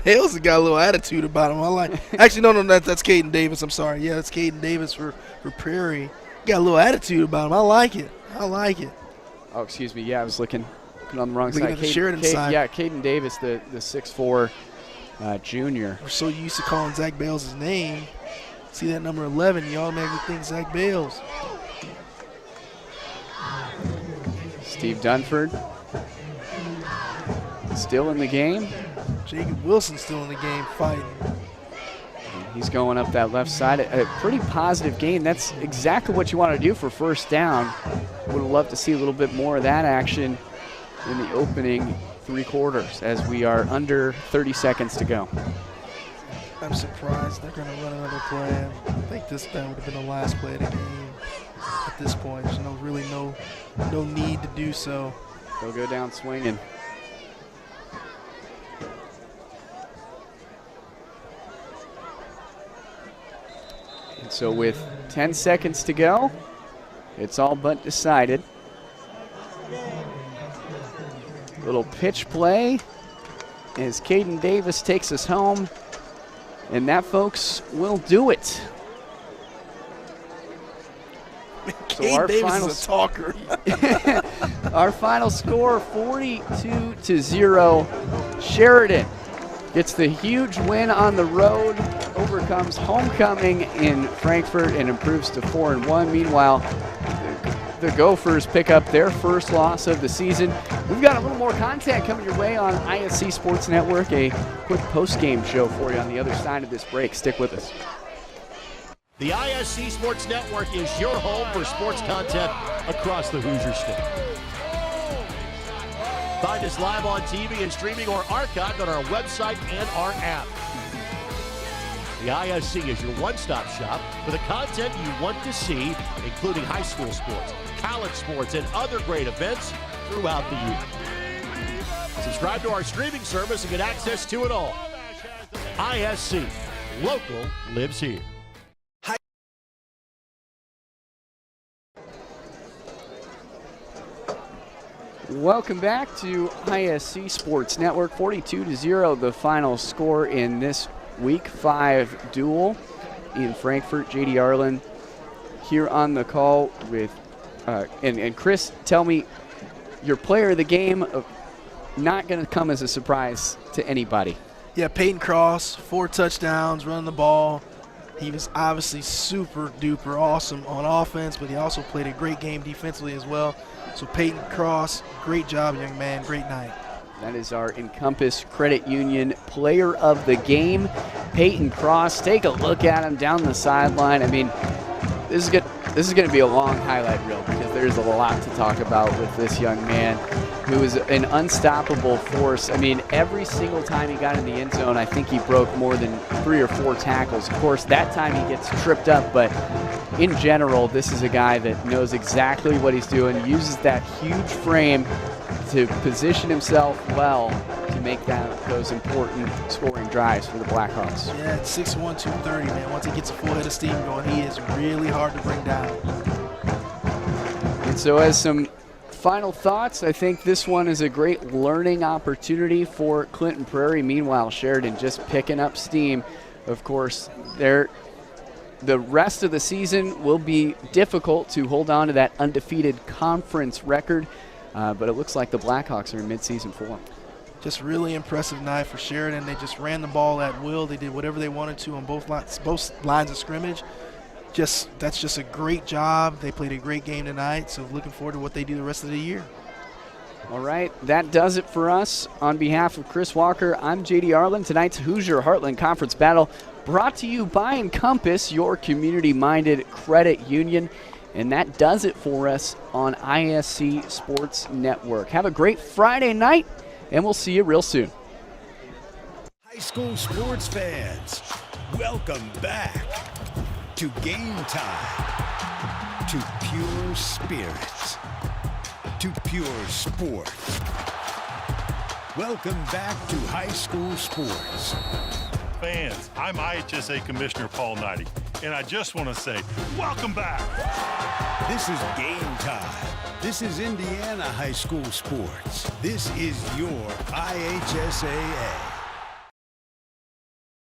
Bales has got a little attitude about him. I like. Actually, no, that's Caden Davis. I'm sorry. Yeah, that's Caden Davis for Prairie. He got a little attitude about him. I like it. Oh, excuse me. Yeah, I was looking on the wrong Looking side. at the Sheridan side. Yeah, Caden Davis, the 6'4" junior. We're so used to calling Zach Bales' name. See that number 11, you automatically think Zach Bales. Steve Dunford still in the game. Jacob Wilson still in the game fighting. He's going up that left side. A pretty positive game. That's exactly what you want to do for first down. Would have loved to see a little bit more of that action in the opening 3 quarters as we are under 30 seconds to go. I'm surprised they're going to run another play. I think that would have been the last play of the game at this point. There's really no need to do so. They'll go down swinging. And so with 10 seconds to go, it's all but decided. Little pitch play as Caden Davis takes us home. And that, folks, will do it. Caden Davis is a talker. Our final score, 42-0. Sheridan gets the huge win on the road, overcomes homecoming in Frankfort, and improves to 4-1. Meanwhile, the Gophers pick up their first loss of the season. We've got a little more content coming your way on ISC Sports Network, a quick post-game show for you on the other side of this break. Stick with us. The ISC Sports Network is your home for sports content across the Hoosier State. Find us live on TV and streaming or archived on our website and our app. The ISC is your one-stop shop for the content you want to see, including high school sports, college sports, and other great events throughout the year. Subscribe to our streaming service and get access to it all. ISC, local lives here. Welcome back to ISC Sports Network. 42-0, the final score in this Week 5 duel in Frankfort. J.D. Arlen here on the call with, and Chris, tell me, your player of the game, not going to come as a surprise to anybody. Yeah, Peyton Cross, 4 touchdowns, running the ball. He was obviously super duper awesome on offense, but he also played a great game defensively as well. So Peyton Cross, great job, young man, great night. That is our Encompass Credit Union player of the game, Peyton Cross. Take a look at him down the sideline. I mean, this is going to be a long highlight reel because there's a lot to talk about with this young man who is an unstoppable force. I mean, every single time he got in the end zone, I think he broke more than 3 or 4 tackles. Of course, that time he gets tripped up, but in general, this is a guy that knows exactly what he's doing, uses that huge frame to position himself well to make those important scoring drives for the Blackhawks. Yeah, it's 6'1", 230, man. Once he gets a full head of steam going, he is really hard to bring down. And so as some final thoughts, I think this one is a great learning opportunity for Clinton Prairie. Meanwhile, Sheridan just picking up steam. Of course, the rest of the season will be difficult to hold on to that undefeated conference record, but it looks like the Blackhawks are in midseason form. Just really impressive night for Sheridan. They just ran the ball at will. They did whatever they wanted to on both lines of scrimmage. That's just a great job. They played a great game tonight, so looking forward to what they do the rest of the year. All right, that does it for us. On behalf of Chris Walker, I'm J.D. Arlen. Tonight's Hoosier Heartland Conference Battle brought to you by Encompass, your community-minded credit union. And that does it for us on ISC Sports Network. Have a great Friday night, and we'll see you real soon. High school sports fans, Welcome back to Game Time, to pure spirits, to pure sports. Welcome back to high school sports. Fans, I'm IHSA Commissioner Paul Knighty, and I just want to say, welcome back. This is Game Time. This is Indiana high school sports. This is your IHSAA.